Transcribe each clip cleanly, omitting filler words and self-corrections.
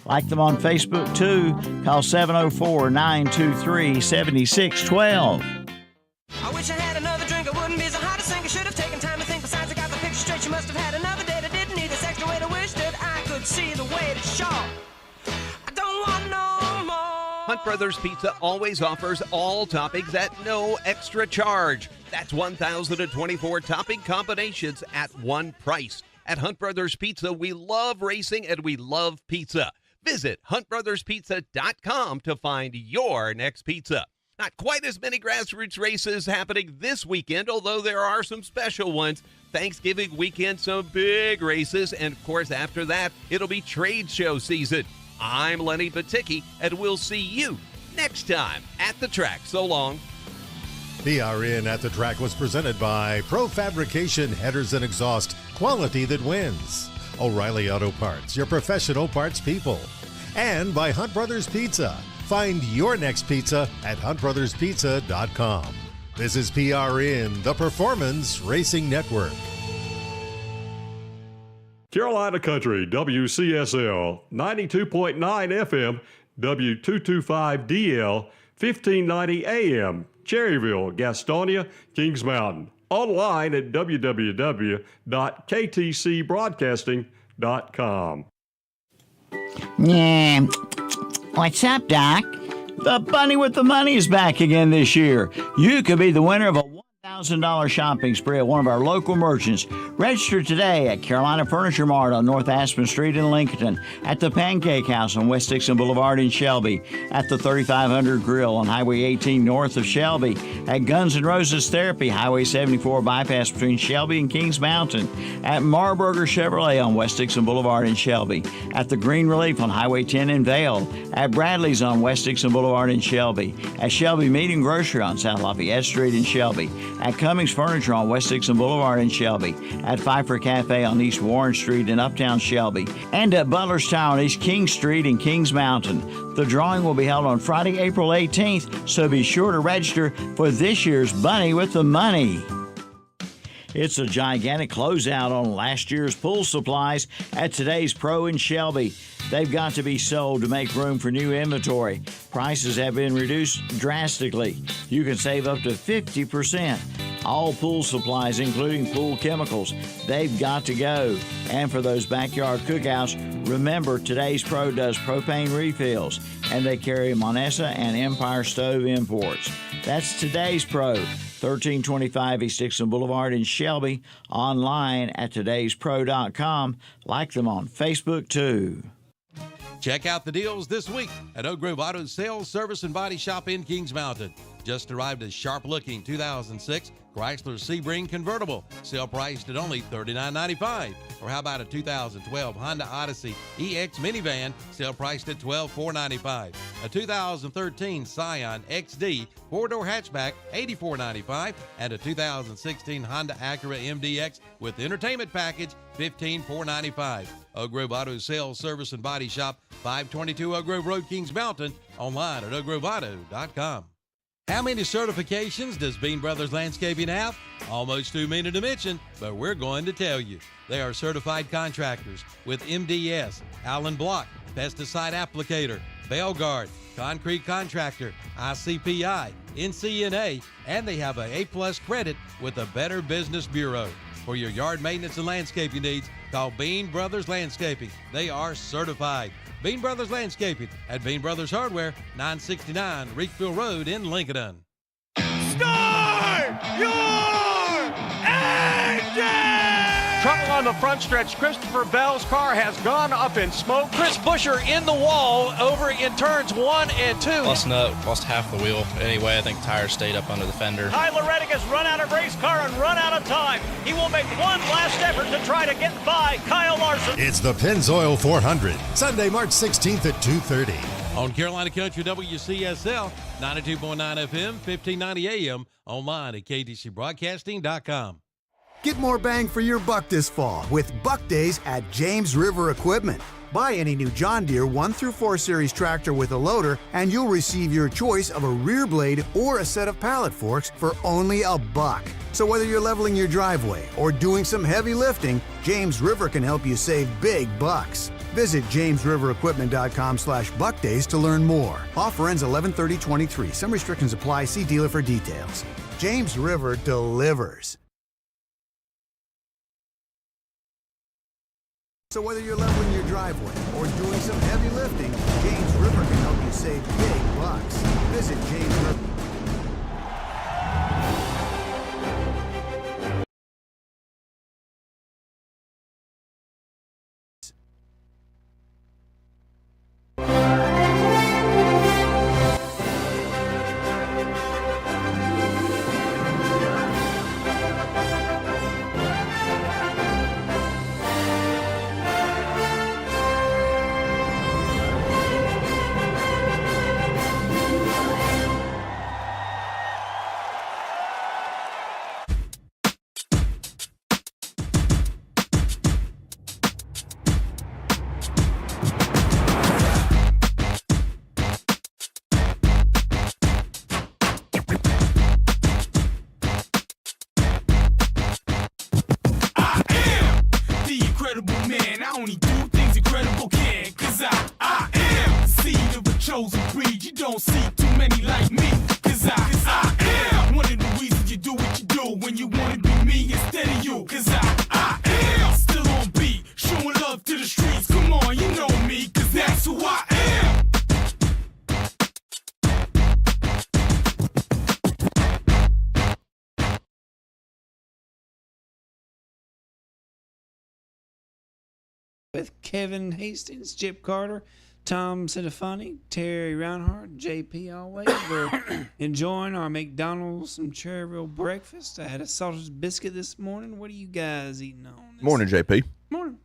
Like them on Facebook, too. Call 704-923-7612. I wish I had another drink. I wouldn't be so hot to sink. I should have taken time to think. Besides, I got the picture straight. You must have had another date. I didn't need this extra weight. I wish that I could see the way to show. I don't want no more. Hunt Brothers Pizza always offers all toppings at no extra charge. That's 1,024 topping combinations at one price. At Hunt Brothers Pizza, we love racing and we love pizza. Visit huntbrotherspizza.com to find your next pizza. Not quite as many grassroots races happening this weekend, although there are some special ones. Thanksgiving weekend, some big races, and of course after that, it'll be trade show season. I'm Lenny Baticki, and we'll see you next time at the track. So long. PRN at the Track was presented by Pro Fabrication Headers and Exhaust, quality that wins. O'Reilly Auto Parts, your professional parts people. And by Hunt Brothers Pizza. Find your next pizza at huntbrotherspizza.com. This is PRN, the Performance Racing Network. Carolina Country, WCSL, 92.9 FM, W225DL, 1590 AM, Cherryville, Gastonia, Kings Mountain. Online at www.ktcbroadcasting.com. Yeah. What's up, Doc? The Bunny with the Money is back again this year. You could be the winner of a $1,000 shopping spree at one of our local merchants. Register today at Carolina Furniture Mart on North Aspen Street in Lincoln, at the Pancake House on West Dixon Boulevard in Shelby, at the 3500 Grill on Highway 18 north of Shelby, at Guns N' Roses Therapy, Highway 74 bypass between Shelby and Kings Mountain, at Marburger Chevrolet on West Dixon Boulevard in Shelby, at the Green Relief on Highway 10 in Vale, at Bradley's on West Dixon Boulevard in Shelby, at Shelby Meat and Grocery on South Lafayette Street in Shelby, at Cummings Furniture on West Dixon Boulevard in Shelby, at Pfeiffer Cafe on East Warren Street in Uptown Shelby, and at Butler's Tower on East King Street in Kings Mountain. The drawing will be held on Friday, April 18th, so be sure to register for this year's Bunny with the Money. It's a gigantic closeout on last year's pool supplies at Today's Pro in Shelby. They've got to be sold to make room for new inventory. Prices have been reduced drastically. You can save up to 50%. All pool supplies, including pool chemicals, they've got to go. And for those backyard cookouts, remember Today's Pro does propane refills, and they carry Monessa and Empire Stove imports. That's Today's Pro, 1325 East Dixon Boulevard in Shelby, online at todayspro.com. Like them on Facebook, too. Check out the deals this week at Oak Grove Auto Sales, Service, and Body Shop in Kings Mountain. Just arrived a sharp-looking 2006 Chrysler Sebring convertible, sale priced at only $39.95. Or how about a 2012 Honda Odyssey EX minivan, sale priced at $12,495. A 2013 Scion XD four-door hatchback, $84.95, and a 2016 Honda Acura MDX with entertainment package, $15,495. Oak Grove Auto Sales, Service, and Body Shop, 522 Oak Grove Road, Kings Mountain. Online at oakgroveauto.com. How many certifications does Bean Brothers Landscaping have? Almost too many to mention, but we're going to tell you. They are certified contractors with MDS, Allen Block, Pesticide Applicator, Bailguard, Concrete Contractor, ICPI, NCNA, and they have a A+ credit with the Better Business Bureau. For your yard maintenance and landscaping needs, call Bean Brothers Landscaping. They are certified. Bean Brothers Landscaping at Bean Brothers Hardware, 969 Reedfield Road in Lincoln. Start your engine! Trouble on the front stretch. Christopher Bell's car has gone up in smoke. Chris Buescher in the wall over in turns 1 and 2. Lost nut, lost half the wheel. Anyway, I think tires stayed up under the fender. Tyler Reddick has run out of race car and run out of time. He will make one last effort to try to get by Kyle Larson. It's the Pennzoil 400, Sunday, March 16th at 2:30. On Carolina Country WCSL, 92.9 FM, 1590 AM, online at ktcbroadcasting.com. Get more bang for your buck this fall with Buck Days at James River Equipment. Buy any new John Deere 1 through 4 Series tractor with a loader, and you'll receive your choice of a rear blade or a set of pallet forks for only $1. So whether you're leveling your driveway or doing some heavy lifting, James River can help you save big bucks. Visit jamesriverequipment.com/buckdays to learn more. Offer ends 11/30/23. Some restrictions apply. See dealer for details. James River delivers. So whether you're leveling your driveway or doing some heavy lifting, James River can help you save big bucks. Visit James River. With Kevin Hastings, Chip Carter, Tom Cinefani, Terry Reinhardt, JP always. We're enjoying our McDonald's and Cherryville breakfast. I had a sausage biscuit this morning. What are you guys eating on? Morning, JP. Morning.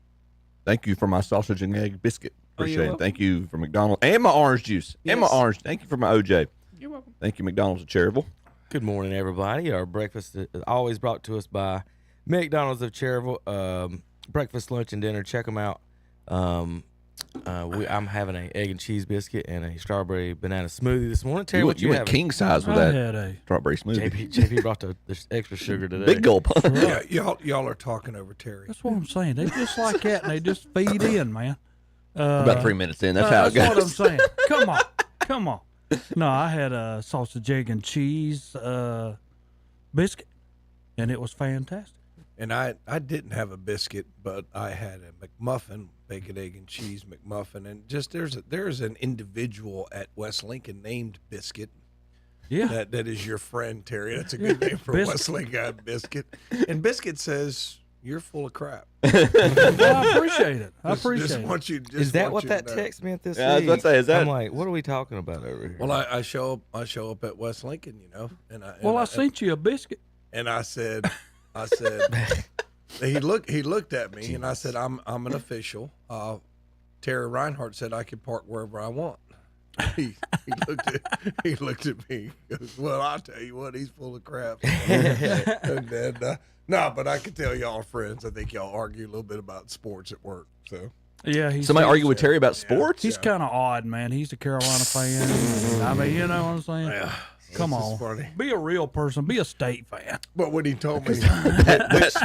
Thank you for my sausage and egg biscuit. Appreciate it. Thank you for McDonald's and my orange juice. Yes. And my orange. Thank you for my OJ. You're welcome. Thank you, McDonald's of Cherryville. Good morning, everybody. Our breakfast is always brought to us by McDonald's of Cherryville. Breakfast, lunch, and dinner. Check them out. I'm having an egg and cheese biscuit and a strawberry banana smoothie this morning. Terry, what you went king size with that strawberry smoothie. JP brought the extra sugar today. Big gulp. Yeah, y'all are talking over Terry. That's what I'm saying. They just like that, and they just feed in, man. About 3 minutes in. That's how it goes. That's what I'm saying. Come on. No, I had a sausage, egg, and cheese biscuit, and it was fantastic. And I didn't have a biscuit, but I had a McMuffin, bacon, egg, and cheese McMuffin. And just there's an individual at West Lincoln named Biscuit. Yeah. That is your friend, Terry. That's a good name for West Lincoln Biscuit. And Biscuit says, you're full of crap. Well, I appreciate it. Is that what that text meant this week? I was about to say, is that? I'm like, what are we talking about over here? Well, I show up at West Lincoln, and I sent you a biscuit. And I said, he looked at me, and I said, I'm an official. Terry Reinhardt said I could park wherever I want. He looked at me. He goes, well, I'll tell you what, he's full of crap. And then, no, but I can tell y'all are friends. I think y'all argue a little bit about sports at work. So yeah, somebody argue with Terry about sports. He's kind of odd, man. He's a Carolina fan. I mean, you know what I'm saying? Yeah. Come on, funny. Be a real person. Be a state fan. But when he told me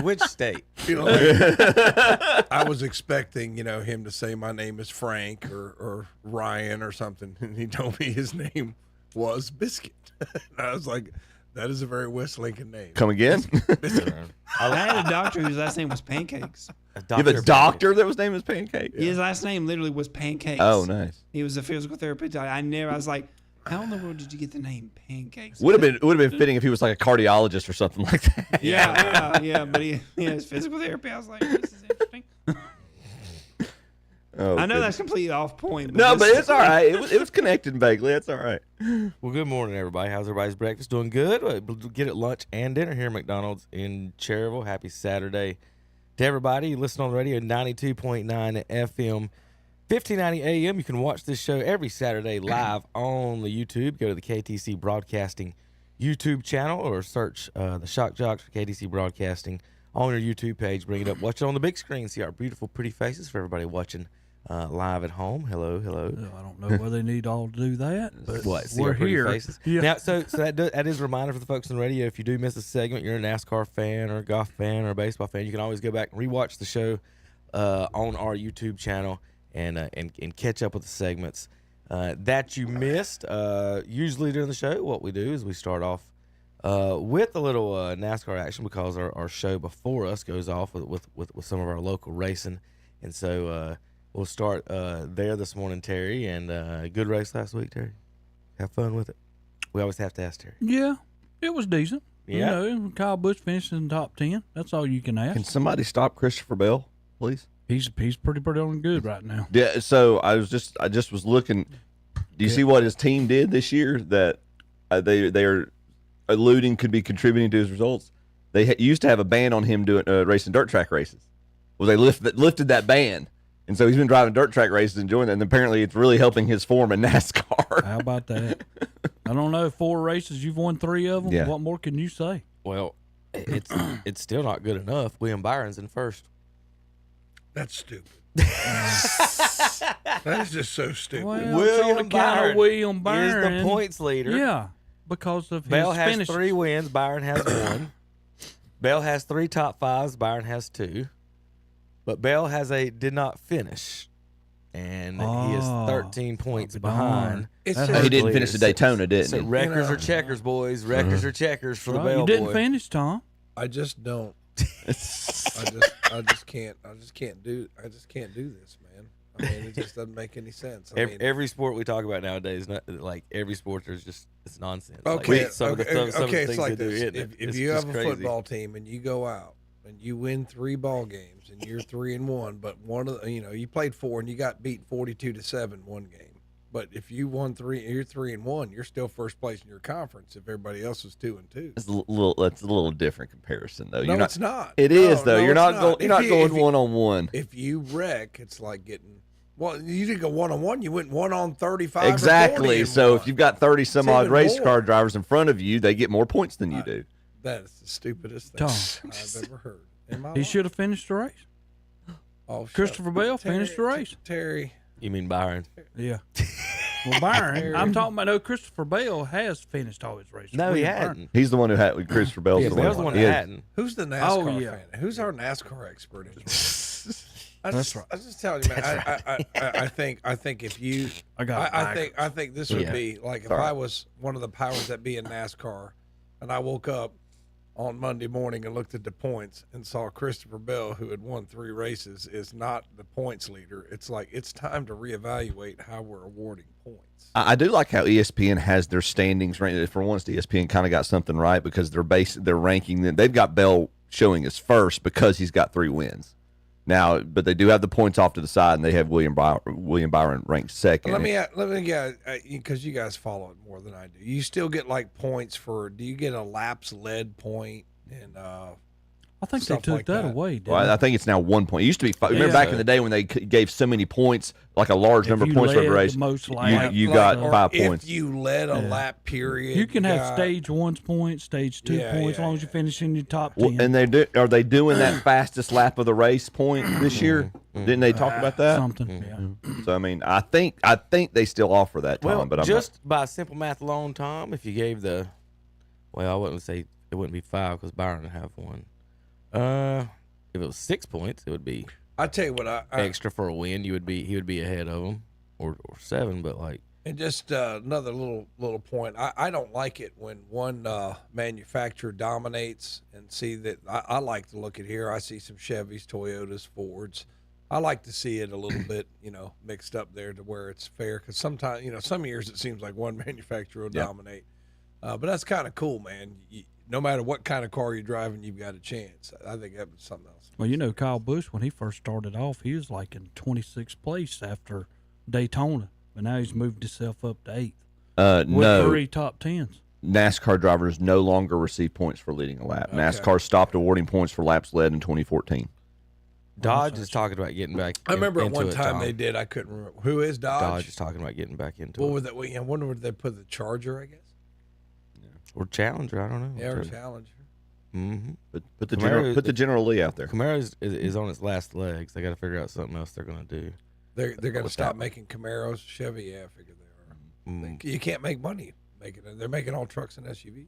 which state, I was expecting, him to say my name is Frank or Ryan or something, and he told me his name was Biscuit. And I was like, that is a very West Lincoln name. Come again? I had a doctor whose last name was Pancakes. You have a doctor that was named as Pancake? Yeah. His last name literally was Pancakes. Oh, nice. He was a physical therapist. I was like, how in the world did you get the name Pancakes? Would have been fitting if he was like a cardiologist or something like that. Yeah. But he has physical therapy. I was like, this is interesting. I know that's completely off point. But it's all right. It was connected vaguely. That's all right. Well, good morning, everybody. How's everybody's breakfast? Doing good? We'll get it lunch and dinner here at McDonald's in Cherryville. Happy Saturday to everybody. You listen on the radio, 92.9 FM. 1590 AM. You can watch this show every Saturday live on the YouTube. Go to the KTC Broadcasting YouTube channel or search the Shock Joxx for KTC Broadcasting on our YouTube page. Bring it up. Watch it on the big screen. See our beautiful, pretty faces for everybody watching live at home. Hello. I don't know whether they need all to do that, but See we're our pretty here. faces? Yeah. Now, so that is a reminder for the folks on the radio. If you do miss a segment, you're a NASCAR fan or a golf fan or a baseball fan, you can always go back and rewatch the show on our YouTube channel and catch up with the segments that you missed. Usually during the show, what we do is we start off with a little NASCAR action because our show before us goes off with some of our local racing, and so we'll start there this morning, Terry. And good race last week, Terry. Have fun with it. We always have to ask Terry. Yeah, it was decent. Yeah. You know, Kyle Busch finished in the top 10. That's all you can ask. Can somebody stop Christopher Bell, please? He's pretty darn good right now. Yeah. So I just was looking. Do you see what his team did this year that they are alluding could be contributing to his results? They used to have a ban on him doing racing dirt track races. Well, they lifted that ban, and so he's been driving dirt track races and enjoying that. And apparently, it's really helping his form in NASCAR. How about that? I don't know. 4 races, you've won 3 of them. Yeah. What more can you say? Well, it's still not good enough. William Byron's in first. That's stupid. That is just so stupid. Well, it's on account of William Byron is the points leader. Yeah, because of Bell his has finishes. 3 wins. Byron has 1. Bell has 3 top 5s. Byron has 2. But Bell did not finish, and he is 13 points behind. He didn't finish the Daytona, didn't so he? records are checkers, boys. Records are checkers for the Bell You didn't boy. finish, Tom. I just don't. I just can't do this, man. I mean, it just doesn't make any sense. Every sport we talk about nowadays, like every sport, it's nonsense. Okay, Like, some of the things it's like they do, this. isn't it? If It's you just have a crazy. football team and you go out and you win 3 ball games and you're 3-1, but one of the, you played 4 and you got beat 42-7 one game. But if you won 3, you're 3-1, you're still first place in your conference. If everybody else was 2-2, That's a little different comparison, though. No, it's not. It No, is, though. no, You're it's not not. you're not going 1-on-1. If you wreck, it's like getting. Well, you didn't go 1-on-1. You went 1-on-35. Exactly. So if you've got 30 some It's odd even race more. car drivers in front of you, they get more points than you do. That is the stupidest thing Tom. I've ever heard in my He life. should have finished the race. Oh, shut Christopher up. Bell finished the race. Terry. You mean Byron? Yeah. Well, Byron, I'm talking about. No, Christopher Bell has finished all his races. No, he William Byron. hadn't. He's the one who had with Christopher Bell's Yeah, Bell's the one that He is. hadn't. Who's the NASCAR yeah. fan? Who's our NASCAR expert? That's right. I was just telling you, man. I think if you, I think this would be like if I was one of the powers that be in NASCAR, and I woke up on Monday morning and looked at the points and saw Christopher Bell, who had won 3 races, is not the points leader. It's like it's time to reevaluate how we're awarding points. I do like how ESPN has their standings ranked. For once, ESPN kind of got something right because they're ranking them. They've got Bell showing as first because he's got 3 wins. Now, but they do have the points off to the side, and they have William Byron ranked second. Let me get because you guys follow it more than I do. You still get like points for? Do you get a laps led point and? I think they took that away. Didn't Well, I think it's now 1 point. It used to be 5. Remember back in the day when they gave so many points, like a large number of points for every race, you got 5 points. If you led a lap period, You can have stage 1 points, stage 2 points, as long as you finish in your top 10. Well, and are they doing that fastest lap of the race point this year? Didn't they talk about that? Something, yeah. So I mean, I think they still offer that, Tom. Well, but I'm just by simple math alone, Tom, if you gave I wouldn't say it wouldn't be 5 because Byron would have 1. If it was 6 points, it would be. I tell you what, I extra for a win. He would be ahead of him, or 7. But like, and just another little point. I don't like it when one manufacturer dominates and see that. I like to look at here. I see some Chevys, Toyotas, Fords. I like to see it a little bit, mixed up there to where it's fair. Because sometimes, some years it seems like one manufacturer will dominate. But that's kind of cool, man. No matter what kind of car you're driving, you've got a chance. I think that was something else. Well, Kyle Busch, when he first started off, he was like in 26th place after Daytona. But now he's moved himself up to 8th. With No. 3 top 10s. NASCAR drivers no longer receive points for leading a lap. NASCAR stopped awarding points for laps led in 2014. Dodge is talking about getting back. I remember at into one it, time Tom. they did. I couldn't remember. Who is Dodge? Dodge is talking about getting back into What it. was that? I wonder where they put the Charger, I guess. Or Challenger, I don't know. Yeah, or Challenger. Mm-hmm. Put the General Lee out there. Camaro is on its last legs. They got to figure out something else they're going to do. They're going to stop making Camaros. Chevy, yeah, I figure they are. You can't make money making it. They're making all trucks and SUVs.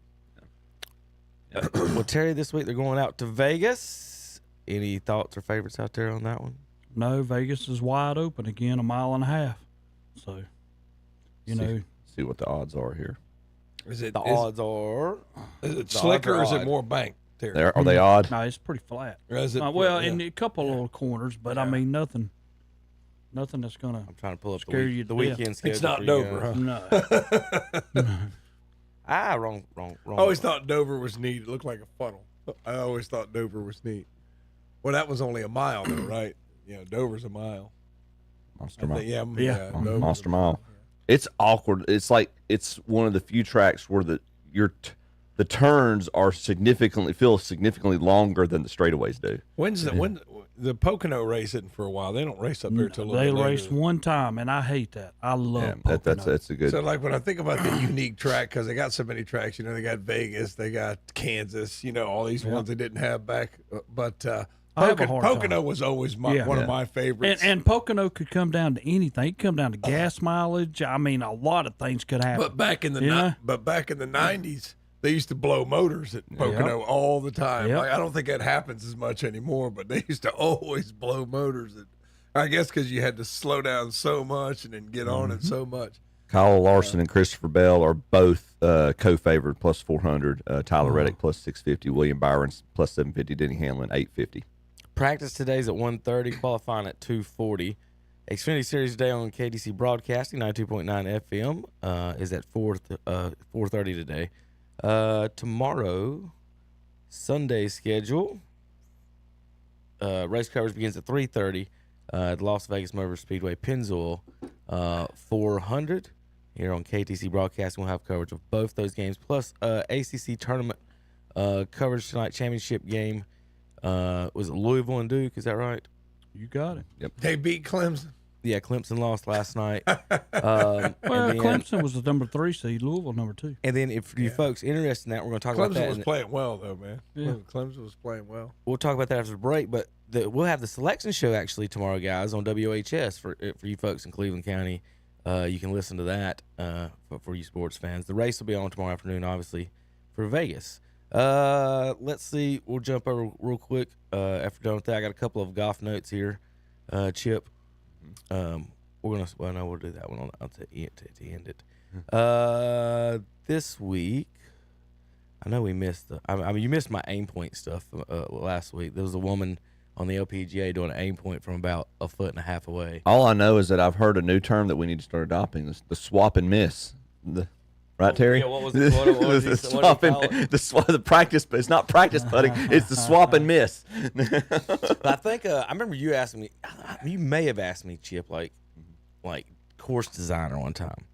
Yeah. Well, Terry, this week they're going out to Vegas. Any thoughts or favorites out there on that one? No, Vegas is wide open again, 1.5 miles. So, see what the odds are here. Is it slicker or is it more bank? Are they odd? No, it's pretty flat. Is it, in a couple little corners, but I mean nothing that's gonna. I'm trying to pull up scare you to the weekend schedule. It's not Dover, huh? No. Wrong. I always thought Dover was neat. It looked like a funnel. I always thought Dover was neat. Well, that was only a mile, though, right? Dover's a mile. Monster Mile. Yeah. Monster Mile. It's awkward. It's like it's one of the few tracks where the turns are significantly longer than the straightaways do. When the Pocono race isn't for a while? They don't race up there till a little bit later. They raced one time, and I hate that. I love Pocono. That's a good. So like when I think about the unique track, because they got so many tracks. They got Vegas, they got Kansas. All these ones they didn't have back. But Pocono was always one of my favorites. And Pocono could come down to anything. It could come down to gas mileage. I mean, a lot of things could happen. But back in the 90s, they used to blow motors at Pocono all the time. Yep. Like, I don't think that happens as much anymore, but they used to always blow motors. I guess because you had to slow down so much and then get on it so much. Kyle Larson and Christopher Bell are both co-favored plus 400. Tyler Reddick plus 650. William Byron's plus 750. Denny Hamlin 850. Practice today's at 1:30, qualifying at 2:40. Xfinity Series today on KDC Broadcasting, 92.9 FM, is at 4:30 today. Tomorrow, Sunday schedule, race coverage begins at 3:30 at the Las Vegas Motor Speedway Pennzoil 400. Here on KTC Broadcasting, we'll have coverage of both those games, plus ACC tournament coverage tonight, championship game. Was it Louisville and Duke? Is that right? You got it. Yep. They beat Clemson. Yeah, Clemson lost last night. Clemson was the number 3 seed, Louisville number 2. And then if you folks interested in that, we're going to talk about that. Clemson was playing well, though, man. Yeah. Clemson was playing well. We'll talk about that after the break, but we'll have the selection show actually tomorrow, guys, on WHS for you folks in Cleveland County. You can listen to that for you sports fans. The race will be on tomorrow afternoon, obviously, for Vegas. Let's see. We'll jump over real quick after done with that. I got a couple of golf notes here, Chip. We'll do that one to end it. This week, I know we missed you missed my aim point stuff last week. There was a woman on the LPGA doing an aim point from about 1.5 feet away. All I know is that I've heard a new term that we need to start adopting: the swap and miss. Right, Terry? Yeah, what was it? The practice, but it's not practice putting. It's the swap and miss. But I think I remember you asking me. You may have asked me, Chip, like course designer one time.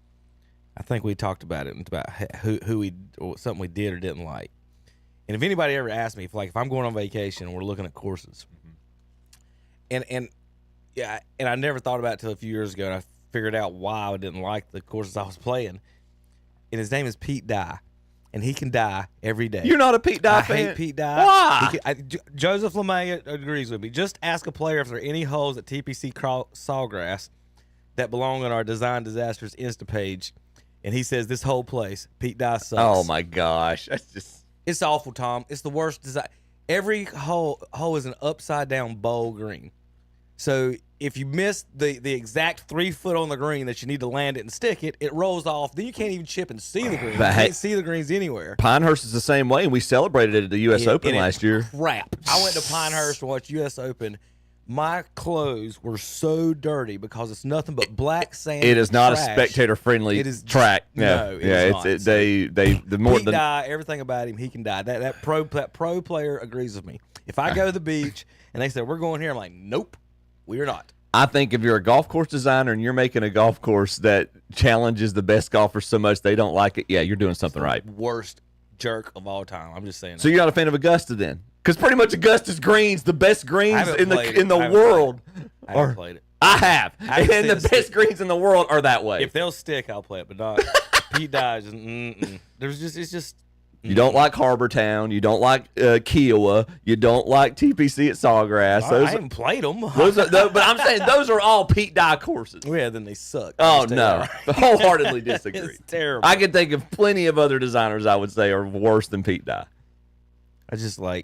I think we talked about it about who we or something we did or didn't like. And if anybody ever asked me, if I'm going on vacation and we're looking at courses, and I never thought about it until a few years ago, and I figured out why I didn't like the courses I was playing. And his name is Pete Dye, and he can die every day. You're not a Pete Dye fan? I hate Pete Dye. Why? Joseph LeMay agrees with me. Just ask a player if there are any holes at TPC Sawgrass that belong on our Design Disasters Insta page, and he says this whole place, Pete Dye sucks. Oh my gosh, that's just. It's awful, Tom. It's the worst design. Every hole is an upside down bowl green. So if you miss the exact 3 foot on the green that you need to land it and stick it, it rolls off. Then you can't even chip and see the green. You can't see the greens anywhere. Pinehurst is the same way, and we celebrated it at the U.S. Open last year. Crap. I went to Pinehurst to watch U.S. Open. My clothes were so dirty because it's nothing but black sand. It is not trash. a spectator-friendly track. No, it's the more Pete Dye, everything about him, he can die. That pro player agrees with me. If I go to the beach and they say we're going here, I'm like, nope, we are not. I think if you're a golf course designer and you're making a golf course that challenges the best golfers so much they don't like it, yeah, you're doing something right. Worst jerk of all time. I'm just saying. So you're not a fan of Augusta then? Because pretty much Augusta's greens, the best greens in the world. I haven't played it. I have. And the best greens in the world are that way. If they'll stick, I'll play it, but not Pete Dye. It's just You don't like Harbortown. You don't like Kiowa. You don't like TPC at Sawgrass. I haven't played them. But I'm saying those are all Pete Dye courses. Yeah, then they suck. Oh, no. Wholeheartedly disagree. It's terrible. I can think of plenty of other designers I would say are worse than Pete Dye. I just I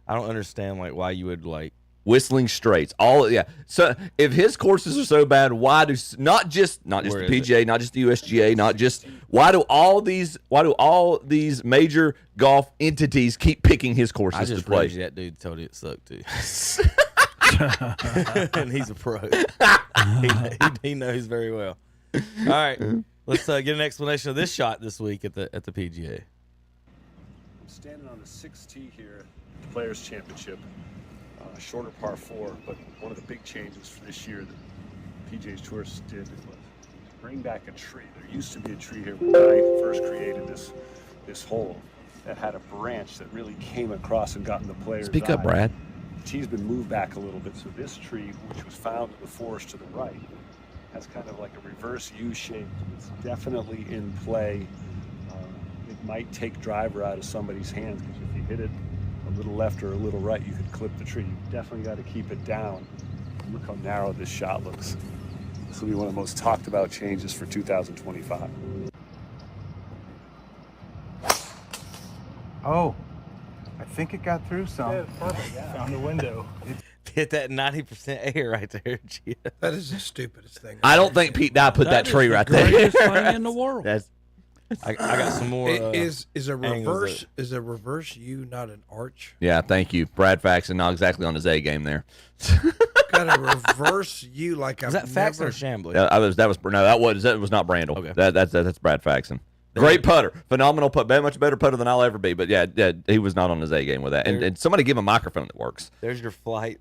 don't understand why you would Whistling Straits. So if his courses are so bad, why do not just the PGA, not just the USGA, why do all these major golf entities keep picking his courses to play? That dude told you it sucked too. And he's a pro. he knows very well. All right, let's get an explanation of this shot this week at the PGA. I'm standing on the 6th tee here at the Players Championship. Shorter par 4, but one of the big changes for this year that PGA Tour did was bring back a tree. There used to be a tree here when I first created this hole that had a branch that really came across and got in the player's Speak up, eye. Brad. The tee's been moved back a little bit, so this tree, which was found in the forest to the right, has kind of like a reverse U shape. It's definitely in play. It might take driver out of somebody's hands, because if you hit it a little left or a little right, you could clip the tree. You definitely got to keep it down. Look how narrow this shot looks. This will be one of the most talked about changes for 2025. Oh, I think it got through some. Yeah, perfect. Yeah. Found the window. Hit that 90% air right there, Gia. That is the stupidest thing. I don't think Pete Dye put that tree right there. Greatest thing in the world. I got some more. Is a reverse U not an arch? Yeah, thank you, Brad Faxon. Not exactly on his A game there. Got a reverse U like Is that Faxon or Chambly? That was not Brandel. Okay. That's Brad Faxon. Great putter, phenomenal putter, much better putter than I'll ever be. But yeah, he was not on his A game with that. And somebody give him a microphone that works. There's your flight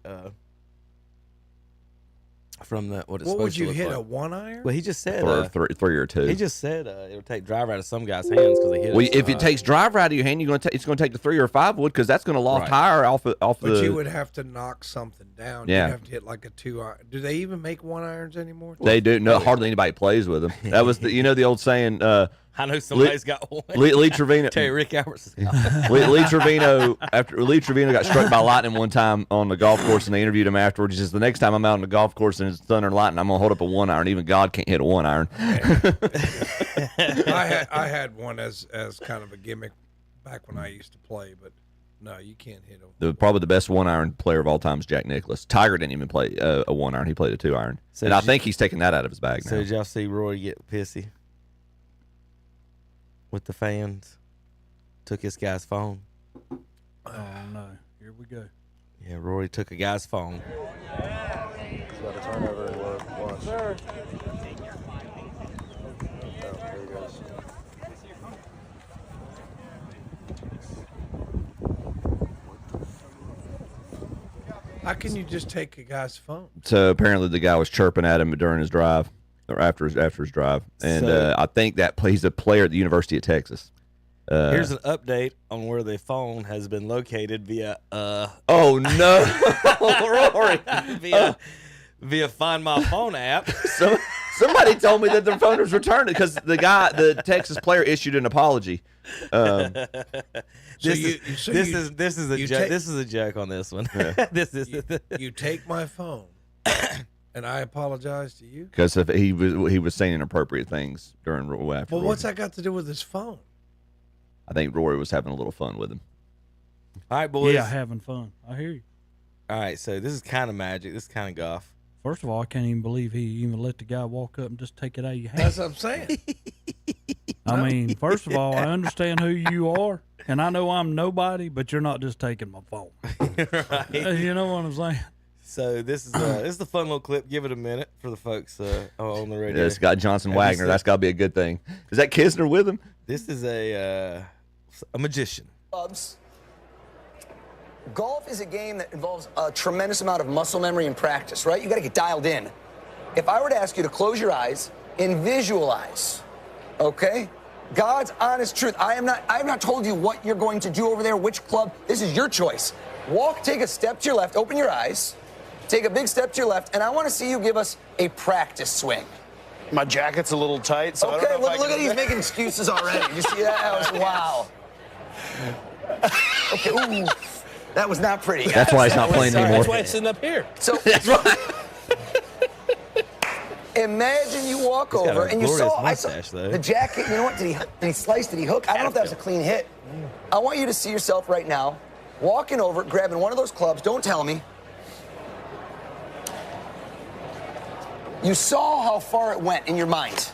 from the what it's What supposed would you to look hit like. A 1-iron? Well, he just said Or three or two. He just said it would take driver out of some guys' hands because they hit. Well, if it takes driver out of your hand, it's going to take the 3 or 5 wood, because that's going to loft higher off the. But you would have to knock something down. Yeah. You'd have to hit like a 2-iron. Do they even make 1-irons anymore? They do. No, hardly anybody plays with them. That was the old saying. I know somebody's got one. Lee Trevino. Tell you, Rick Alberts. Lee Trevino, after Lee Trevino got struck by lightning one time on the golf course, and they interviewed him afterwards. He says, "The next time I'm out on the golf course and it's thunder and lightning, I'm gonna hold up a 1-iron. Even God can't hit a 1-iron." I had one as kind of a gimmick back when I used to play, but no, you can't hit them. Probably the best 1-iron player of all time is Jack Nicklaus. Tiger didn't even play a 1-iron; he played a 2-iron, and I think he's taken that out of his bag now. So did y'all see Roy get pissy with the fans? Took this guy's phone. Oh no! Here we go. Yeah, Rory took a guy's phone. He's got a turnover in watch. Sir. Oh, there he goes. How can you just take a guy's phone? So apparently the guy was chirping at him during his drive, or after his drive, and I think that he's a player at the University of Texas. Here's an update on where the phone has been located via. Oh no, Rory! Via Find My Phone app. Somebody told me that their phone was returned because the Texas player issued an apology. This is a joke on this one. Yeah. You take my phone, and I apologize to you Because he was saying inappropriate things during after. Well, what's that got to do with his phone? I think Rory was having a little fun with him. All right, boys. Yeah, having fun. I hear you. All right, so this is kind of magic. This is kind of golf. First of all, I can't even believe he even let the guy walk up and just take it out of your hand. That's what I'm saying. I mean, first of all, I understand who you are, and I know I'm nobody, but you're not just taking my phone. Right. You know what I'm saying? So this is the fun little clip. Give it a minute for the folks on the radio. Yeah, it's got Johnson Wagner. That's got to be a good thing. Is that Kisner with him? This is a magician. Golf is a game that involves a tremendous amount of muscle memory and practice, right? You got to get dialed in. If I were to ask you to close your eyes and visualize, okay? God's honest truth. I have not told you what you're going to do over there, which club. This is your choice. Take a step to your left, open your eyes, take a big step to your left, and I want to see you give us a practice swing. My jacket's a little tight, so okay, look at he's making excuses already. You see that? Wow. Okay, ooh, that was not pretty. That's why he's not playing anymore. That's why it's sitting up here. So That's right. imagine you walk He's got over a and you glorious I saw mustache, though. the jacket. You know what? Did he slice? Did he hook? I don't know if that was a clean hit. I want you to see yourself right now, walking over, grabbing one of those clubs. Don't tell me. You saw how far it went in your mind.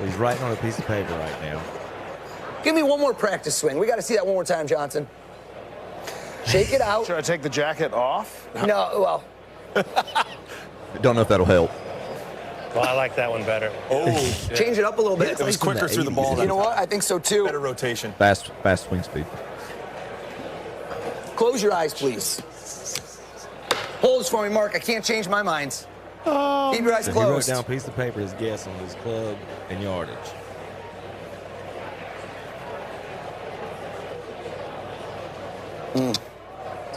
He's writing on a piece of paper right now. Give me one more practice swing. We got to see that one more time, Johnson. Shake it out. Should I take the jacket off? No, well, Don't know if that'll help. Well, I like that one better. change it up a little bit. It was quicker through the ball. You know what? I think so too. Better rotation. Fast swing speed. Close your eyes, please. Hold this for me, Mark. I can't change my mind. Keep your eyes So he wrote closed. down a piece of paper, his guess on his club and yardage.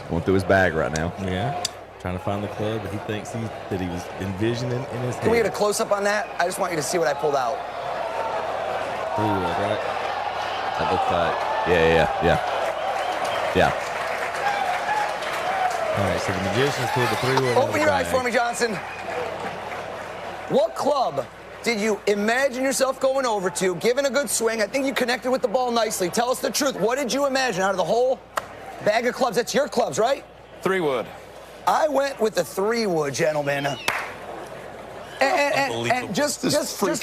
Going through his bag right now. Yeah. Trying to find the club that he thinks that he was envisioning in his head. Can we get a close-up on that? I just want you to see what I pulled out. Three-wood, right? That looks like. Yeah. All right, so the magician's pulled the three-wood. Open your eyes for me, Johnson. What club did you imagine yourself going over to, giving a good swing? I think you connected with the ball nicely. Tell us the truth. What did you imagine out of the whole bag of clubs? That's your clubs, right? 3-wood. I went with the 3-wood, gentlemen. And just for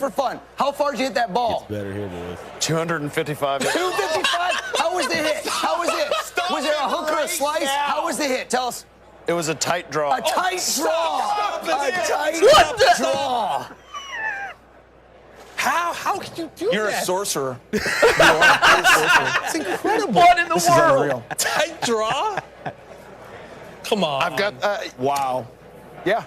fun. How far did you hit that ball? It's better here, boys. 255. 255? How was the hit? How was it? Was there a hook or a slice? How was the hit? Tell us. It was a tight draw. A tight draw. A tight draw. How could you do You're that? a sorcerer. It's incredible. What in the world? Is unreal. A tight draw? Come on. I've got. Wow. Yeah.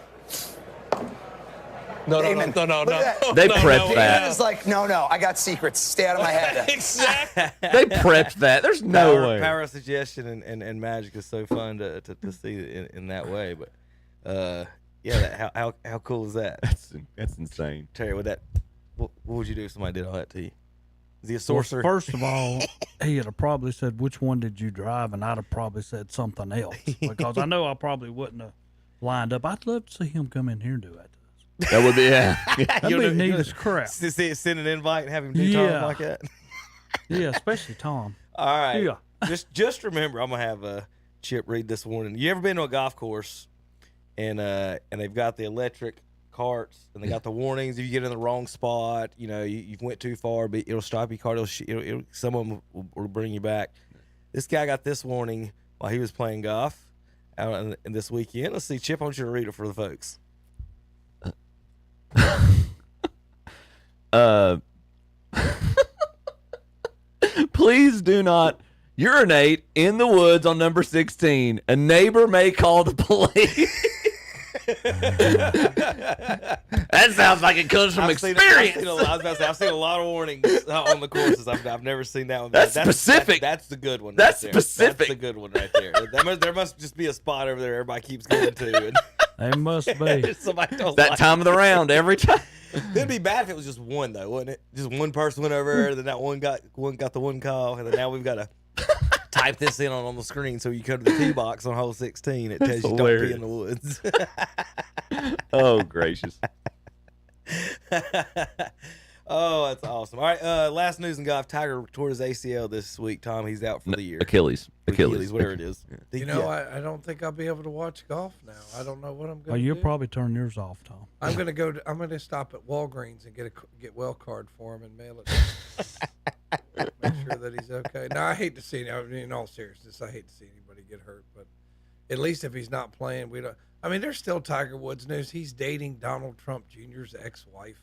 No. They No, prepped that. It's like, no, I got secrets. Stay out of my head. Exactly. They prepped that. There's no way. Power of suggestion and magic is so fun to see it in that way. But yeah, how cool is that? That's insane. Terry, what would you do if somebody did all that to you? Is he a sorcerer? Well, first of all, he would have probably said, "Which one did you drive?" And I'd have probably said something else because I know I probably wouldn't have lined up. I'd love to see him come in here and do that. That would be, yeah. That'd be neat as crap. Send an invite and have him do Tom like that. Yeah, especially Tom. All right. Yeah. Just remember, I'm gonna have Chip read this warning. You ever been to a golf course and they've got the electric carts and they got the warnings if you get in the wrong spot, you went too far, but it'll stop your car. Some of them will bring you back. This guy got this warning while he was playing golf out in this weekend. Let's see, Chip. I want you to read it for the folks. Please do not urinate in the woods on number 16. A neighbor may call the police. That sounds like it comes from experience. I've seen a lot of warnings on the courses. I've never seen that one. That's specific. That's the good one. That's right there. specific. That's the good one right there. There must just be a spot over there everybody keeps going to. There must be. Somebody don't That like time of the round every time. It'd be bad if it was just one though, wouldn't it? Just one person went over, then that one got the one call, and then now we've got to type this in on the screen so you go to the tee box on hole 16. It tells you don't be in the woods. Oh gracious. Oh, that's awesome. All right, last news in golf. Tiger tore his ACL this week, Tom. He's out for the year. Achilles, whatever it is. I don't think I'll be able to watch golf now. I don't know what I'm going to do. You'll probably turn yours off, Tom. I'm going to stop at Walgreens and get well card for him and mail it. Make sure that he's okay. Now, I hate to see, in all seriousness, I hate to see anybody get hurt, but at least if he's not playing, there's still Tiger Woods news. He's dating Donald Trump Jr.'s ex-wife.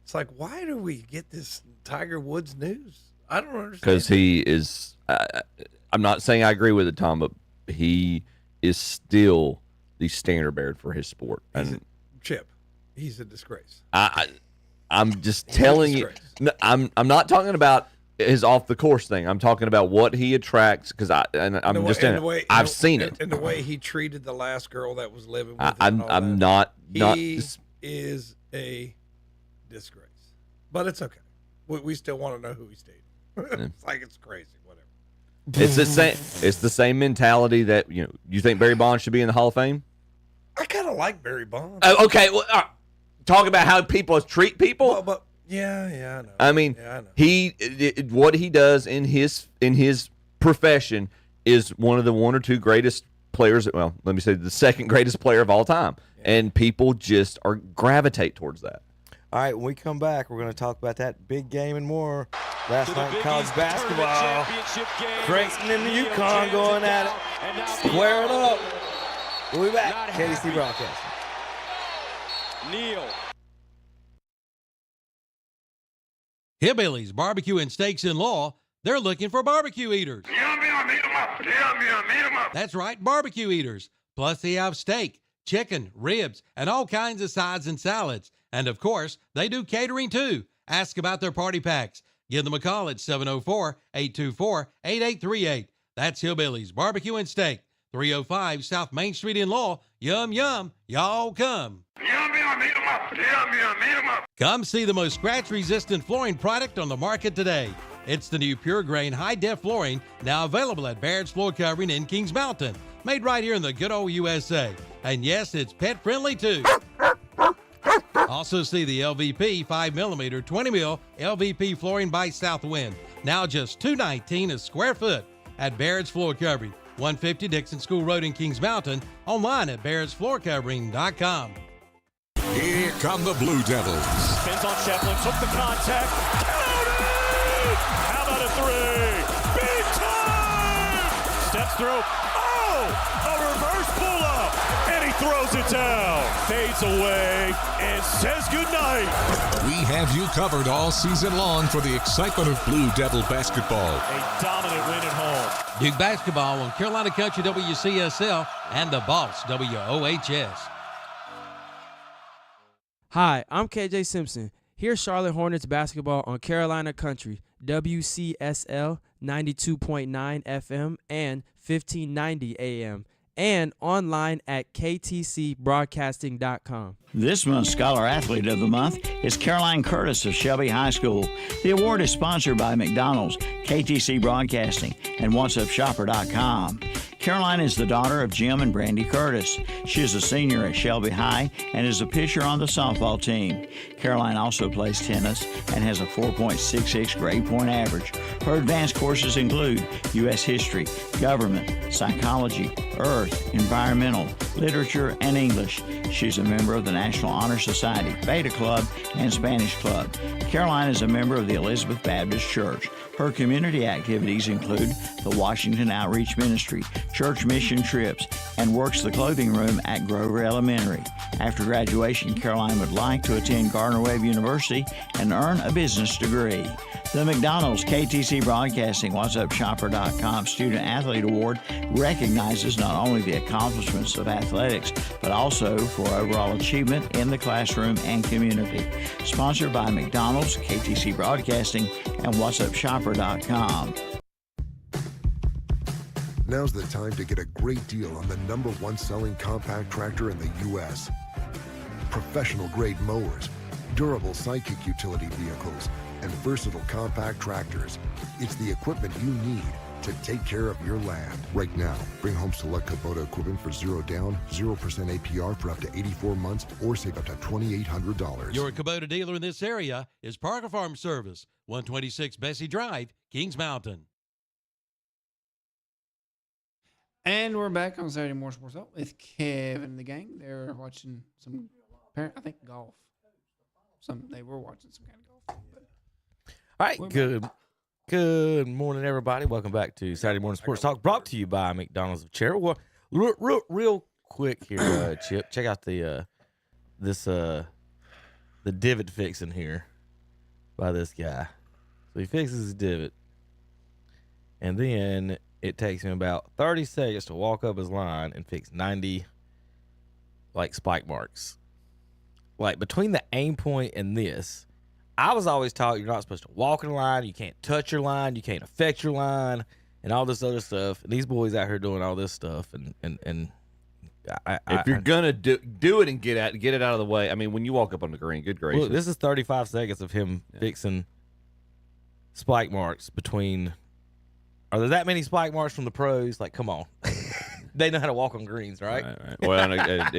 It's like, why do we get this Tiger Woods news? I don't understand. Because he is, I'm not saying I agree with it, Tom, but he is still the standard bearer for his sport. Chip, he's a disgrace. I'm just telling you. I'm not talking about his off the course thing. I'm talking about what he attracts because I've seen it. And the way he treated the last girl that was living with him. I'm not. He is a disgrace. But it's okay. We still want to know who he stayed. It's like it's crazy. Whatever. It's the same. It's the same mentality that you think Barry Bonds should be in the Hall of Fame. I kind of like Barry Bonds. Okay, well, talk about how people treat people. But yeah, I know. I mean, yeah, I know. What he does in his profession is one of the one or two greatest players. Well, let me say the second greatest player of all time, and people just gravitate towards that. All right, when we come back, we're going to talk about that big game and more. Last night in college basketball, Creighton and the UConn going at it, squaring up. We'll be back. KDC Broadcasting. Neal. Hillbillies Barbecue and Steaks in Law, they're looking for barbecue eaters. That's right, barbecue eaters. Plus, they have steak, chicken, ribs, and all kinds of sides and salads. And, of course, they do catering, too. Ask about their party packs. Give them a call at 704-824-8838. That's Hillbillies Barbecue and Steak, 305 South Main Street in Law. Yum, yum. Y'all come. Yum, yum, eat 'em up. Yum, yum, eat 'em up. Come see the most scratch-resistant flooring product on the market today. It's the new Pure Grain High-Def Flooring, now available at Baird's Floor Covering in Kings Mountain. Made right here in the good old USA. And yes, it's pet-friendly, too. Also see the LVP 5mm 20mm LVP flooring by Southwind. Now just $219 a square foot at Baird's Floor Covering, 150 Dixon School Road in Kings Mountain. Online at bairdsfloorcovering.com. Here come the Blue Devils. Spins on Shevlin, took the contact. Counted! How about a three? Big time! Steps through. Oh! A reverse pull-up! And he throws it down. Fades away and says goodnight. We have you covered all season long for the excitement of Blue Devil basketball. A dominant win at home. Duke basketball on Carolina Country WCSL and the Boss WOHS. Hi, I'm KJ Simpson. Here's Charlotte Hornets basketball on Carolina Country, WCSL 92.9 FM and 1590 AM, and online at ktcbroadcasting.com. This month's Scholar Athlete of the Month is Caroline Curtis of Shelby High School. The award is sponsored by McDonald's, KTC Broadcasting, and What'sUpShopper.com. Caroline is the daughter of Jim and Brandy Curtis. She is a senior at Shelby High and is a pitcher on the softball team. Caroline also plays tennis and has a 4.66 grade point average. Her advanced courses include U.S. history, government, psychology, earth, environmental, literature, and English. She's a member of the National Honor Society, Beta Club, and Spanish Club. Caroline is a member of the Elizabeth Baptist Church. Her community activities include the Washington Outreach Ministry, church mission trips, and works the clothing room at Grover Elementary. After graduation, Caroline would like to attend Gardner-Webb University and earn a business degree. The McDonald's KTC Broadcasting What'sUpShopper.com Student Athlete Award recognizes not only the accomplishments of athletics, but also for overall achievement in the classroom and community. Sponsored by McDonald's, KTC Broadcasting, and What'sUpShopper.com. Now's the time to get a great deal on the #1 selling compact tractor in the U.S. Professional grade mowers, durable Sidekick utility vehicles, and versatile compact tractors. It's the equipment you need to take care of your land. Right now, bring home select Kubota equipment for 0 down, 0% APR for up to 84 months, or save up to $2,800. Your Kubota dealer in this area is Parker Farm Service, 126 Bessie Drive, Kings Mountain. And we're back on Saturday Morning Sports Talk with Kevin and the gang. They're watching some, I think, golf. They were watching some kind of golf. But all right, good morning, everybody. Welcome back to Saturday Morning Sports Talk, brought to you by McDonald's of Cherry. Well, real quick here, Chip. Check out the divot fixing here by this guy. So he fixes his divot, and then it takes him about 30 seconds to walk up his line and fix 90 spike marks. Between the aim point and this, I was always taught you're not supposed to walk in the line, you can't touch your line, you can't affect your line, and all this other stuff. And these boys out here doing all this stuff, and If you're gonna do it and get it out of the way, I mean, when you walk up on the green, good gracious. Look, this is 35 seconds of him fixing spike marks between. Are there that many spike marks from the pros? Like, come on. They know how to walk on greens, right? Right. Well,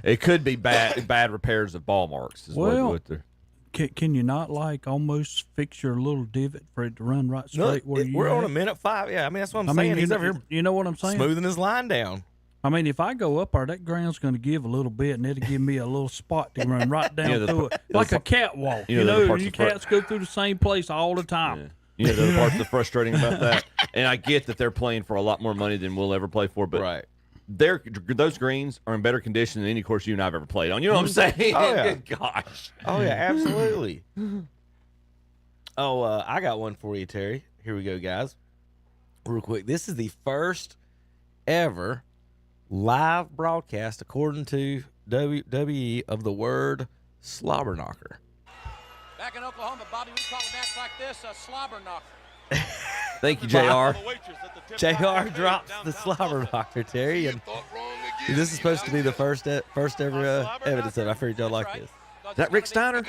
it could be bad repairs of ball marks. Is what they're. Can you not like almost fix your little divot for it to run right straight where you? We're on a minute 5. Yeah, I mean that's what I'm saying. He's over here. You know what I'm saying? Smoothing his line down. I mean, if I go up there, that ground's going to give a little bit, and it'll give me a little spot to run right down through it, like a catwalk. You know, you cats go through the same place all the time. Yeah. You know, the parts that are frustrating about that. And I get that they're playing for a lot more money than we'll ever play for, but those greens are in better condition than any course you and I've ever played on. You know what I'm saying? Oh, yeah. Good gosh. Oh, yeah, absolutely. I got one for you, Terry. Here we go, guys. Real quick. This is the first ever live broadcast, according to WWE, of the word slobber knocker. Back in Oklahoma, Bobby, we call it back like this, a slobber knocker. Thank you, JR. JR drops the slobber knocker, Terry. And this is supposed to be the first ever evidence of it. I figured y'all like this. Is that Rick Steiner?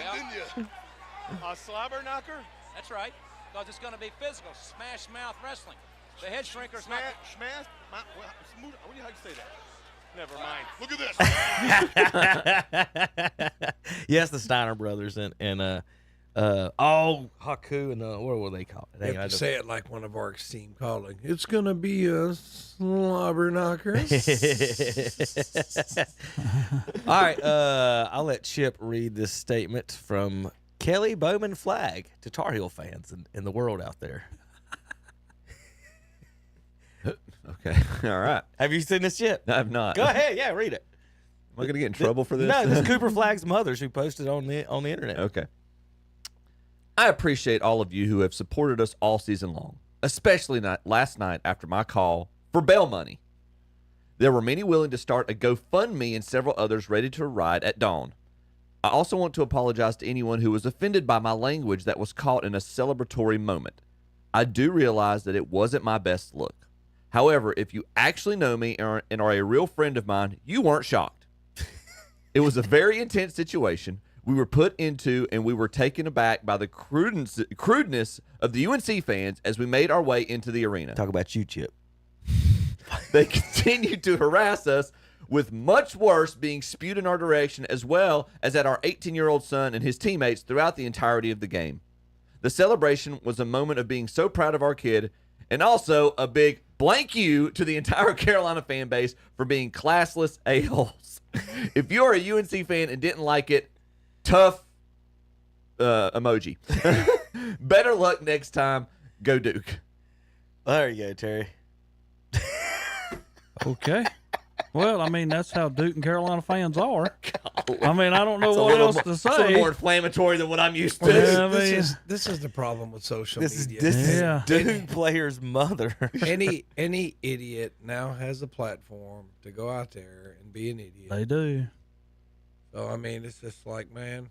A slobber knocker? That's right. Because it's going to be physical, smash mouth wrestling. The head shrinker's not. Smash? How do you say that? Never mind. Look at this. Yes, the Steiner brothers and Haku and what were they called? You have to say it like one of our esteemed colleagues. It's gonna be a slobber knocker. All right, I'll let Chip read this statement from Kelly Bowman Flagg to Tar Heel fans in the world out there. Okay. All right. Have you seen this yet? No, I've not. Go ahead. Yeah, read it. Am I going to get in trouble for this? No, this is Cooper Flagg's mothers who posted on the internet. Okay. I appreciate all of you who have supported us all season long, especially last night after my call for bail money. There were many willing to start a GoFundMe and several others ready to ride at dawn. I also want to apologize to anyone who was offended by my language that was caught in a celebratory moment. I do realize that it wasn't my best look. However, if you actually know me and are a real friend of mine, you weren't shocked. It was a very intense situation we were put into, and we were taken aback by the crudeness of the UNC fans as we made our way into the arena. Talk about you, Chip. They continued to harass us, with much worse being spewed in our direction, as well as at our 18-year-old son and his teammates throughout the entirety of the game. The celebration was a moment of being so proud of our kid, and also a big blank you to the entire Carolina fan base for being classless a-holes. If you're a UNC fan and didn't like it, tough emoji. Better luck next time. Go Duke. There you go, Terry. Okay. Well, I mean, that's how Duke and Carolina fans are. I mean, I don't know what else to say. It's a little more inflammatory than what I'm used to. Yeah, This is the problem with social media. This is Duke player's mother. Any idiot now has a platform to go out there and be an idiot. They do. So, I mean, it's just like, man.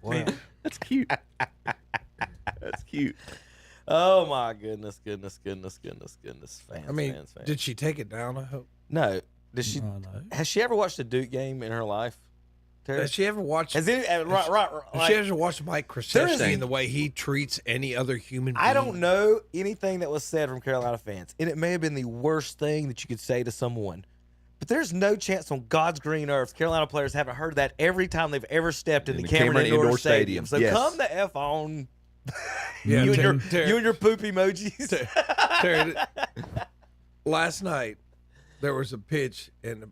Wow. That's cute. That's cute. Oh my goodness. Fans, I mean, fans. did she take it down, I hope? No. Did she? No, no. Has she ever watched a Duke game in her life? Terry? Has she ever watched? Has any, Has she ever watched Mike Krzyzewski and the way he treats any other human being? I don't know anything that was said from Carolina fans, and it may have been the worst thing that you could say to someone. But there's no chance on God's green earth Carolina players haven't heard that every time they've ever stepped in the Cameron Indoor Stadium. So come the F on. Yeah, you and your poop emojis. Terry, last night there was a pitch and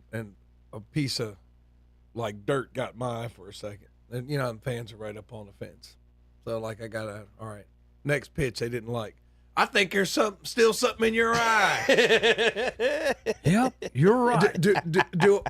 a piece of like dirt got my eye for a second, and you know the fans are right up on the fence. So like I got all right. Next pitch they didn't like. I think there's still something in your eye. Yep, you're right. Do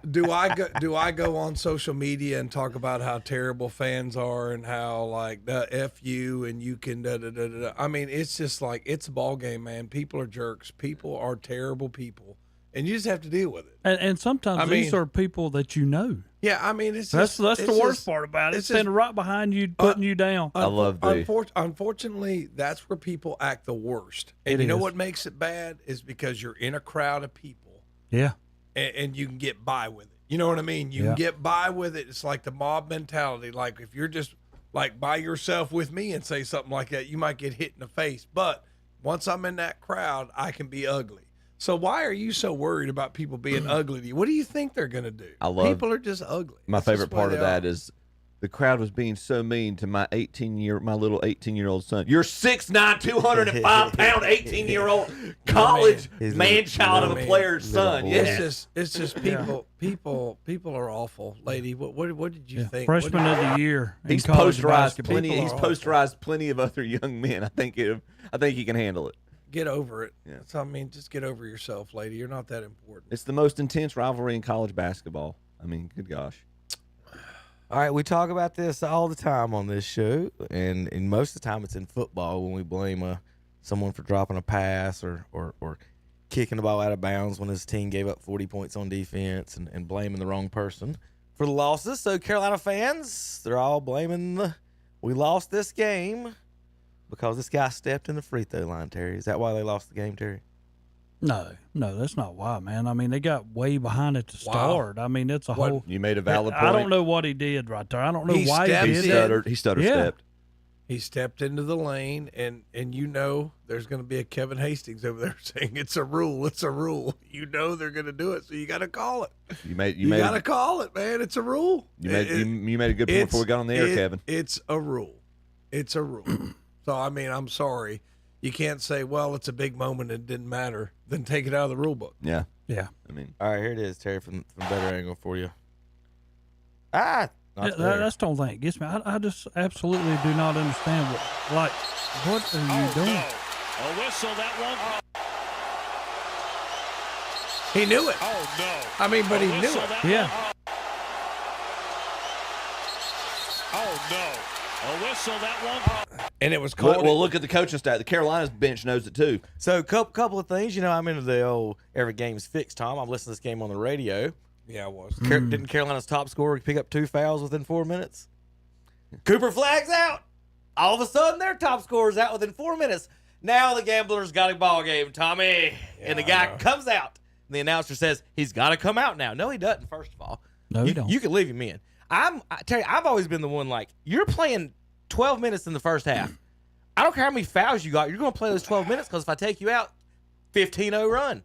I go on social media and talk about how terrible fans are and how like the F you and you can da da da da? I mean, it's just like it's a ball game, man. People are jerks. People are terrible people, and you just have to deal with it. And sometimes these are people that you know. Yeah, I mean, it's that's just, the worst part about it. It's standing right behind you, putting you down. Unfortunately, that's where people act the worst. And you know what makes it bad is because you're in a crowd of people. Yeah. And you can get by with it. You know what I mean? You can get by with it. It's like the mob mentality. Like if you're just like by yourself with me and say something like that, you might get hit in the face. But once I'm in that crowd, I can be ugly. So why are you so worried about people being ugly to you? What do you think they're going to do? People are just ugly. My favorite part of that is the crowd was being so mean to my little 18-year-old son. You're 6'9", 205-pound, 18-year-old college man-child of a player's son. It's just people. People are awful, lady. What did you think? Freshman of the year. He's posterized plenty. He's posterized plenty of other young men. I think he can handle it. Get over it. Yeah. So, I mean, just get over yourself, lady. You're not that important. It's the most intense rivalry in college basketball. I mean, good gosh. All right, we talk about this all the time on this show, and most of the time it's in football when we blame someone for dropping a pass or kicking the ball out of bounds when his team gave up 40 points on defense and blaming the wrong person for the losses. So Carolina fans, they're all blaming we lost this game because this guy stepped in the free throw line, Terry. Is that why they lost the game, Terry? No, that's not why, man. I mean, they got way behind it to start. I mean, it's a whole. You made a valid point. I don't know what he did right there. I don't know why he did it. He stutter-stepped. He stepped into the lane, and you know there's going to be a Kevin Hastings over there saying it's a rule. It's a rule. You know they're going to do it, so you got to call it. You got to call it, man. It's a rule. You made a good point before we got on the air, Kevin. It's a rule. It's a rule. So I mean, I'm sorry. You can't say, well, it's a big moment and it didn't matter. Then take it out of the rule book. Yeah. I mean, all right, here it is, Terry, from better angle for you. That's the whole thing. It gets me. I just absolutely do not understand what are you doing? No. A whistle that won't. He knew it. Oh no! I mean, but he knew it. Yeah. Oh no! A whistle that won't. And it was called. Well, look at the coaching staff. The Carolina's bench knows it too. So, couple of things. You know, I'm into the old every game's fixed, Tom. I'm listening to this game on the radio. Yeah, I was. Didn't Carolina's top scorer pick up 2 fouls within 4 minutes? Cooper flags out. All of a sudden, their top scorer's out within 4 minutes. Now the gambler's got a ball game, Tommy. And the guy comes out. And the announcer says he's got to come out now. No, he doesn't, first of all. No, he don't. You can leave him in. Terry, I've always been the one like, you're playing 12 minutes in the first half. I don't care how many fouls you got. You're going to play those 12 minutes because if I take you out, 15-0 run.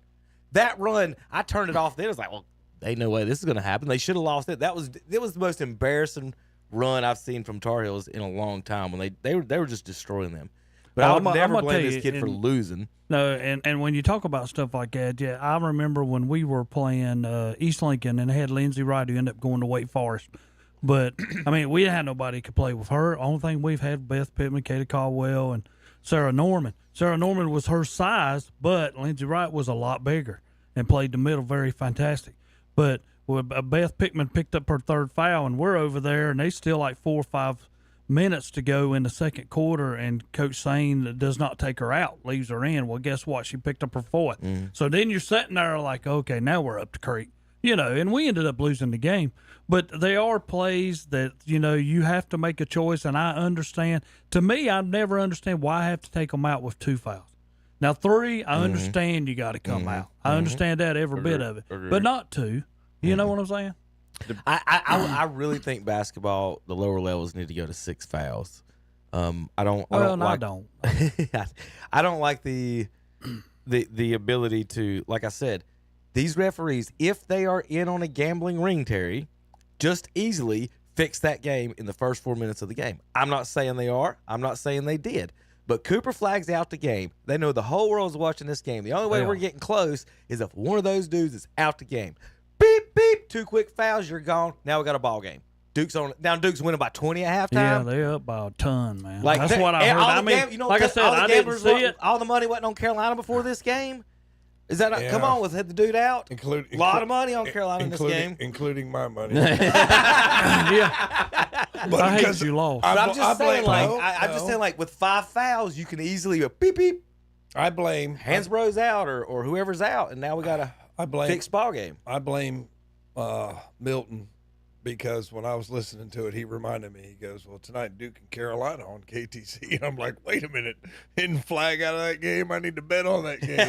That run, I turned it off then. It was like, well, ain't no way this is going to happen. They should have lost it. It was the most embarrassing run I've seen from Tar Heels in a long time when they were just destroying them. But I would never blame this kid for losing. No, and when you talk about stuff like that, yeah, I remember when we were playing East Lincoln and had Lindsey Wright who ended up going to Wake Forest. But, I mean, we had nobody who could play with her. Only thing we've had Beth Pittman, Katie Caldwell, and Sarah Norman. Sarah Norman was her size, but Lindsey Wright was a lot bigger and played the middle very fantastic. But Beth Pittman picked up her 3rd foul, and we're over there, and they still like 4 or 5 minutes to go in the second quarter, and Coach Sane does not take her out, leaves her in. Well, guess what? She picked up her 4th. So then you're sitting there like, okay, now we're up the creek. You know, and we ended up losing the game. But there are plays that, you know, you have to make a choice, and I understand. To me, I never understand why I have to take them out with 2 fouls. Now, 3, I understand you got to come out. I understand that every bit of it. But not 2. You know what I'm saying? I really think basketball, the lower levels need to go to 6 fouls. I don't like the ability to, like I said, these referees, if they are in on a gambling ring, Terry, just easily fix that game in the first 4 minutes of the game. I'm not saying they are. I'm not saying they did. But Cooper flags out the game. They know the whole world's watching this game. The only way we're getting close is if one of those dudes is out the game. Beep, beep, 2 quick fouls, you're gone. Now we got a ball game. Duke's winning by 20 at halftime. Yeah, they're up by a ton, man. That's what I heard. I mean, like I said, I didn't see it. All the money wasn't on Carolina before this game. Is that come on? Was the dude out? A lot of money on Carolina in this game, including my money. Yeah, but I hate you lost. But I'm just saying, like with 5 fouls, you can easily go beep beep. I blame Hansbrough's out or whoever's out, and now we gotta. I blame fixed ball game. I blame Milton because when I was listening to it, he reminded me. He goes, "Well, tonight Duke and Carolina on KTC." And I'm like, "Wait a minute! Didn't flag out of that game. I need to bet on that game."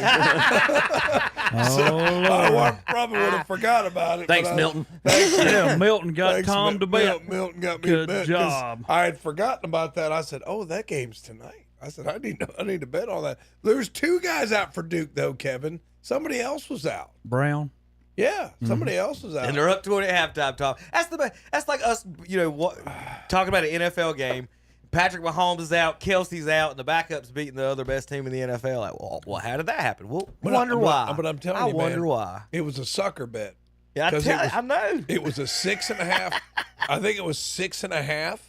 I probably would have forgot about it. Thanks, Milton. Yeah, Milton got Tom to bet. Milton got me Good to bet. job. I had forgotten about that. I said, "Oh, that game's tonight." I said, "I need to bet on that." There's 2 guys out for Duke though, Kevin. Somebody else was out. Brown. Yeah, somebody else was out. And they're up 20 at halftime, Tom. That's like us, talking about an NFL game. Patrick Mahomes is out, Kelsey's out, and the backup's beating the other best team in the NFL. Like, well, how did that happen? Well, wonder why. But I'm telling you, wonder why. It was a sucker bet. Yeah, I know. It was a 6.5. I think it was 6.5.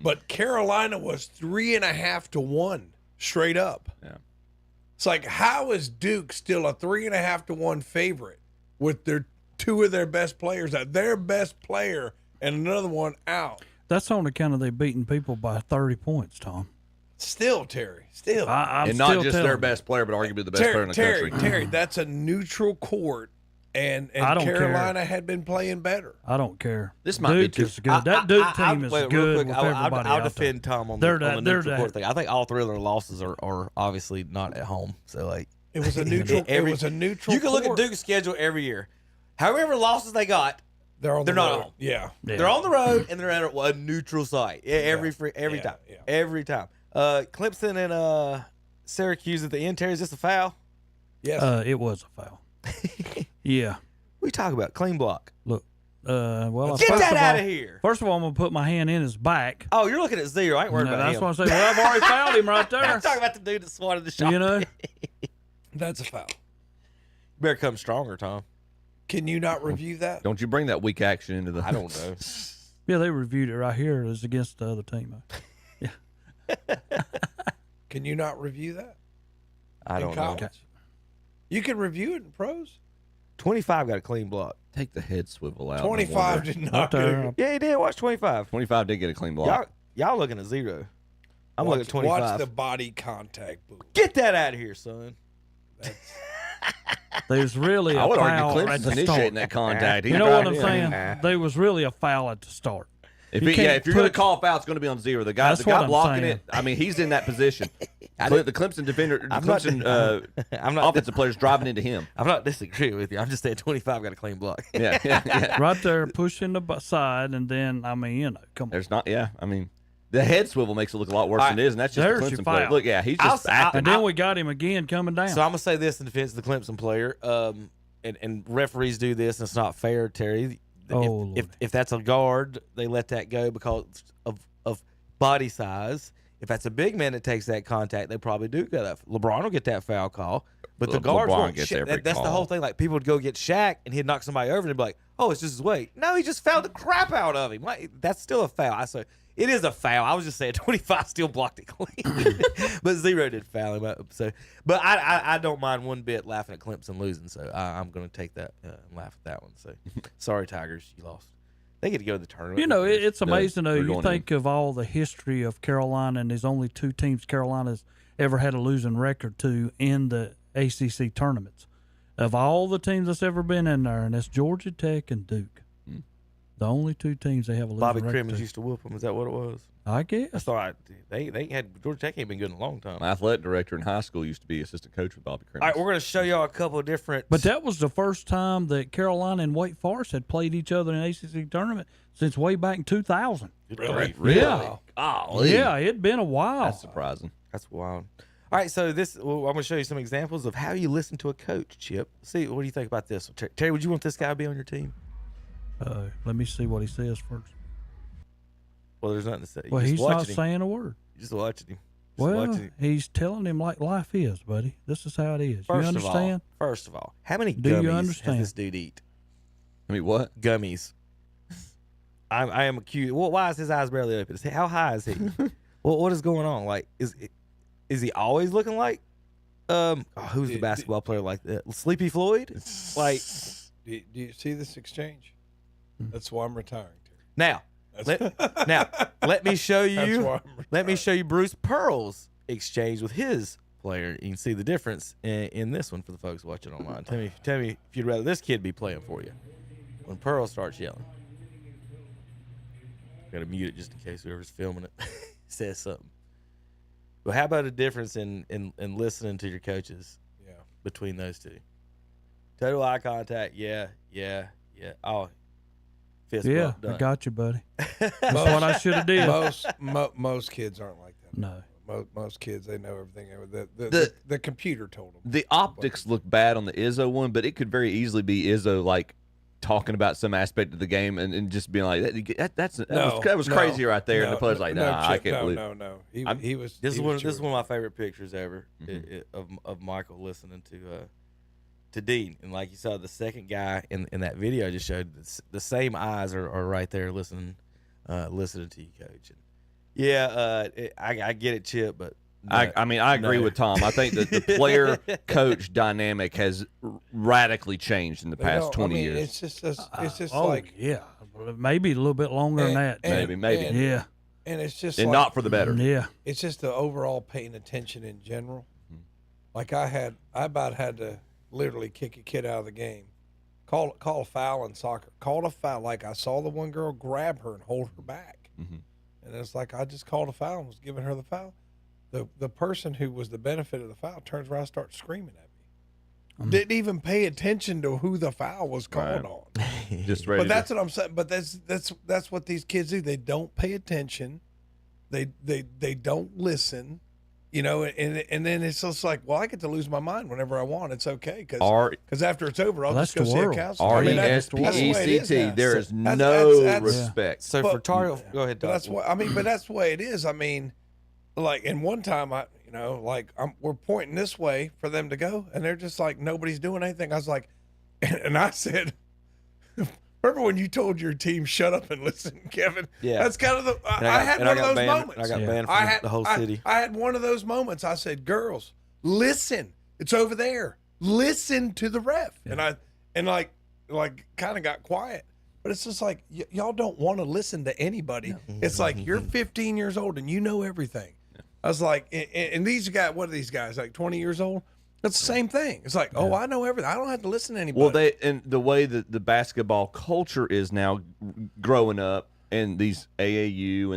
But Carolina was 3.5 to 1 straight up. Yeah. It's like, how is Duke still a 3.5 to 1 favorite with their 2 of their best players out? Their best player and another one out. That's on account of they beating people by 30 points, Tom. Still, Terry. Still. I'm and not still just telling their you. best player, but arguably the best player in the country. Terry, that's a neutral court, and I don't Carolina care. had been playing better. I don't care. This might Duke be too. is good. That Duke team is wait, good real quick, with everybody I'll out defend there. Tom on They're the they're neutral court thing. I think all 3 of their losses are obviously not at home. So, like, It was a neutral. It was a neutral. You can look at court. Duke's schedule every year. However losses they got, They're not road. at home. Yeah. They're on the road and they're at a neutral site every time. Every time. Clemson and Syracuse at the end. Terry, is this a foul? Yes. It was a foul. Yeah. What are you talking about? Clean block. Look. Well, Get first that of out all- of here. First of all, I'm gonna put my hand in his back. Oh, you're looking at 0. I ain't worried No, about that's him. what I'm saying. Well, I've already fouled him right there. I'm talking about the dude that swatted the shot. You know. That's a foul. Better come stronger, Tom. Can you not review that? Don't you bring that weak action into the. I don't know. Yeah, they reviewed it right here as against the other team. Can you not review that? I don't know. You can review it in pros. 25 got a clean block. Take the head swivel out. 25 did not. Yeah, he did. Watch 25. 25 did get a clean block. Y'all looking at 0. I'm looking at 25. Watch the body contact. Boo. Get that out of here, son. There's really a I would foul argue at Clemson's the initiating start. that contact. You know what I'm saying? There was really a foul at the start. If You you're can't going to put- call a foul, it's going to be on 0. The guy That's what I'm blocking saying. it. I mean, he's in that position. The Clemson defender, I'm not offensive player's driving into him. I'm not disagreeing with you. I'm just saying 25 got a clean block. Yeah. Right there, pushing the side, and then come on. There's not. Yeah, I mean, the head swivel makes it look a lot worse than it is, and that's just There's the your Clemson player. foul. Look, yeah, he's just acting. And then we got him again coming down. So I'm gonna say this in defense of the Clemson player, and referees do this, and it's not fair, Terry. If that's a guard, they let that go because of body size. If that's a big man that takes that contact, they probably do get that. LeBron will get that foul call, but the guards LeBron won't. gets every That's the call. whole thing. Like, people would go get Shaq, and he'd knock somebody over, and they'd be like, "Oh, it's just his weight." No, he just fouled the crap out of him. Like, that's still a foul. It is a foul. I was just saying 25 still blocked it clean, but 0 did foul him up. So, but I don't mind one bit laughing at Clemson losing. So I'm going to take that and laugh at that one. So sorry, Tigers, you lost. They get to go to the tournament. You know, it's amazing, though. we're You going think of all the history of Carolina, and there's only 2 teams Carolina's ever had a losing record to in the ACC tournaments. Of all the teams that's ever been in there, and that's Georgia Tech and Duke. The only 2 teams they have a losing Bobby record Crimmins to. used to whoop them. Is that what it was? I guess. That's all right. They had Georgia Tech ain't been good in a long time. My athletic director in high school used to be assistant coach with Bobby Crimmins. All right, we're going to show y'all a couple of different. But that was the first time that Carolina and Wake Forest had played each other in an ACC tournament since way back in 2000. Really? Yeah. Golly. Yeah, it'd been a while. That's surprising. That's wild. All right, so I'm going to show you some examples of how you listen to a coach, Chip. See, what do you think about this? Terry, would you want this guy to be on your team? Let me see what he says first. Well, there's nothing to say. Well, You're he's just not watching him. saying a word. You're just watching him. Well, he's telling him like life is, buddy. This is how it is. You understand? First of all, how many Do you gummies understand? does this dude eat? I mean, what? Gummies. I am accused. Well, why is his eyes barely open? How high is he? What is going on? Like, is he always looking like who's the basketball player like that? Sleepy Floyd? Like, Do you see this exchange? That's why I'm retiring. now, let me show you. Let me show you Bruce Pearl's exchange with his player. You can see the difference in this one for the folks watching online. Tell me if you'd rather this kid be playing for you when Pearl starts yelling. Got to mute it just in case whoever's filming it says something. But how about a difference in listening to your coaches? Yeah. Between those two, total eye contact. Yeah. Oh, fist bump, done. I got you, buddy. That's what I should have did. Most kids aren't like that. No. Most kids, they know everything. The computer told them. The optics look bad on the Izzo one, but it could very easily be Izzo like talking about some aspect of the game and just being like that was crazy right there. And the player's like, I can't believe. No. This is one of my favorite pictures ever of Michael listening to Dean, and like you saw, the second guy in that video just showed the same eyes are right there listening to you, Coach. And I get it, Chip, but I agree with Tom. I think that the player-coach dynamic has radically changed in the past 20 years. It's just like maybe a little bit longer than that. Maybe. Yeah. And it's just and not for the better. Yeah. It's just the overall paying attention in general. Like I about had to literally kick a kid out of the game. Call a foul in soccer. Called a foul. Like I saw the one girl grab her and hold her back. And it's like I just called a foul and was giving her the foul. The person who was the benefit of the foul turns around and starts screaming at me. Didn't even pay attention to who the foul was called on. Just ready. But that's what I'm saying. But that's what these kids do. They don't pay attention. They don't listen. You know, and then it's just like, well, I get to lose my mind whenever I want. It's okay because after it's over, I'll just go see a counselor. RESPECT. There is no respect. So for Tar, go ahead. But that's what I mean. But that's the way it is. I mean, like, in one time, we're pointing this way for them to go, and they're just like, nobody's doing anything. I was like, and I said, remember when you told your team shut up and listen, Kevin? Yeah. That's kind of the. I had one of those moments. I got banned from the whole city. I had one of those moments. I said, girls, listen. It's over there. Listen to the ref. Yeah. And I kind of got quiet. But it's just like, y'all don't want to listen to anybody. No. It's like, you're 15 years old and you know everything. Yeah. I was like, and these guys, what are these guys, like 20 years old? It's the same thing. It's like, I know everything. I don't have to listen to anybody. Well, and the way that the basketball culture is now growing up, and these AAU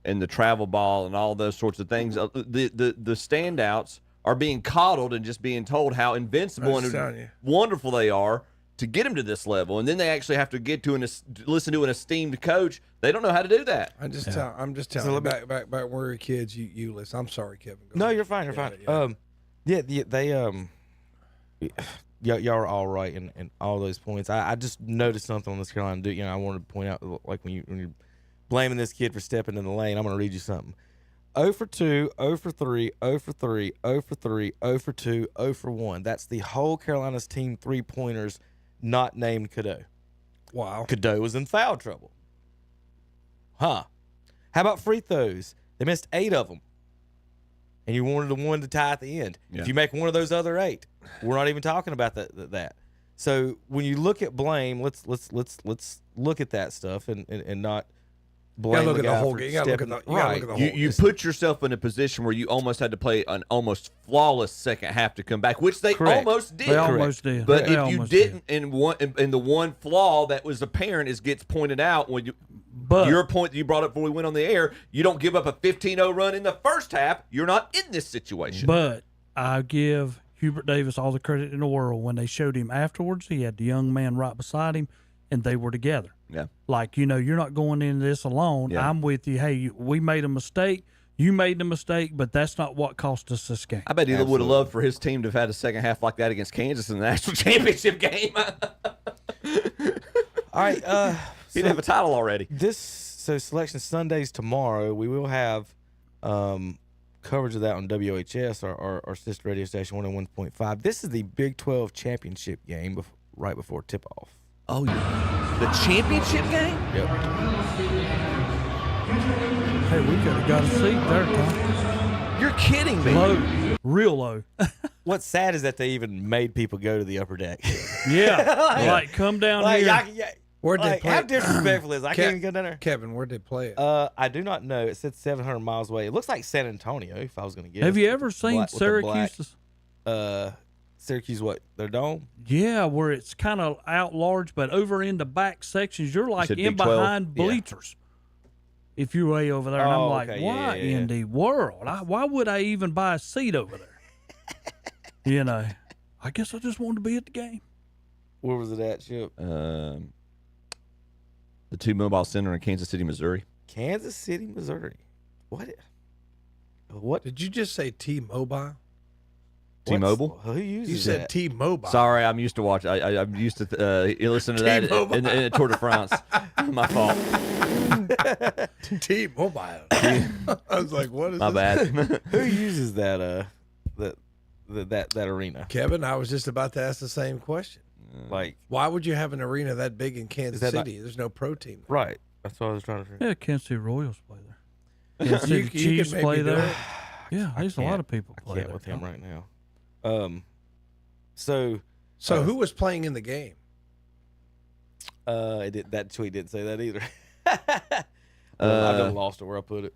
and the travel ball and all those sorts of things, the standouts are being coddled and just being told how invincible and wonderful they are to get them to this level, and then they actually have to get to listen to an esteemed coach. They don't know how to do that. I'm just telling you, back where you're kids, you listen. I'm sorry, Kevin. No, you're fine. You're fine. Y'all are all right in all those points. I just noticed something on this Carolina dude. I wanted to point out, like when you're blaming this kid for stepping in the lane, I'm going to read you something. 0 for 2, 0 for 3, 0 for 3, 0 for 3, 0 for 2, 0 for 1. That's the whole Carolina's team 3-pointers not named Cadeau. Wow. Cadeau was in foul trouble. Huh. How about free throws? They missed 8 of them. And you wanted the one to tie at the end. Yeah. If you make one of those other 8, we're not even talking about that. So when you look at blame, let's look at that stuff and not blame the guy for stepping. You put yourself in a position where you almost had to play an almost flawless second half to come back, which they almost did. They almost did. But if you didn't, and the one flaw that was apparent is gets pointed out when you. But your point that you brought up before we went on the air, you don't give up a 15-0 run in the first half, you're not in this situation. But I give Hubert Davis all the credit in the world. When they showed him afterwards, he had the young man right beside him, and they were together. Yeah. Like, you're not going into this alone. Yeah. I'm with you. Hey, we made a mistake. You made the mistake, but that's not what cost us this game. I bet he would have loved for his team to have had a second half like that against Kansas in the national championship game. All right. He'd have a title already. So Selection Sundays tomorrow, we will have coverage of that on WHS, our sister radio station, 101.5. This is the Big 12 championship game right before tip-off. Oh, yeah. The championship game? Yep. Hey, we could have got a seat there, Tom. You're kidding me. Low. Real low. What's sad is that they even made people go to the upper deck. Yeah. Like come down here. Where'd they Like, play how it? disrespectful is it? I can't even go down there. Kevin, where'd they play it? I do not know. It said 700 miles away. It looks like San Antonio, if I was going to guess. Have you ever seen With the black- Syracuse? Syracuse, what? Their dome? Yeah, where it's kind of out large, but over in the back sections, you're like said in Big 12? behind bleachers. If you're way over there, and I'm Oh, like, okay. why Yeah. in the world? Why would I even buy a seat over there? You know, I guess I just wanted to be at the game. Where was it at, Chip? The T-Mobile Center in Kansas City, Missouri. Kansas City, Missouri. What? Did you just say T-Mobile? T-Mobile? Who uses You said that? T-Mobile. Sorry, I'm used to watch. I'm used to listen to that in Tour de France. My fault. T-Mobile. I was like, what is My this? bad. Who uses that that arena? Kevin, I was just about to ask the same question. Like, why would you have an arena that big in Kansas that not- City? There's no pro team. Right. That's what I was trying to figure. Yeah, Kansas City Royals play there. Kansas City You Chiefs could maybe play do there. it. Yeah, there's a lot of people I play can't there. with him right now. So who was playing in the game? That tweet didn't say that either. I done lost it where I put it.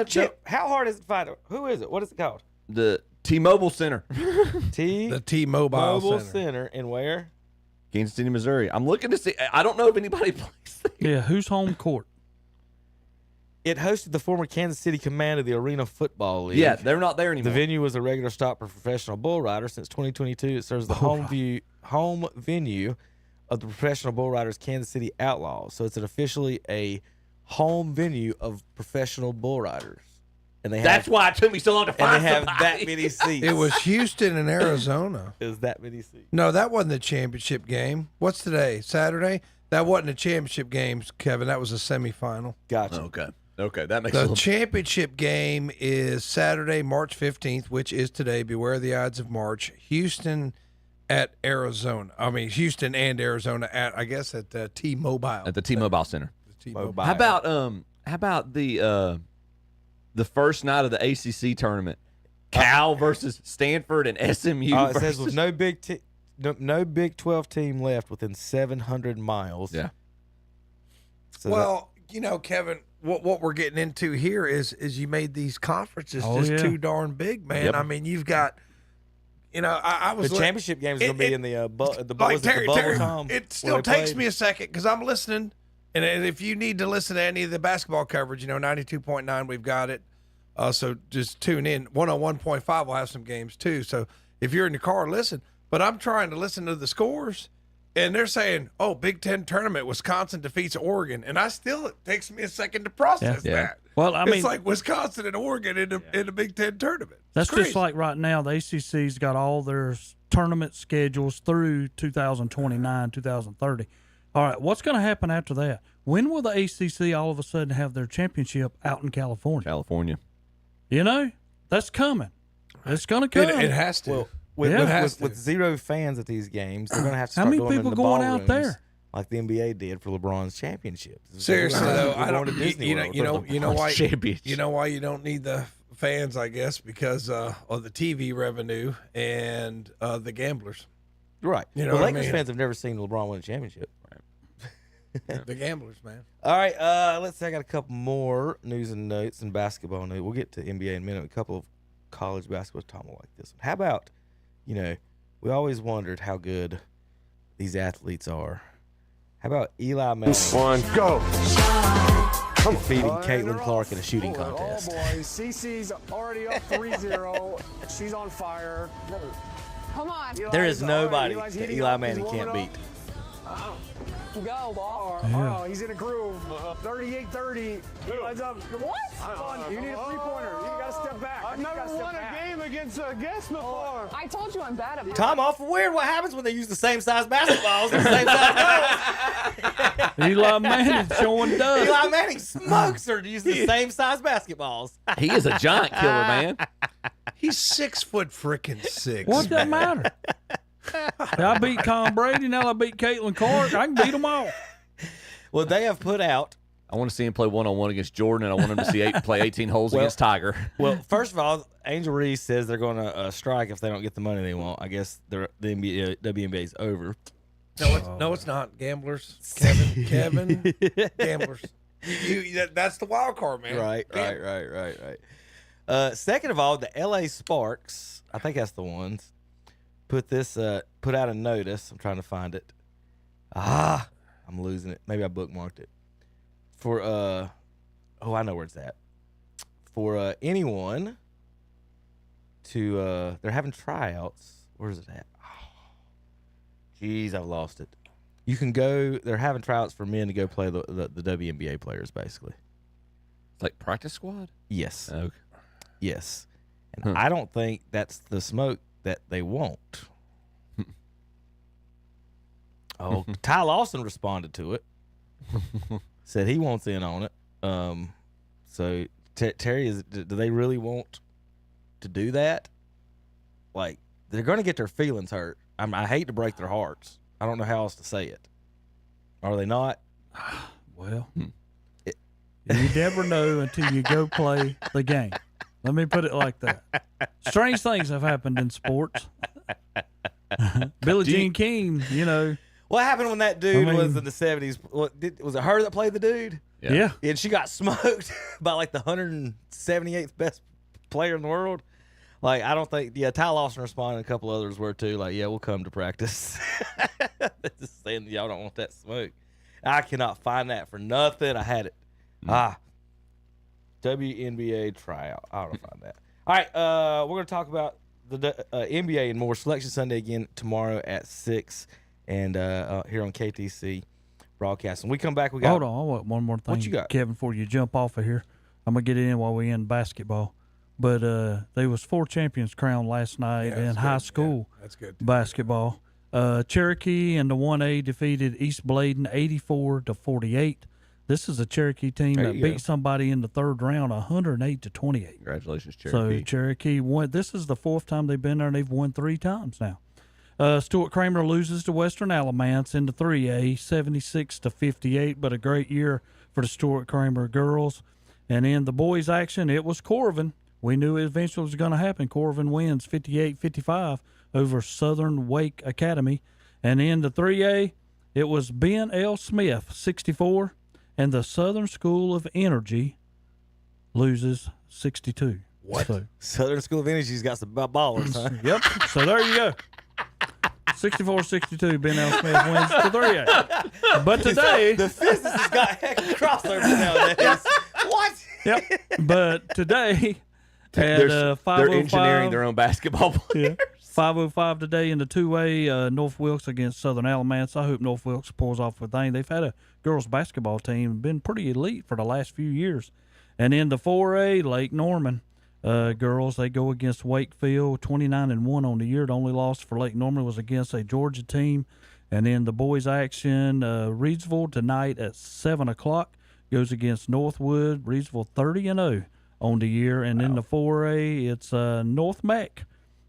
Chip, how hard is it to find it? Who is it? What is it called? The T-Mobile Center. The T-Mobile Center. And where? Kansas City, Missouri. I'm looking to see. I don't know if anybody plays there. Yeah, who's home court? It hosted the former Kansas City command of the Arena Football League. Yeah, they're not there anymore. The venue was a regular stop for professional bull riders. Since 2022, it serves the home venue of the Professional Bull Riders Kansas City Outlaws. So it's officially a home venue of professional bull riders. And That's why it took me so long to find And they have somebody. that many seats. It was Houston and Arizona. It was that many seats. No, that wasn't the championship game. What's today? Saturday? That wasn't a championship game, Kevin. That was a semifinal. Gotcha. Okay, that makes The sense. championship game is Saturday, March 15th, which is today. Beware the Ides of March. Houston at Arizona. I mean, Houston and Arizona at, I guess, at the T-Mobile. At the T-Mobile Center. T-Mobile. How about the first night of the ACC tournament? Cal versus Stanford and SMU. It says with no Big 12 team left within 700 miles. Yeah. So Well, you know, Kevin, what we're getting into here is you made these conferences just too darn big, man. Yep. I mean, you've got, you know, I was the championship game is going to be in the bubble time. It still takes me a second because I'm listening, and if you need to listen to any of the basketball coverage, you know, 92.9, we've got it. So just tune in. 101.5 will have some games too. So if you're in the car, listen. But I'm trying to listen to the scores. And they're saying, "Oh, Big Ten tournament, Wisconsin defeats Oregon," and it takes me a second to process that. Well, I mean, it's like Wisconsin and Oregon in the Big Ten tournament. That's It's crazy. just like right now. The ACC's got all their tournament schedules through 2029, 2030. All right, what's going to happen after that? When will the ACC all of a sudden have their championship out in California? California. You know, that's coming. It's going to come. It has to. Well, with zero fans at these games, they're going to have to How start many going people into going out ballrooms there? like the NBA did for LeBron's championship. Seriously though, I don't. To Disney You World. know why? Championship. You know why you don't need the fans? I guess because of the TV revenue and the gamblers. Right. You know Well, what I Lakers mean? fans have never seen LeBron win a championship. The gamblers, man. All right, let's see. I got a couple more news and notes and basketball news. We'll get to NBA in a minute. A couple of college basketball. Tom will like this one. How about, we always wondered how good these athletes are. How about Eli Manning? One, go. Defeating Caitlin Clark in a shooting contest. Oh, boy. Cece's already up 3-0. She's on fire. Come on. There is nobody that Eli Manning can't beat. Go, ball. Oh, he's in a groove. 38-30. Heads up. What? You need a three-pointer. You got to step back. I've never won a game against a guest before. I told you I'm bad at it. Tom, awful weird. What happens when they use the same size basketballs and the same size goals? Eli Manning showing dust. Eli Manning smokes her to use the same size basketballs. He is a giant killer, man. He's 6 foot freaking 6. What's that matter? I beat Tom Brady. Now I beat Caitlin Clark. I can beat them all. Well, they have put out. I want to see him play one-on-one against Jordan, and I want him to see play 18 holes against Tiger. Well, first of all, Angel Reese says they're going to strike if they don't get the money they want. I guess the WNBA is over. No, it's not. Gamblers. Kevin. Gamblers. That's the wild card, man. Right. Second of all, the LA Sparks, I think that's the ones, put out a notice. I'm trying to find it. I'm losing it. Maybe I bookmarked it. For I know where it's at. For anyone to they're having tryouts. Where is it at? Jeez, I've lost it. You can go. They're having tryouts for men to go play the WNBA players, basically. It's like practice squad? Yes. Okay. Yes. And I don't think that's the smoke that they want. Ty Lawson responded to it. Said he wants in on it. So Terry, do they really want to do that? Like, they're going to get their feelings hurt. I hate to break their hearts. I don't know how else to say it. Are they not? Well, you never know until you go play the game. Let me put it like that. Strange things have happened in sports. Billie Jean King, What happened when that dude was in the 70s? Was it her that played the dude? Yeah. And she got smoked by like the 178th best player in the world. Like, I don't think, Ty Lawson responded, a couple others were too. Like, yeah, we'll come to practice. Just saying, y'all don't want that smoke. I cannot find that for nothing. I had it. WNBA tryout. I don't find that. All right, we're going to talk about the NBA and more. Selection Sunday again tomorrow at 6 and here on KTC broadcast. When we come back, we got. Hold on, I want one more thing. What you got, Kevin? Before you jump off of here, I'm gonna get it in while we in basketball. But there was 4 champions crowned last night in high school basketball. Cherokee and the 1A defeated East Bladen 84-48. This is a Cherokee team that beat somebody in the third round 108-28. Congratulations, Cherokee. So Cherokee won. This is the 4th time they've been there, and they've won 3 times now. Stuart Kramer loses to Western Alamance in the 3A 76-58, but a great year for the Stuart Kramer girls. And in the boys' action, it was Corvin. We knew it eventually was going to happen. Corvin wins 58-55 over Southern Wake Academy. And in the 3A, it was Ben L. Smith, 64, and the Southern School of Energy loses 62. What? So, Southern School of Energy's got some ballers, huh? Yep. So there you go. 64-62, Ben L. Smith wins the 3A. But today... The physicists got heck of crossovers nowadays. What? Yep. But today... They're they're engineering their own basketball players. 5:05 today in the 2A, North Wilkes against Southern Alamance. I hope North Wilkes pulls off a thing. They've had a girls basketball team, been pretty elite for the last few years. And in the 4A, Lake Norman girls, they go against Wakefield, 29-1 on the year. The only loss for Lake Norman was against a Georgia team. And in the boys' action, Reedsville tonight at 7 o'clock goes against Northwood. Reedsville 30-0. On the year. And in the 4A, it's North Mac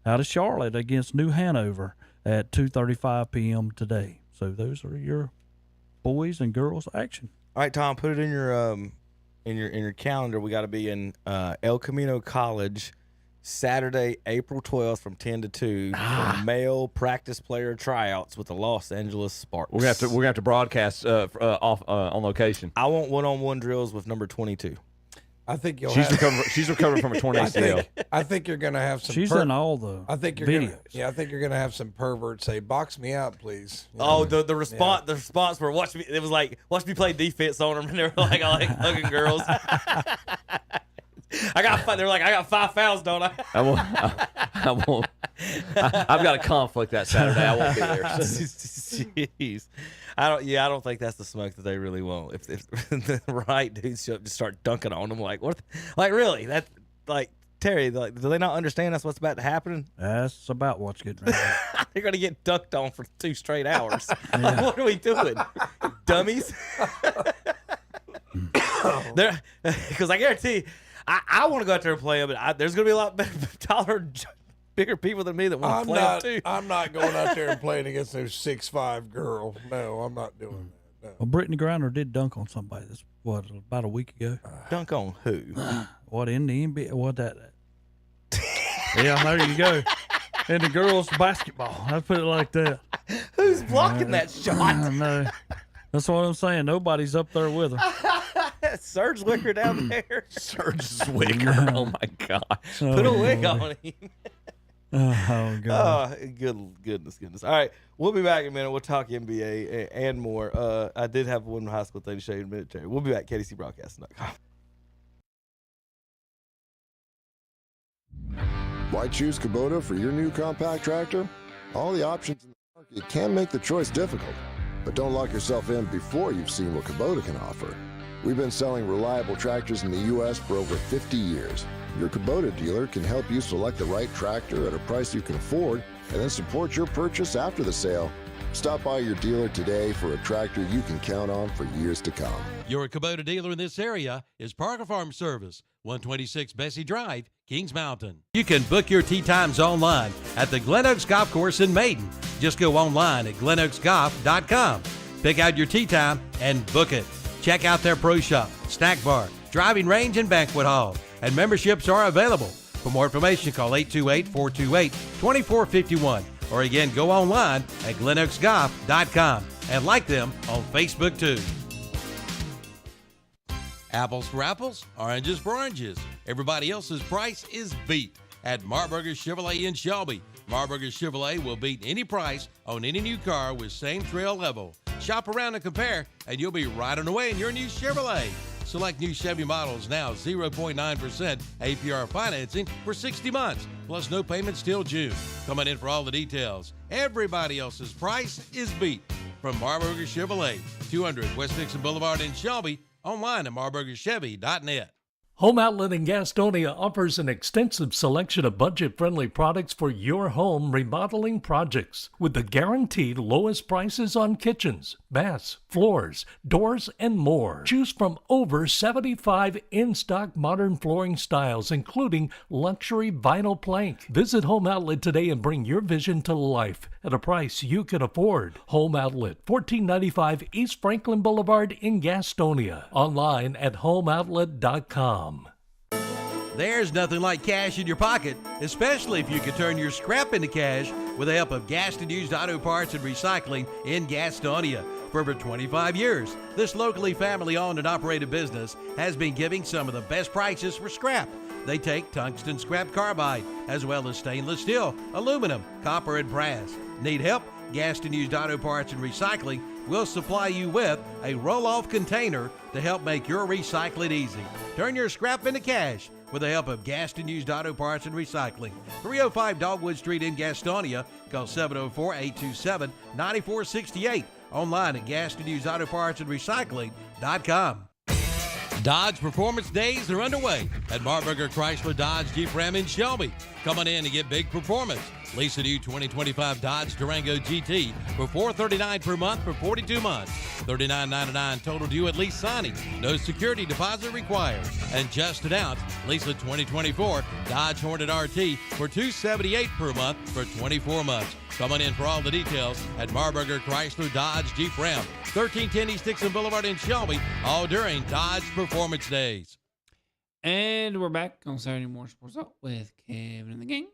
out of Charlotte against New Hanover at 2:35 p.m. today. So those are your boys and girls action. All right, Tom, put it in your calendar. We got to be in El Camino College Saturday, April 12th from 10 to 2 for male practice player tryouts with the Los Angeles Sparks. We're gonna have to broadcast off on location. I want one-on-one drills with number 22. I think she's recovering from a torn ACL. I think you're going to have some. She's in all the. I think you're videos. I think you're going to have some perverts say, "Box me out, please." The response. Yeah. The response were watch me. It was like watch me play defense on them, and they were like hugging girls. I got 5 fouls, don't I? I won't. I've got a conflict that Saturday. I won't be there. Jeez. I don't think that's the smoke that they really want. If the right dudes show up, just start dunking on them, like what? Like really? That like Terry? Like, do they not understand that's what's about to happen? That's about what's getting ready. They're gonna get dunked on for 2 straight hours. Yeah. What are we doing, dummies? Because I guarantee. I want to go out there and play them, but there's going to be a lot taller, bigger people than me that want to play them, too. I'm not going out there and playing against those 6'5" girl. No, I'm not doing that. No. Well, Brittany Griner did dunk on somebody about a week ago. Dunk on who? What, in the NBA? What, that? Yeah, there you go. In the girls' basketball. I put it like that. Who's blocking that shot? No. That's what I'm saying. Nobody's up there with her. Serge Zwicker down there. Serge Zwicker. Oh my God. Put a wig on him. Oh God. Oh, goodness. All right, we'll be back in a minute. We'll talk NBA and more. I did have one high school thing to show you in a minute, Jerry. We'll be back. KDCBroadcasting.com. Why choose Kubota for your new compact tractor? All the options in the market can make the choice difficult, but don't lock yourself in before you've seen what Kubota can offer. We've been selling reliable tractors in the U.S. for over 50 years. Your Kubota dealer can help you select the right tractor at a price you can afford and then support your purchase after the sale. Stop by your dealer today for a tractor you can count on for years to come. Your Kubota dealer in this area is Parker Farm Service, 126 Bessie Drive, Kings Mountain. You can book your tee times online at the Glen Oaks Golf Course in Maiden. Just go online at glenoaksgolf.com. Pick out your tee time and book it. Check out their pro shop, snack bar, driving range, and banquet hall. And memberships are available. For more information, call 828-428-2451. Or again, go online at glenoaksgolf.com and like them on Facebook too. Apples for apples, oranges for oranges. Everybody else's price is beat at Marburger Chevrolet in Shelby. Marburger Chevrolet will beat any price on any new car with same trail level. Shop around and compare, and you'll be right on the way in your new Chevrolet. Select new Chevy models now, 0.9% APR financing for 60 months, plus no payments till June. Coming in for all the details. Everybody else's price is beat. From Marburger Chevrolet, 200 West Dixon Boulevard in Shelby, online at marburgerchevy.net. Home Outlet in Gastonia offers an extensive selection of budget-friendly products for your home remodeling projects with the guaranteed lowest prices on kitchens, baths, floors, doors, and more. Choose from over 75 in-stock modern flooring styles, including luxury vinyl plank. Visit Home Outlet today and bring your vision to life at a price you can afford. Home Outlet, 1495 East Franklin Boulevard in Gastonia. Online at homeoutlet.com. There's nothing like cash in your pocket, especially if you can turn your scrap into cash with the help of Gaston Used Auto Parts and Recycling in Gastonia. For over 25 years, this locally family-owned and operated business has been giving some of the best prices for scrap. They take tungsten scrap carbide, as well as stainless steel, aluminum, copper, and brass. Need help? Gaston Used Auto Parts and Recycling will supply you with a roll-off container to help make your recycling easy. Turn your scrap into cash with the help of Gaston Used Auto Parts and Recycling. 305 Dogwood Street in Gastonia. Call 704-827-9468. Online at GastonUsedAutoPartsAndRecycling.com. Dodge Performance Days are underway at Marburger Chrysler Dodge Jeep Ram in Shelby. Come on in and get big performance. Lease a new 2025 Dodge Durango GT for $439 per month for 42 months. $39.99 total due at lease signing. No security deposit required. And just announced, lease a 2024 Dodge Hornet RT for $278 per month for 24 months. Come on in for all the details at Marburger Chrysler Dodge Jeep Ram, 1310 East Dixon Boulevard in Shelby, all during Dodge Performance Days. And we're back on Saturday Morning Sports Talk with Kevin and the gang.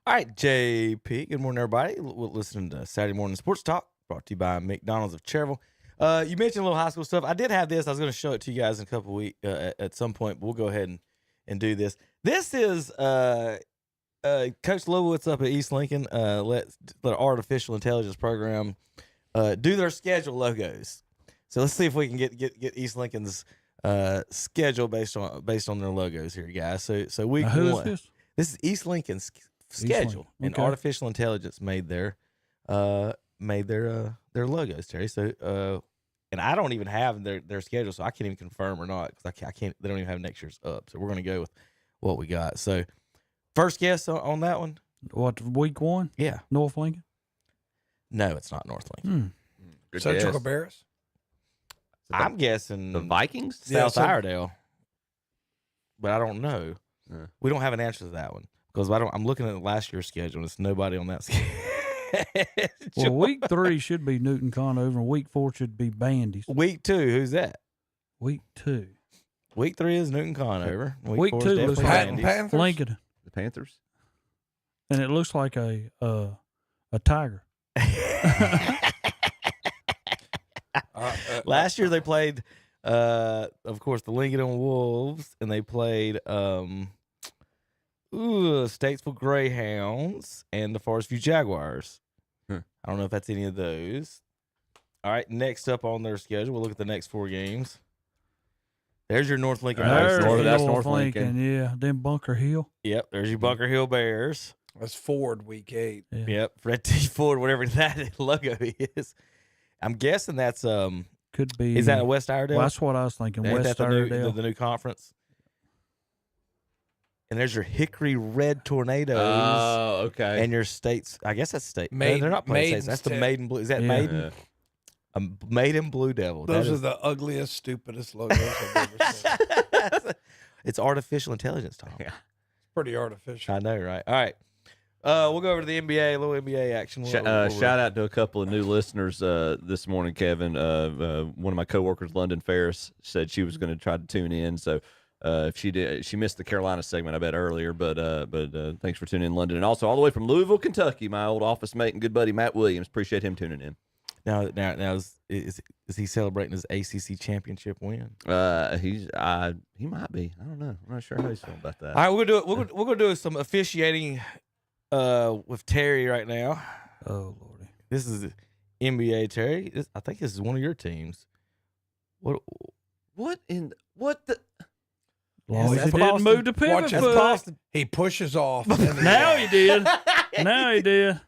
All right, JP. Good morning, everybody. We're listening to Saturday Morning Sports Talk, brought to you by McDonald's of Cherville. You mentioned a little high school stuff. I did have this. I was going to show it to you guys in a couple of weeks at some point, but we'll go ahead and do this. This is Coach Lowitz up at East Lincoln. Let artificial intelligence program do their schedule logos. So let's see if we can get East Lincoln's schedule based on their logos here, guys. So week one. Who is this? This is East Lincoln's schedule, and artificial intelligence made their logos, Terry. So and I don't even have their schedule, so I can't even confirm or not because I can't. They don't even have next year's up. So we're gonna go with what we got. So first guess on that one. What, week one? Yeah, North Lincoln. No, it's not North Lincoln. Central Cabarrus. I'm guessing the Vikings, South Iredale, but I don't know. We don't have an answer to that one because I'm looking at last year's schedule and it's nobody on that schedule. Well, week 3 should be Newton Conover, and week 4 should be Bandy's. Week 2, who's that? Week 2. Week 3 is Newton Conover. Week 2 looks like Panthers? Lincoln. The Panthers. And it looks like a A tiger. Last year they played, of course, the Lincoln Wolves, and they played Statesville Greyhounds and the Forest View Jaguars. I don't know if that's any of those. All right, next up on their schedule, we'll look at the next 4 games. There's your North Lincoln. That's North Lincoln. Yeah. Then Bunker Hill. Yep, there's your Bunker Hill Bears. That's Ford week 8. Yeah. Yep, Fred T. Ford, whatever that logo is. I'm guessing that's could be. Is that West Iredale? Well, that's what I was thinking. Ain't West that Iredale. the new conference. And there's your Hickory Red Tornadoes. Oh, okay. And your states. I guess that's state. Maiden, they're not playing states. That's the Maiden Blue. Is that Maiden? Yeah. A Maiden Blue Devil. Those are the ugliest, stupidest logos I've ever seen. It's artificial intelligence, Tom. It's pretty artificial. I know, right? All right. We'll go over to the NBA, a little NBA action. Shout out to a couple of new listeners this morning, Kevin. One of my coworkers, London Ferris, said she was going to try to tune in. So if she did, she missed the Carolina segment, I bet, earlier. But thanks for tuning in, London. And also all the way from Louisville, Kentucky, my old office mate and good buddy, Matt Williams. Appreciate him tuning in. Now is he celebrating his ACC championship win? He might be. I don't know. I'm not sure how he's feeling about that. All right, we're gonna do some officiating with Terry right now. Oh Lordy, this is NBA Terry. I think this is one of your teams. What the? Well, he didn't move to pivot foot. He pushes off. Now he did. Now he did.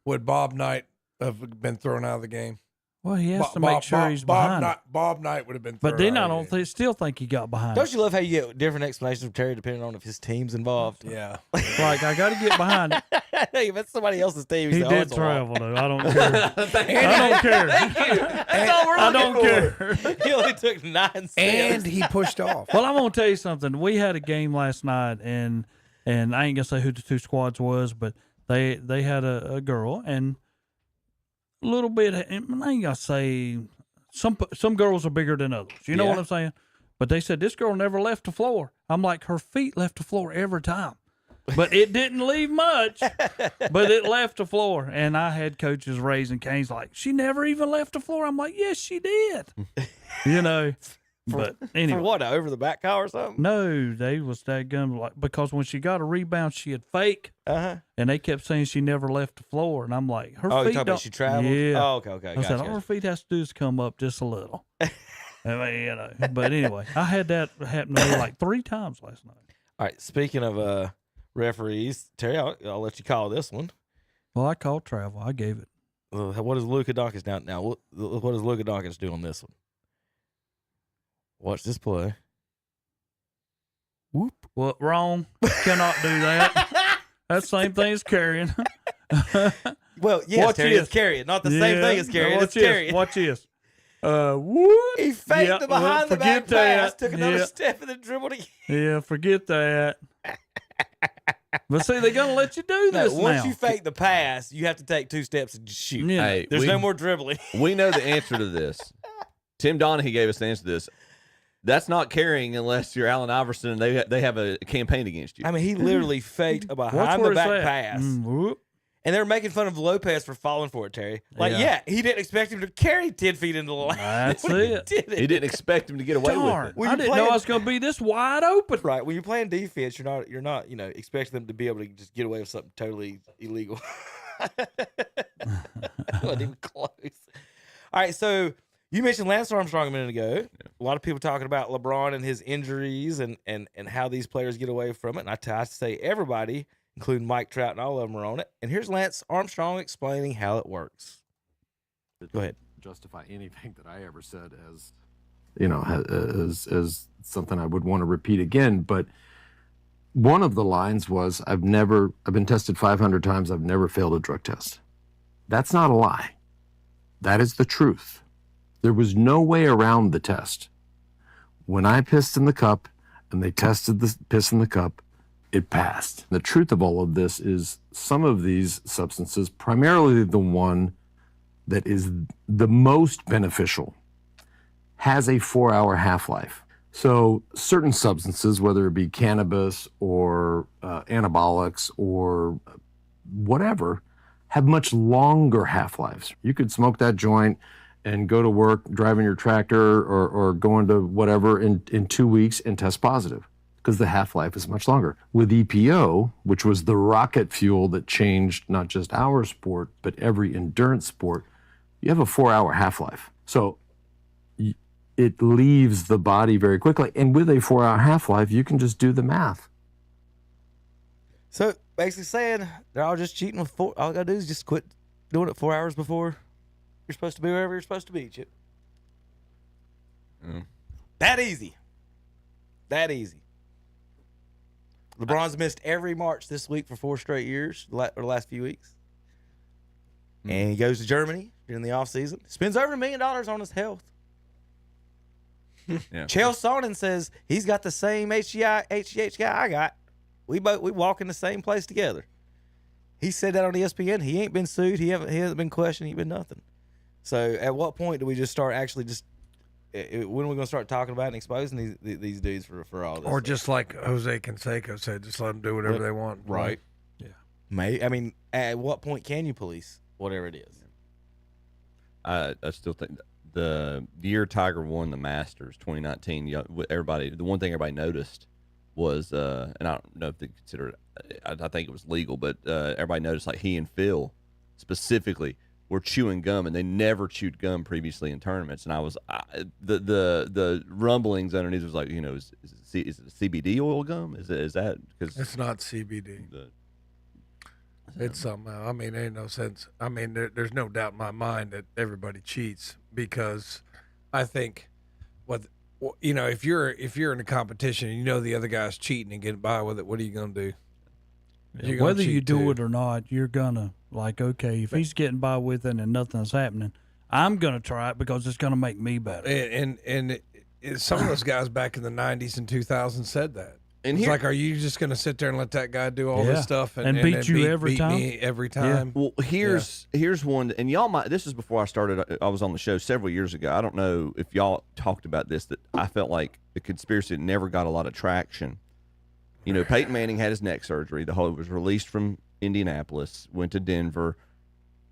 Would Bob Knight have been thrown out of the game? Well, he has to make sure he's behind. Bob Knight would have been thrown But then out I don't still think he got behind. Don't you love how you get different explanations from Terry depending on if his team's involved? Yeah. Like, I got to get behind it. Hey, if it's somebody else's team, He did travel, though. I don't care. I don't care. Thank you. That's all we're looking for. He only took 9 steps. And he pushed off. Well, I'm going to tell you something. We had a game last night, and I ain't going to say who the 2 squads was, but they had a girl, and a little bit, I ain't going to say, some girls are bigger than others. You know what I'm saying? But they said this girl never left the floor. I'm like, her feet left the floor every time. But it didn't leave much, but it left the floor. And I had coaches raising canes like, she never even left the floor. I'm like, yes, she did. You know. But anyway. For what, over the back call or something? No, they was that gun like because when she got a rebound, she had fake, and they kept saying she never left the floor, and I'm like, her feet talking about she traveled? Yeah. Oh, okay. I said all her feet has to do is come up just a little. I mean, you know. But anyway, I had that happen to me like 3 times last night. All right. Speaking of referees, Terry, I'll let you call this one. Well, I called travel. I gave it. What does Luka Doncic now? What does Luka Doncic do on this one? Watch this play. Whoop. What, wrong? Cannot do that. That's the same thing as carrying. Well, yes, Watch Terry, this. it's carrying. Not the same thing as carrying. Watch It's this. carrying. Watch this. Whoop. He faked the behind the back pass, took another step, and then dribbled again. Yeah, forget that. But see, they're going to let you do this Once now. you fake the pass, you have to take 2 steps and just shoot. Yeah. Hey, There's no more dribbling. We know the answer to this. Tim Donahue gave us the answer to this. That's not carrying unless you're Allen Iverson and they have a campaign against you. I mean, he literally faked a behind the back pass. And they were making fun of Lopez for falling for it, Terry. Like, he didn't expect him to carry 10 feet into the line. That's it. He didn't expect him to get away with it. I didn't know I was going to be this wide open. Right. When you're playing defense, you're not, expecting them to be able to just get away with something totally illegal. Wasn't even close. All right, so you mentioned Lance Armstrong a minute ago. Yeah. A lot of people talking about LeBron and his injuries and how these players get away from it. And I say everybody, including Mike Trout and all of them, are on it. And here's Lance Armstrong explaining how it works. Go ahead. Justify anything that I ever said as, as something I would want to repeat again. But one of the lines was, I've been tested 500 times. I've never failed a drug test. That's not a lie. That is the truth. There was no way around the test. When I pissed in the cup and they tested the piss in the cup, it passed. The truth of all of this is some of these substances, primarily the one that is the most beneficial, has a 4-hour half-life. So certain substances, whether it be cannabis or anabolics or whatever, have much longer half-lives. You could smoke that joint and go to work driving your tractor or going to whatever in 2 weeks and test positive because the half-life is much longer. With EPO, which was the rocket fuel that changed not just our sport, but every endurance sport, you have a 4-hour half-life. So it leaves the body very quickly. And with a 4-hour half-life, you can just do the math. So basically saying they're all just cheating with all I gotta do is just quit doing it 4 hours before you're supposed to be wherever you're supposed to be, Chip. That easy. That easy. LeBron's missed every March this week for 4 straight years, or the last few weeks. And he goes to Germany during the offseason. Spends over $1 million on his health. Yeah. Chael Sonnen says he's got the same HGH guy I got. We walk in the same place together. He said that on ESPN. He ain't been sued. He hasn't been questioned. He ain't been nothing. So at what point do we just start actually just when are we going to start talking about and exposing these dudes for all this? Or just like Jose Canseco said, just let them do whatever they want. Right. Yeah. I mean, at what point can you police whatever it is? I still think the year Tiger won the Masters 2019, the one thing everybody noticed was, and I don't know if they consider it, I think it was legal, but everybody noticed like he and Phil specifically were chewing gum, and they never chewed gum previously in tournaments. And I was the rumblings underneath was like, is it CBD oil gum? Is that because it's not CBD? It's somehow. I mean, ain't no sense. I mean, there's no doubt in my mind that everybody cheats because I think if you're in a competition and the other guy's cheating and getting by with it, what are you gonna do? Yeah, whether you do it or not, you're gonna okay, if he's getting by with it and nothing's happening, I'm gonna try it because it's gonna make me better. And some of those guys back in the '90s and 2000s said that. And it's like, are you just gonna sit there and let that guy do all this stuff and beat you every time? Me every time? Yeah. Well, here's one, and y'all might. This is before I started. I was on the show several years ago. I don't know if y'all talked about this. That I felt like the conspiracy never got a lot of traction. Peyton Manning had his neck surgery. It was released from Indianapolis, went to Denver.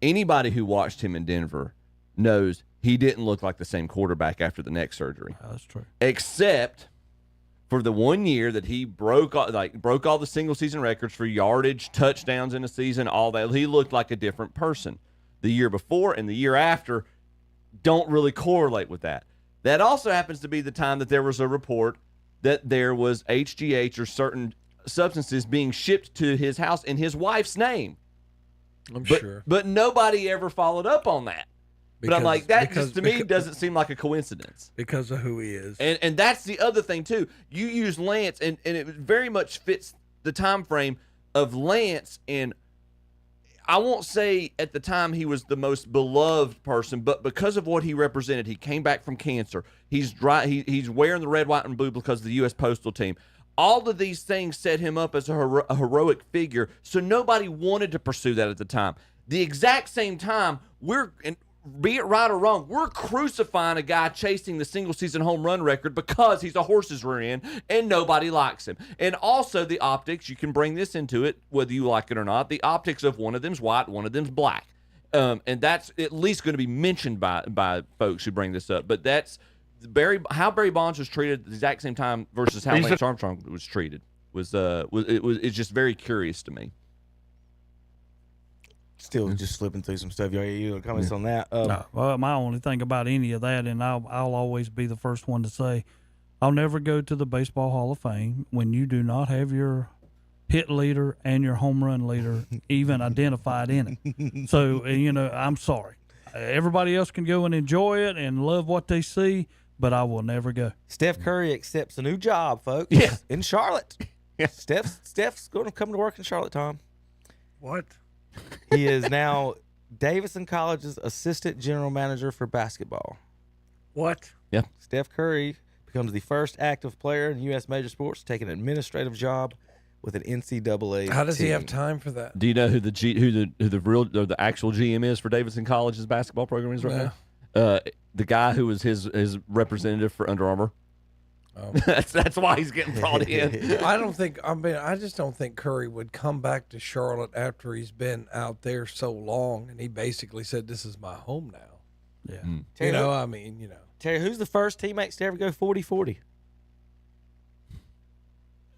Anybody who watched him in Denver knows he didn't look like the same quarterback after the neck surgery. That's true. Except for the 1 year that he broke all the single season records for yardage, touchdowns in a season, all that. He looked like a different person. The year before and the year after don't really correlate with that. That also happens to be the time that there was a report that there was HGH or certain substances being shipped to his house in his wife's name. I'm sure. But nobody ever followed up on that. But I'm like, that just to me doesn't seem like a coincidence. Because of who he is. And that's the other thing, too. You use Lance, and it very much fits the time frame of Lance. And I won't say at the time he was the most beloved person, but because of what he represented, he came back from cancer. He's wearing the red, white, and blue because of the U.S. Postal Team. All of these things set him up as a heroic figure, so nobody wanted to pursue that at the time. The exact same time, be it right or wrong, we're crucifying a guy chasing the single-season home run record because he's a horse's rear end and nobody likes him. And also the optics, you can bring this into it, whether you like it or not, the optics of one of them's white, one of them's black. And that's at least going to be mentioned by folks who bring this up. But that's how Barry Bonds was treated at the exact same time versus how Lance Armstrong was treated. It's just very curious to me. Still just flipping through some stuff. You comments on that? No. Well, my only thing about any of that, and I'll always be the first one to say, I'll never go to the Baseball Hall of Fame when you do not have your hit leader and your home run leader even identified in it. So, I'm sorry. Everybody else can go and enjoy it and love what they see, but I will never go. Steph Curry accepts a new job, folks. Yeah. In Charlotte. Yeah. Steph's going to come to work in Charlotte, Tom. What? He is now Davidson College's assistant general manager for basketball. What? Yeah. Steph Curry becomes the first active player in U.S. major sports to take an administrative job with an NCAA How does team. he have time for that? Do you know who the actual GM is for Davidson College's basketball program is right now? The guy who was his representative for Under Armour. That's why he's getting brought in. I just don't think Curry would come back to Charlotte after he's been out there so long, and he basically said, "This is my home now." Yeah. Terry, who's the first teammates to ever go 40-40?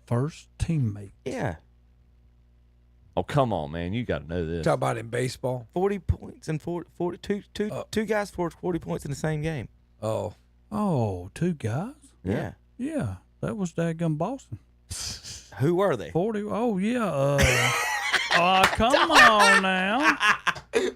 First teammate. Yeah. Oh, come on, man. You got to know this. Talk about in baseball. 40 points and two guys scored 40 points in the same game. Oh, 2 guys? Yeah. Yeah. That was daggum Boston. Who were they? 40. Oh, yeah. Come on now.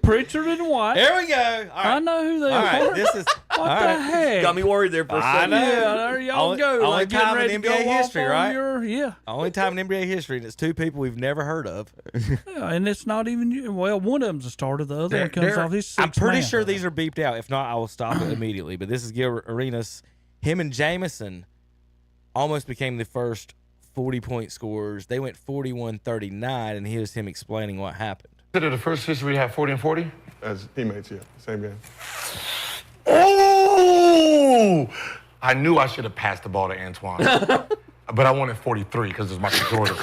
Pritchard and White. Here we go. All right. I know who they All are. right. This is What the heck? Got me worried there for a second. I know. Yeah, there y'all go. Only time in NBA history, right? Yeah. Only time in NBA history, and it's 2 people we've never heard of. Yeah, and it's not even, well, one of them's a starter. The other one comes off his 6th I'm pretty man. sure these are beeped out. If not, I will stop it immediately. But this is Gil Arenas. Him and Jameson almost became the first 40-point scorers. They went 41-39, and here's him explaining what happened. Is it the first history we have 40 and 40? As teammates, yeah. Same game. Oh! I knew I should have passed the ball to Antoine. But I wanted 43 because it's Michael Jordan.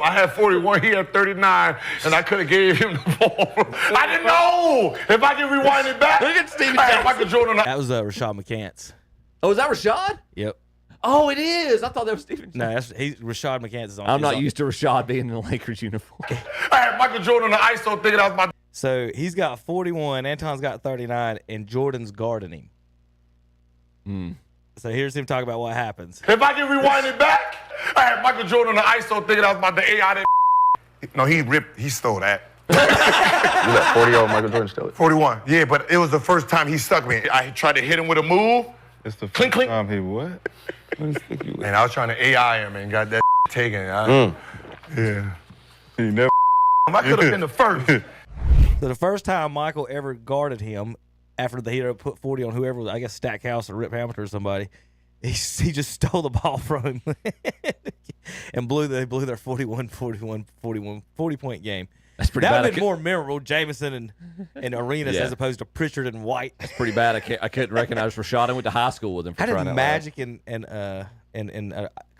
I had 41, he had 39, and I could have gave him the ball. I didn't know! If I can rewind it back. Look at Steven I had Jackson. Michael Jordan. That was Rashad McCants. Oh, is that Rashad? Yep. Oh, it is. I thought that was Steven. No, Rashad McCants is on. I'm not used to Rashad being in a Lakers uniform. I had Michael Jordan on the ISO thinking that was my... So he's got 41, Anton's got 39, and Jordan's guarding him. So here's him talking about what happens. If I can rewind it back, I had Michael Jordan on the ISO thinking I was about to AI that. No, he stole that. You got 40-year-old Michael Jordan still. 41. Yeah, but it was the first time he stuck me. I tried to hit him with a move. It's the Clink, clink. time he what? And I was trying to AI him and got that taken. Yeah. He never. I could have been the first. So the first time Michael ever guarded him after the Heat put 40 on whoever, I guess Stackhouse or Rip Hamilton or somebody, he just stole the ball from him and blew their 40-point game. That's pretty that bad. would have been more memorable, Jameson and Arenas as opposed to Pritchard and White. That's pretty bad. I couldn't recognize Rashad. I went to high school with him. For How did crying out Magic and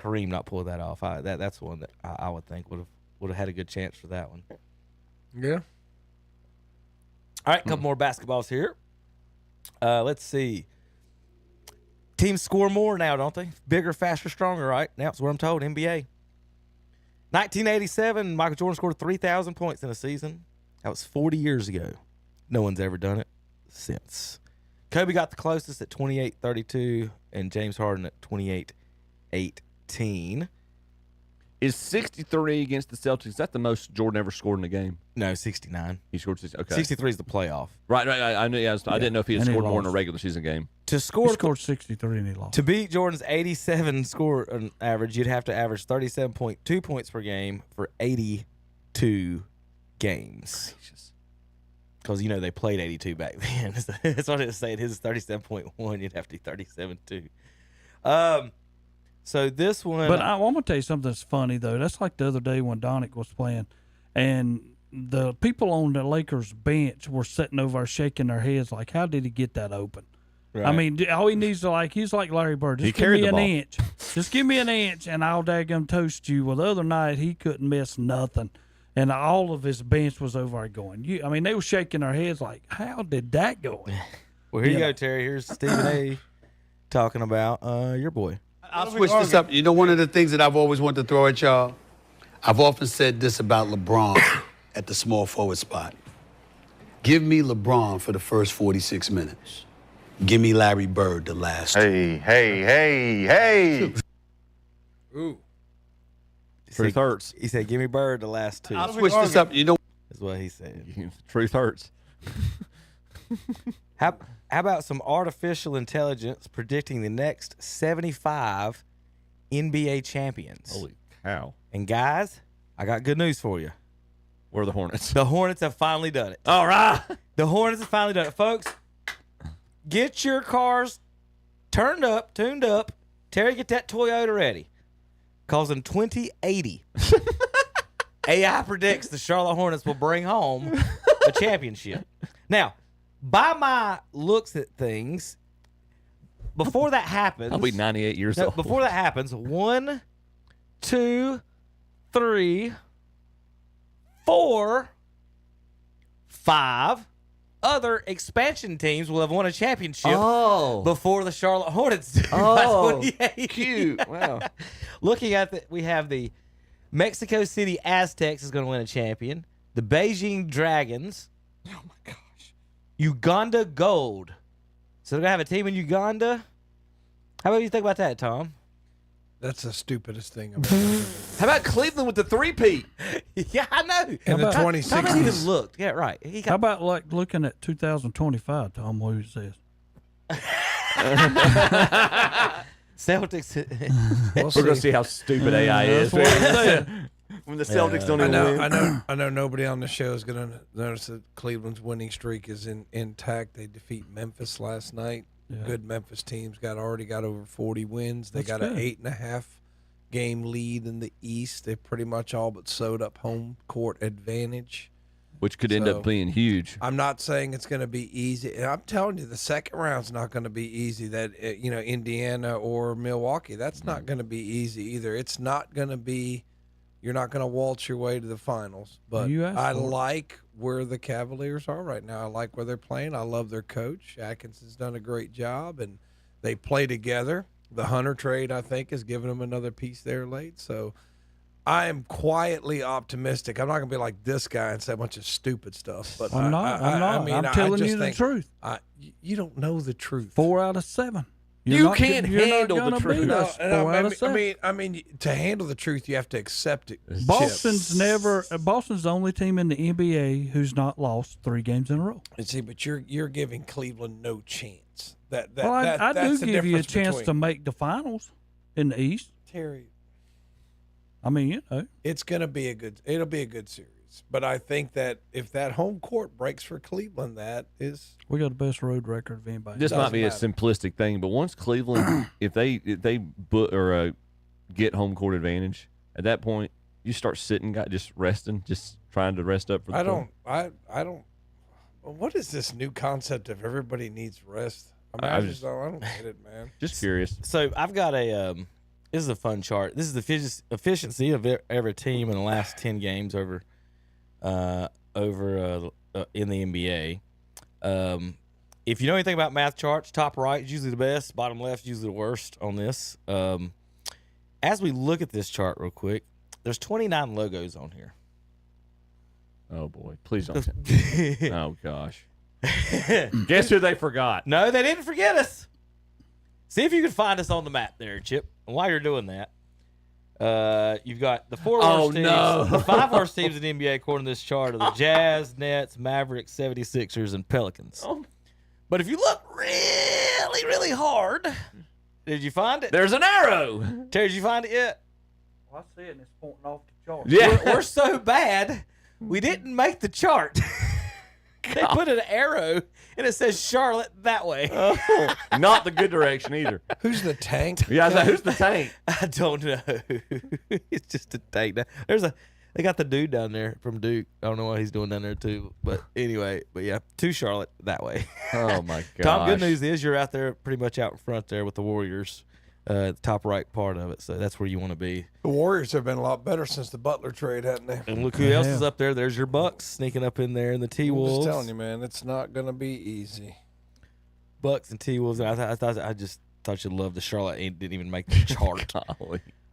Kareem not pull that off? That's one that I would think would have had a good chance for that one. Yeah. All right, a couple more basketballs here. Let's see. Teams score more now, don't they? Bigger, faster, stronger, right? Now that's what I'm told. NBA. 1987, Michael Jordan scored 3,000 points in a season. That was 40 years ago. No one's ever done it since. Kobe got the closest at 28-32, and James Harden at 28-18. Is 63 against the Celtics? Is that the most Jordan ever scored in a game? No, 69. He scored 60. Okay. 63 is the playoff. Right. I knew. I didn't know if he had And he scored more in a lost. regular season game. To He score scored 63 and he lost. To beat Jordan's 87 score on average, you'd have to average 37.2 points per game for 82 games. Because, they played 82 back then. That's what it was saying. His is 37.1. You'd have to do 37.2. So this one. But I'm going to tell you something that's funny, though. That's like the other day when Donick was playing, and the people on the Lakers bench were sitting over there shaking their heads like, how did he get that open? Right. I mean, all he needs to, he's like Larry Bird. Just give me an inch. Just give me an inch, and I'll daggum toast you. Well, the other night, he couldn't miss nothing. And all of his bench was over there going. They were shaking their heads like, how did that go? Well, here you go, Terry. Here's Stephen A. talking about your boy. I'll switch this up. One of the things that I've always wanted to throw at y'all, I've often said this about LeBron at the small forward spot. Give me LeBron for the first 46 minutes. Give me Larry Bird the last. Hey. Ooh. Truth hurts. He said, give me Bird the last 2. I'll switch this up. That's what he said. Truth hurts. How about some artificial intelligence predicting the next 75 NBA champions? Holy cow. And guys, I got good news for you. Where are the Hornets? The Hornets have finally done it. All right. The Hornets have finally done it. Folks, get your cars tuned up. Terry, get that Toyota ready. Because in 2080, AI predicts the Charlotte Hornets will bring home the championship. Now, by my looks at things, before that happens, I'll be 98 years old. Before that happens, 1, 2, 3, 4, 5 other expansion teams will have won a championship before the Charlotte Hornets do. Oh, cute. Wow. Looking at we have the Mexico City Aztecs is going to win a champion. The Beijing Dragons. Oh, my gosh. Uganda Gold. So they're going to have a team in Uganda. How about you think about that, Tom? That's the stupidest thing I've ever heard. How about Cleveland with the three-peat? Yeah, I know. In the Tom 2060s. hasn't even looked. Yeah, right. How about like looking at 2025, Tom? What is this? Celtics. We're going to see how stupid AI is. When the Celtics don't even win. I know nobody on the show is going to notice that Cleveland's winning streak is intact. They defeat Memphis last night. Yeah. Good Memphis teams already got over 40 wins. They That's got good. an 8.5 game lead in the East. They pretty much all but sewed up home court advantage. Which could end up being huge. I'm not saying it's going to be easy. And I'm telling you, the second round's not going to be easy. That Indiana or Milwaukee, that's not going to be easy either. It's not going to be. You're not going to waltz your way to the finals. But I like where the Cavaliers are right now. I like where they're playing. I love their coach. Atkinson's done a great job, and they play together. The Hunter trade, I think, has given them another piece there late. So I am quietly optimistic. I'm not going to be like this guy and say a bunch of stupid stuff. But I'm not. I'm telling you the truth. You don't know the truth. 4 out of 7. You can't handle the truth. I mean, to handle the truth, you have to accept it. Boston's the only team in the NBA who's not lost 3 games in a row. And see, but you're giving Cleveland no chance. I do give you a chance to make the finals in the East. Terry, I mean, it's going to be it'll be a good series. But I think that if that home court breaks for Cleveland, we got the best road record of anybody. This might be a simplistic thing, but once Cleveland, if they get home court advantage, at that point you start sitting, just resting, just trying to rest up for the I don't. What is this new concept of everybody needs rest? I don't get it, man. Just curious. So I've got this is a fun chart. This is the efficiency of every team in the last 10 games over in the NBA. If you know anything about math charts, top right is usually the best, bottom left is usually the worst on this. As we look at this chart real quick, there's 29 logos on here. Oh boy, please don't. Oh gosh. Guess who they forgot? No, they didn't forget us. See if you can find us on the map there, Chip. And while you're doing that, you've got the 4 worst teams. No. The 5 worst teams in the NBA according to this chart are the Jazz, Nets, Mavericks, 76ers, and Pelicans. Oh. But if you look really, really hard, did you find it? There's an arrow. Terry, did you find it yet? I see it, and it's pointing off the chart. Yeah. We're so bad, we didn't make the chart. They put an arrow, and it says Charlotte that way. Oh, not the good direction either. Who's the tank? Yeah, I was like, who's the tank? I don't know. It's just a tank. They got the dude down there from Duke. I don't know what he's doing down there too. But anyway, yeah, to Charlotte that way. Oh my gosh. Tom, good news is you're out there pretty much out in front there with the Warriors. The top right part of it, so that's where you want to be. The Warriors have been a lot better since the Butler trade, haven't they? And look who else is up there. There's your Bucks sneaking up in there, and the T-Wolves. I'm just telling you, man, it's not going to be easy. Bucks and T-Wolves. And I just thought you'd love the Charlotte didn't even make the chart.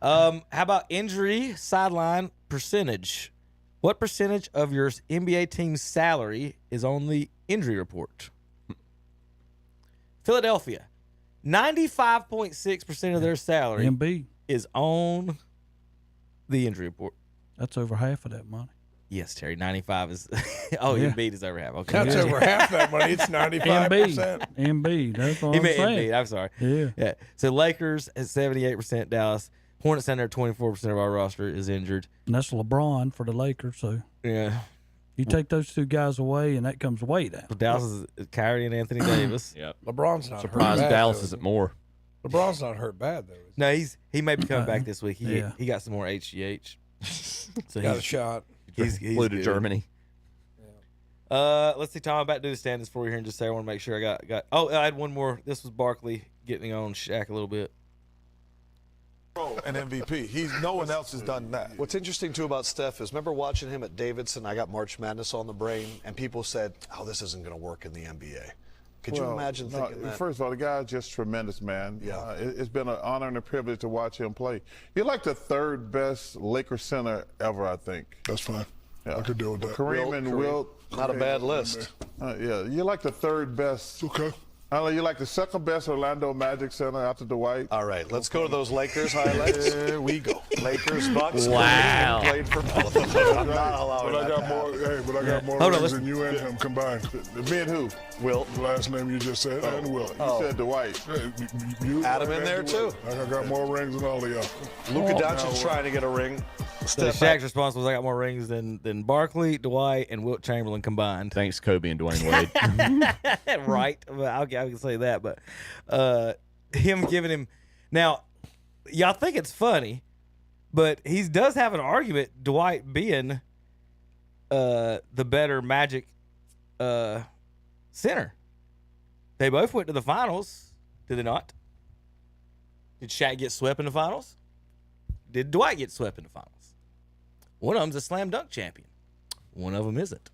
How about injury sideline percentage? What percentage of your NBA team's salary is on the injury report? Philadelphia. 95.6% of their salary MB is on the injury report. That's over half of that money. Yes, Terry. 95 is. Oh, Yeah. Embiid is over half. Okay, That's over half that money. It's 95%. MB. That's what He I'm meant saying. Embiid. I'm sorry. Yeah. So Lakers at 78%. Dallas Hornets down there. 24% of our roster is injured. And that's LeBron for the Lakers. So Yeah. you take those 2 guys away, and that comes way down. Dallas is Kyrie and Anthony Davis. Yep. LeBron's not Surprised hurt bad, Dallas though. isn't more. LeBron's not hurt bad, though. No, he may be coming back this week. He got some more HGH. So Got a shot. He's Flew to good. Germany. Let's see, Tom. I'm about to do the standings for you here in just a second. I want to make sure I got. Oh, I had one more. This was Barkley getting on Shaq a little bit. An MVP. No one else has done that. What's interesting too about Steph is remember watching him at Davidson. I got March Madness on the brain, and people said, "Oh, this isn't going to work in the NBA." Could you imagine thinking that? First of all, the guy's just tremendous, man. Yeah. It's been an honor and a privilege to watch him play. You're like the third best Lakers center ever, I think. That's fine. I could deal with that. Kareem and Wilt. Not a bad list. Yeah, you're like the third best. Okay. You're like the second best Orlando Magic center after Dwight. All right, let's go to those Lakers highlights. There we go. Lakers, Bucks. Wow. Kareem played for both of them. I'm not allowing But I that got to more. happen. Hey, but I got more Hold on, rings than you and him combined. Me and who? Wilt. The last name you just said, and Willie. You said Dwight. Hey, you Add him in there too. I got more rings than all of y'all. Luka Doncic trying to get a ring. So Shaq's response was, I got more rings than Barkley, Dwight, and Wilt Chamberlain combined. Thanks, Kobe and Dwayne Wade. Right. Well, I can say that. But him giving him. Now, y'all think it's funny, but he does have an argument, Dwight being the better Magic center. They both went to the finals, did they not? Did Shaq get swept in the finals? Did Dwight get swept in the finals? One of them's a slam dunk champion. One of them isn't.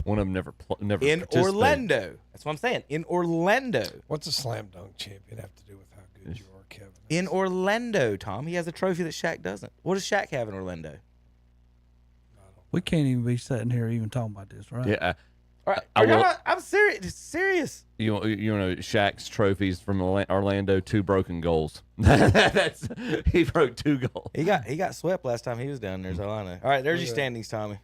One of them never In participated. Orlando. That's what I'm saying. In Orlando. What's a slam dunk champion have to do with how good you are, Kevin? In Orlando, Tom. He has a trophy that Shaq doesn't. What does Shaq have in Orlando? We can't even be sitting here even talking about this, right? Yeah. All right. I'm serious. Serious. You know Shaq's trophies from Orlando, 2 broken goals. He broke 2 goals. He got swept last time he was down there, so I know. All right, there's your standings, Tommy.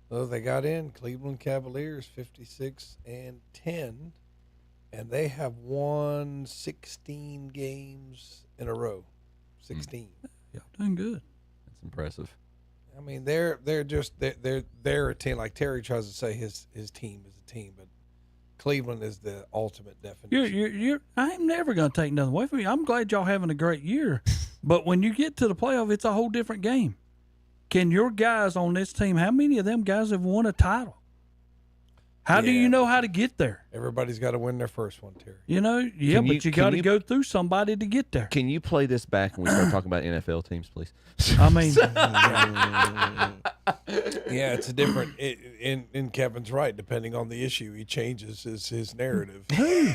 So they got in Cleveland Cavaliers 56-10, and they have won 16 games in a row. 16. Y'all doing good. That's impressive. I mean, they're a team. Like Terry tries to say, his team is a team, but Cleveland is the ultimate definition. I'm never going to take nothing away from you. I'm glad y'all having a great year, but when you get to the playoff, it's a whole different game. Can your guys on this team? How many of them guys have won a title? How do you know how to get there? Everybody's got to win their first one, Terry. But you got to go through somebody to get there. Can you play this back when we start talking about NFL teams, please? I mean, yeah, it's a different. In Kevin's right. Depending on the issue, he changes his narrative. Who?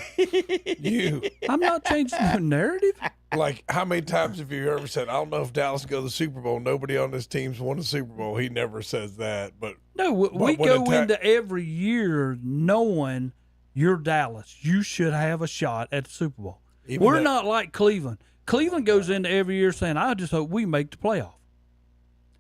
You. I'm not changing the narrative. Like, how many times have you ever said, "I don't know if Dallas will go to the Super Bowl"? Nobody on this team's won a Super Bowl. He never says that, but no, we go into every year knowing you're Dallas. You should have a shot at the Super Bowl. We're not like Cleveland. Cleveland goes into every year saying, "I just hope we make the playoff."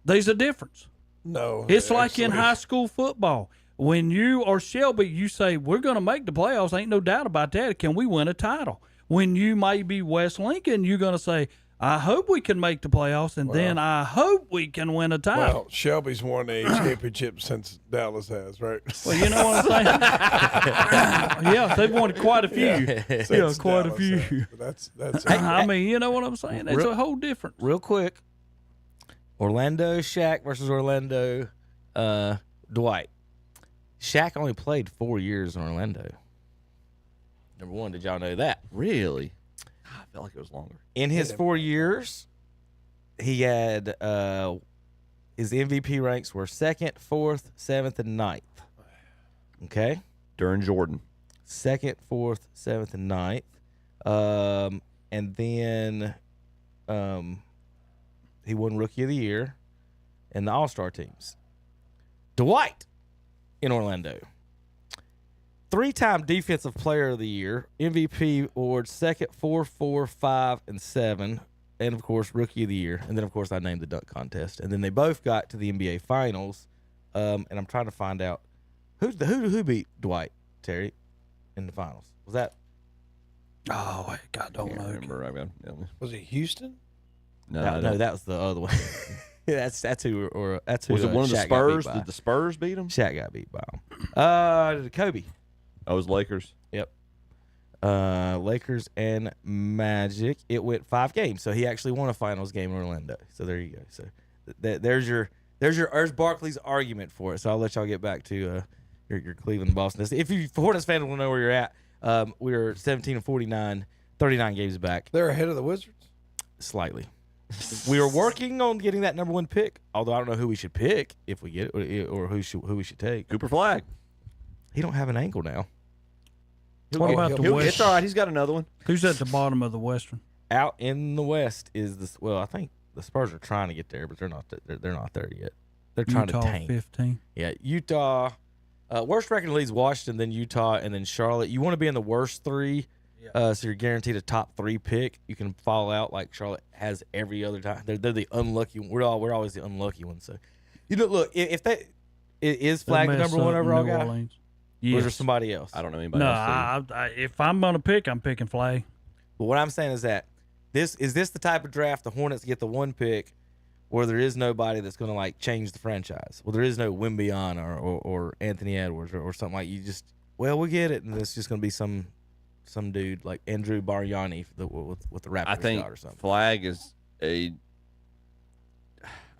There's a difference. No, it's like in high school football. When you are Shelby, you say, "We're going to make the playoffs." Ain't no doubt about that. Can we win a title? When you may be West Lincoln, you're going to say, "I hope we can make the playoffs, and then I hope we can win a title." Well, Shelby's won a championship since Dallas has, right? Well, you know what I'm saying? Yeah, they've won quite a few. Yeah, quite a few. That's. I mean, you know what I'm saying? It's a whole difference. Real quick, Orlando Shaq versus Orlando Dwight. Shaq only played 4 years in Orlando. Number one, did y'all know that? Really? I felt like it was longer. In his 4 years, he had his MVP ranks were 2nd, 4th, 7th, and 9th. Okay? During Jordan. 2nd, 4th, 7th, and 9th. And then he won Rookie of the Year and the All-Star teams. Dwight in Orlando. 3-time Defensive Player of the Year, MVP awards 2nd, 4, 4, 5, and 7, and of course Rookie of the Year. And then of course I named the dunk contest. And then they both got to the NBA Finals. And I'm trying to find out who beat Dwight, Terry, in the finals. Was that? Oh, God, don't know. Was it Houston? No, that was the other one. That's who. Or that's who. Was it one of the Shaq Spurs? Did the Spurs beat them? Shaq got beat by them. Kobe. Oh, it was Lakers. Yep. Lakers and Magic. It went 5 games, so he actually won a finals game in Orlando. So there you go. So there's Barkley's argument for it. So I'll let y'all get back to your Cleveland Boston. If you Hornets fans want to know where you're at, We're 17-49, 39 games back. They're ahead of the Wizards? Slightly. We are working on getting that number 1 pick, although I don't know who we should pick if we get it, or who we should take. Cooper Flagg. He don't have an ankle now. What about the West? It's all right. He's got another one. Who's at the bottom of the Western? Out in the West is this. Well, I think the Spurs are trying to get there, but they're not. They're not there yet. They're trying Utah, to tank. 15. Yeah, Utah. Worst record in the league is Washington, then Utah, and then Charlotte. You want to be in the worst 3, so you're guaranteed a top 3 pick. You can fall out like Charlotte has every other time. They're the unlucky. We're always the unlucky ones. So, look, if that is Flagg the number 1 overall guy, Orleans. or is there somebody else? I don't know anybody No, else. if I'm gonna pick, I'm picking Flagg. But what I'm saying is that this the type of draft the Hornets get the 1 pick where there is nobody that's going to like change the franchise. Well, there is no Wimbian or Anthony Edwards or something like you just. Well, we get it, and it's just going to be some dude like Andrew Bargnani with the Raptors I think shot or something. Flagg is the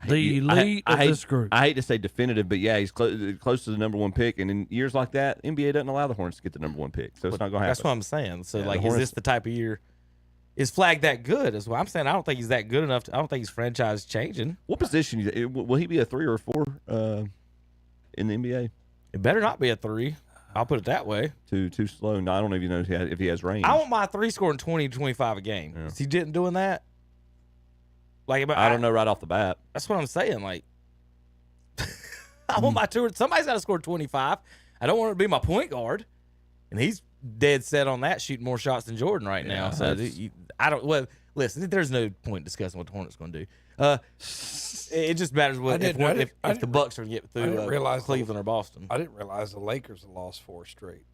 elite of this group. I hate to say definitive, but yeah, he's close to the number 1 pick. And in years like that, NBA doesn't allow the Hornets to get the number 1 pick, so it's not going to happen. That's what I'm saying. So, Yeah, like, the is Hornets- this the type of year? Is Flagg that good? Is what I'm saying. I don't think he's that good enough. I don't think he's franchise changing. What position will he be, a 3 or a 4 in the NBA? It better not be a 3. I'll put it that way. Too slow. No, I don't even know if he has range. I want my 3 scoring 20 to 25 a game. Yeah. Is he didn't doing that? Like, I don't know right off the bat. That's what I'm saying. Like, I want my 2. Somebody's got to score 25. I don't want it to be my point guard, and he's dead set on that, shooting more shots than Jordan right now. So I don't. Well, listen, there's no point discussing what the Hornets going to do. It just matters if the Bucks are going to get through Cleveland or Boston. I didn't realize the Lakers had lost 4 straight.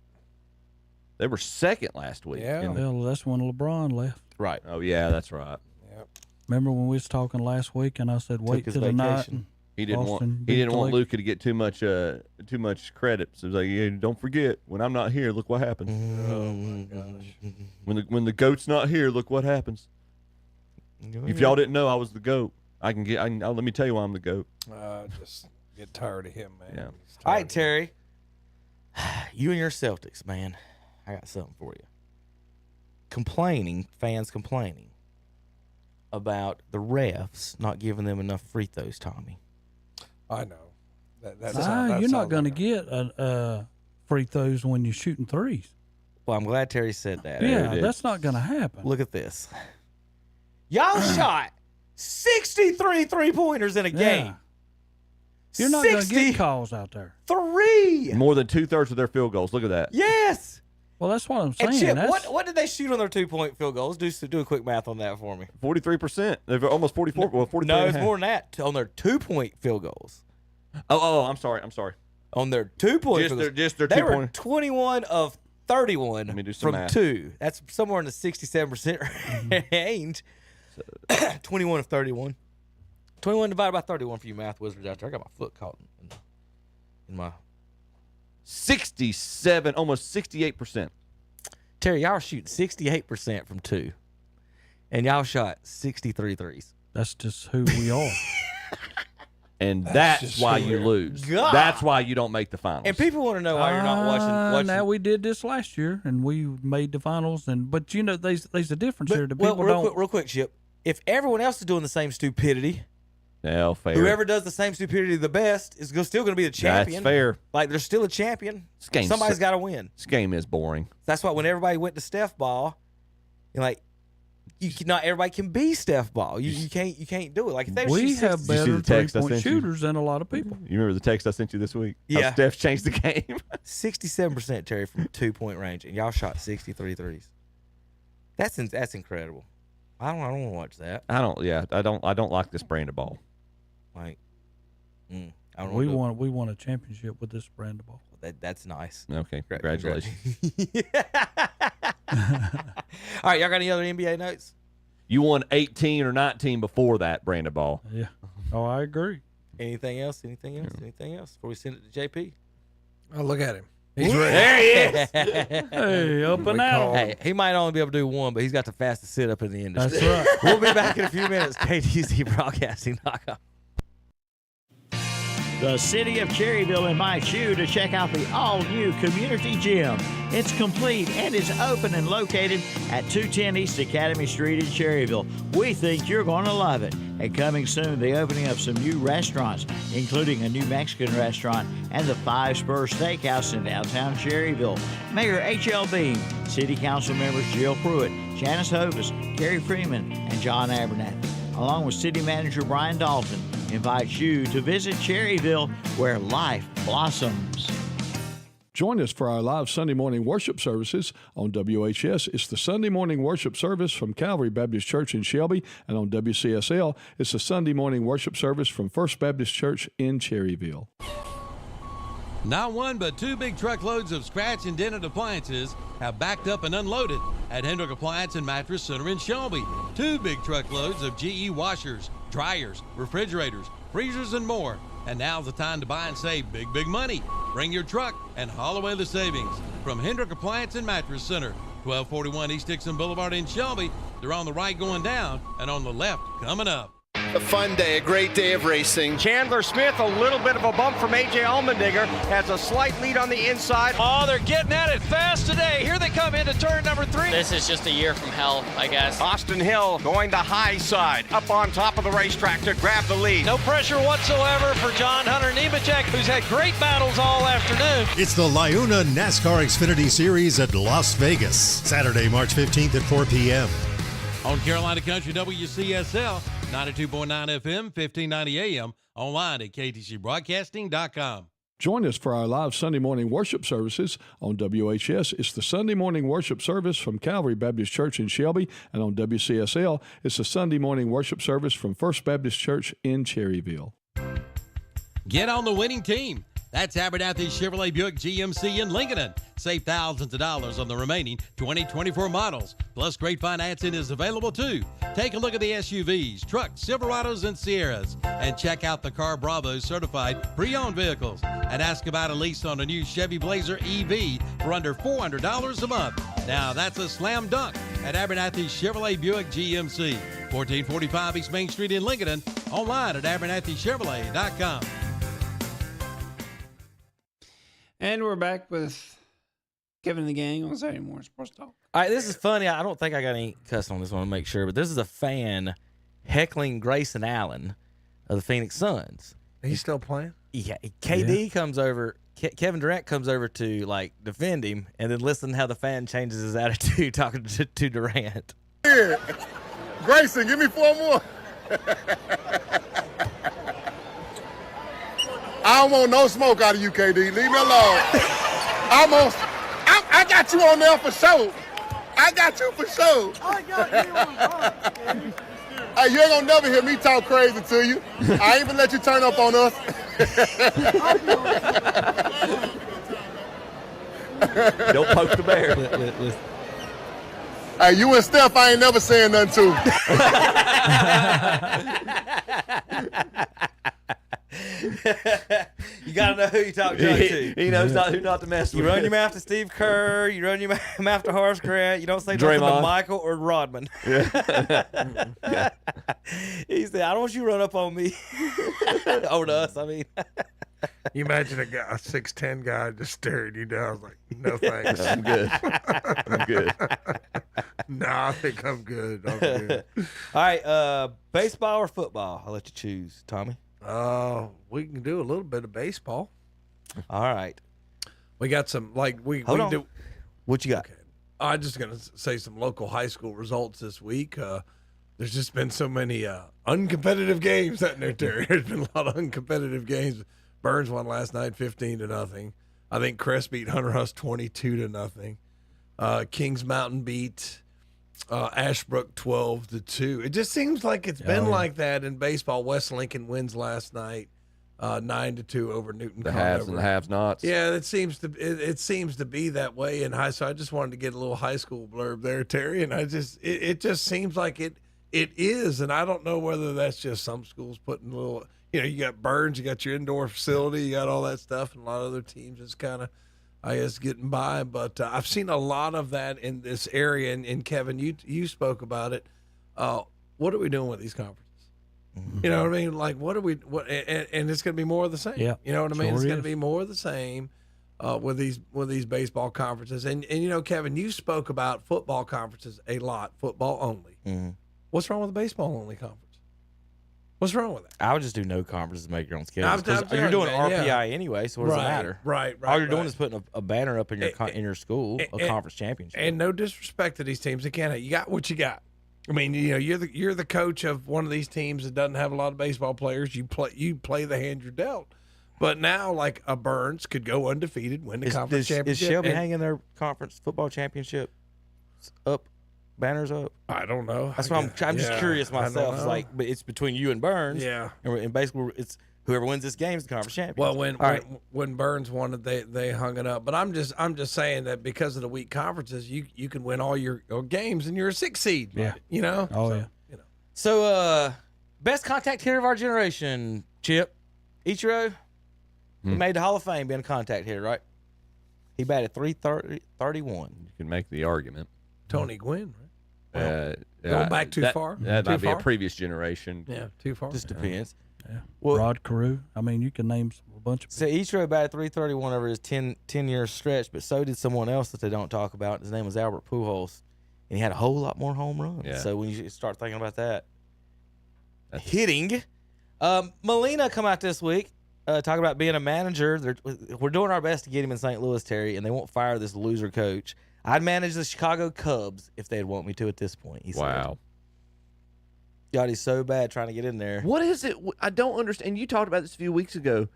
They were second last week. Yeah. Well, that's when LeBron left. Right. Oh yeah, that's right. Yep. Remember when we was talking last week, and I said wait his till the night. vacation. He didn't Boston want Lake. Luka to get too much credit. So he was like, yeah, don't forget, when I'm not here, look what happens. Oh my gosh. When the goat's not here, look what happens. If y'all didn't know I was the goat, let me tell you why I'm the goat. Just get tired of him, man. Yeah. All right, Terry. You and your Celtics, man. I got something for you. Fans complaining about the refs not giving them enough free throws, Tommy. I know. You're not going to get free throws when you're shooting threes. Well, I'm glad Terry said that. Yeah, that's not going to happen. Look at this. Y'all shot 63 3-pointers in a game. You're not going to get calls out there. 3. More than 2/3 of their field goals. Look at that. Yes. Well, that's what I'm saying. And Chip, what did they shoot on their 2-point field goals? Do a quick math on that for me. 43%. They're almost 44. Well, 43. No, it's more than that. On their 2-point field goals. Oh, I'm sorry. On their 2-point field goals. Just their they 2 were point. 21 of 31 Let me do some from math. 2. That's somewhere in the 67% range. 21 of 31. 21 divided by 31 for you math wizards out there. I got my foot caught in my 67, almost 68%. Terry, y'all are shooting 68% from 2. And y'all shot 63 threes. That's just who we are. And that's why you lose. God. That's why you don't make the finals. And people want to know why you're not watching. Now we did this last year, and we made the finals. But there's a difference here. Real quick, Chip. If everyone else is doing the same stupidity, yeah, fair. Whoever does the same stupidity the best is still going to be the champion. That's fair. Like, there's still a champion. Somebody's got to win. This game is boring. That's why when everybody went to Steph Ball, you're like, not everybody can be Steph Ball. You can't do it. Like, if they we have better 3-point shooters than a lot of people. You remember the text I sent you this week? Yeah. How Steph changed the game. 67%, Terry, from 2-point range, and y'all shot 63 threes. That's incredible. I don't want to watch that. I don't like this brand of ball. Like, I don't we won a championship with this brand of ball. That's nice. Okay, congratulations. All right, y'all got any other NBA notes? You won 18 or 19 before that brand of ball. Yeah. Oh, I agree. Anything else? Anything else? Before we send it to JP? Oh, look at him. He's ready. There he is. Hey, up and out. Hey, he might only be able to do one, but he's got the fastest sit up in the industry. That's right. We'll be back in a few minutes. KTZ Broadcasting.com. The City of Cherryville invites you to check out the all-new community gym. It's complete and is open and located at 210 East Academy Street in Cherryville. We think you're going to love it. And coming soon, the opening of some new restaurants, including a new Mexican restaurant and the Five Spur Steakhouse in downtown Cherryville. Mayor H.L. Beam, City Council members Jill Pruitt, Janice Hovis, Gary Freeman, and John Abernathy, along with City Manager Brian Dalton, invites you to visit Cherryville, where life blossoms. Join us for our live Sunday morning worship services on WHS. It's the Sunday morning worship service from Calvary Baptist Church in Shelby, and on WCSL, it's the Sunday morning worship service from First Baptist Church in Cherryville. Not one, but two big truckloads of scratch and dented appliances have backed up and unloaded at Hendrick Appliance and Mattress Center in Shelby. Two big truckloads of GE washers, dryers, refrigerators, freezers, and more. And now's the time to buy and save big, big money. Bring your truck and haul away the savings. From Hendrick Appliance and Mattress Center, 1241 East Dixon Boulevard in Shelby. They're on the right going down and on the left coming up. A fun day, a great day of racing. Chandler Smith, a little bit of a bump from A.J. Allmendinger, has a slight lead on the inside. Oh, they're getting at it fast today. Here they come into turn number 3. This is just a year from hell, I guess. Austin Hill going the high side, up on top of the racetrack to grab the lead. No pressure whatsoever for John Hunter Nemechek, who's had great battles all afternoon. It's the Liuna NASCAR Xfinity Series at Las Vegas, Saturday, March 15th at 4 p.m. On Carolina Country WCSL, 92.9 FM, 1590 AM, online at ktcbroadcasting.com. Join us for our live Sunday morning worship services on WHS. It's the Sunday morning worship service from Calvary Baptist Church in Shelby, and on WCSL, it's the Sunday morning worship service from First Baptist Church in Cherryville. Get on the winning team. That's Abernathy Chevrolet Buick GMC in Lincoln. Save thousands of dollars on the remaining 2024 models. Plus, great financing is available too. Take a look at the SUVs, trucks, Silverados, and Sierras, and check out the Car Bravo certified pre-owned vehicles. And ask about a lease on a new Chevy Blazer EV for under $400 a month. Now that's a slam dunk at Abernathy Chevrolet Buick GMC, 1445 East Main Street in Lincoln. Online at abernathychevrolet.com. And we're back with Kevin and the gang on Saturday Morning Sports Talk. All right, this is funny. I don't think I got any cuss on this one to make sure, but this is a fan heckling Grayson Allen of the Phoenix Suns. He's still playing? Yeah. KD comes over. Kevin Durant comes over to like defend him, and then listen how the fan changes his attitude talking to Durant. Here, Grayson, give me 4 more. I don't want no smoke out of you, KD. Leave me alone. I got you on there for sure. I got you for sure. I got you on. Hey, you ain't gonna never hear me talk crazy to you. I ain't even let you turn up on us. Don't poke the bear. Hey, you and Steph, I ain't never saying nothing to. You gotta know who you talk to. He knows who not to mess with. You run your mouth to Steve Kerr. You run your mouth to Horace Grant. You don't say nothing to Michael or Rodman. Yeah. He said, "I don't want you to run up on me." Over to us, I mean. You imagine a 6'10" guy just staring you down. I was like, no thanks. I'm good. I'm good. Nah, I think I'm good. I'm good. All right, baseball or football? I'll let you choose, Tommy. We can do a little bit of baseball. All right. We got some, Hold on. do. What you got? Okay. I'm just going to say some local high school results this week. There's just been so many uncompetitive games that there, Terry. There's been a lot of uncompetitive games. Burns won last night 15-0. I think Crest beat Hunter Huss 22-0. Kings Mountain beat Ashbrook 12-2. It just seems like it's been like that in baseball. West Lincoln wins last night 9-2 over Newton. The haves and the have-nots. Yeah, it seems to be that way in high school. I just wanted to get a little high school blurb there, Terry, and it just seems like it is, and I don't know whether that's just some schools putting a little. You got Burns, you got your indoor facility, you got all that stuff, and a lot of other teams is kind of, I guess, getting by. But I've seen a lot of that in this area. And Kevin, you spoke about it. What are we doing with these conferences? You know what I mean? Like, what are we? What? And it's going to be more of the same. Yeah, You know what I mean? sure It's going is. to be more of the same with these baseball conferences. And you know, Kevin, you spoke about football conferences a lot. Football only. Mm-hmm. What's wrong with the baseball only conference? What's wrong with that? I would just do no conferences, make your own schedule. I'm You're doing telling you, man, RPI anyway, so what does it matter? Right. All you're doing right. is putting a banner up in your school, a conference championship. And no disrespect to these teams, again, you got what you got. I mean, you know, you're the coach of one of these teams that doesn't have a lot of baseball players. You play the hand you're dealt. But now, like a Burns could go undefeated, win the conference championship. Is Shelby hanging their conference football championship up, banners up? I don't know. That's why I'm just curious myself. It's like, but it's between you and Burns. Yeah. And basically, it's whoever wins this game is the conference champion. Well, when Burns won it, they hung it up. But I'm just saying that because of the weak conferences, you can win all your games and you're a 6 seed. Yeah. You know. Oh So, yeah. You know. So, best contact hitter of our generation, Chip Ichiro. He made the Hall of Fame being a contact hitter, right? He batted .331. You can make the argument. Tony Gwynn, Going back too far? That Too might be a far? previous generation. Yeah, too far. Just depends. Yeah. Well, Rod Carew. I mean, you can name a bunch of So Ichiro batted .331 over his 10-year stretch, but so did someone else that they don't talk about. His name was Albert Pujols, and he had a whole lot more home runs. Yeah. So when you start thinking about that, hitting, Molina come out this week talking about being a manager. We're doing our best to get him in St. Louis, Terry, and they won't fire this loser coach. I'd manage the Chicago Cubs if they'd want me to at this point. He said. Wow. God, he's so bad trying to get in there. What is it? I don't understand. You talked about this a few weeks ago.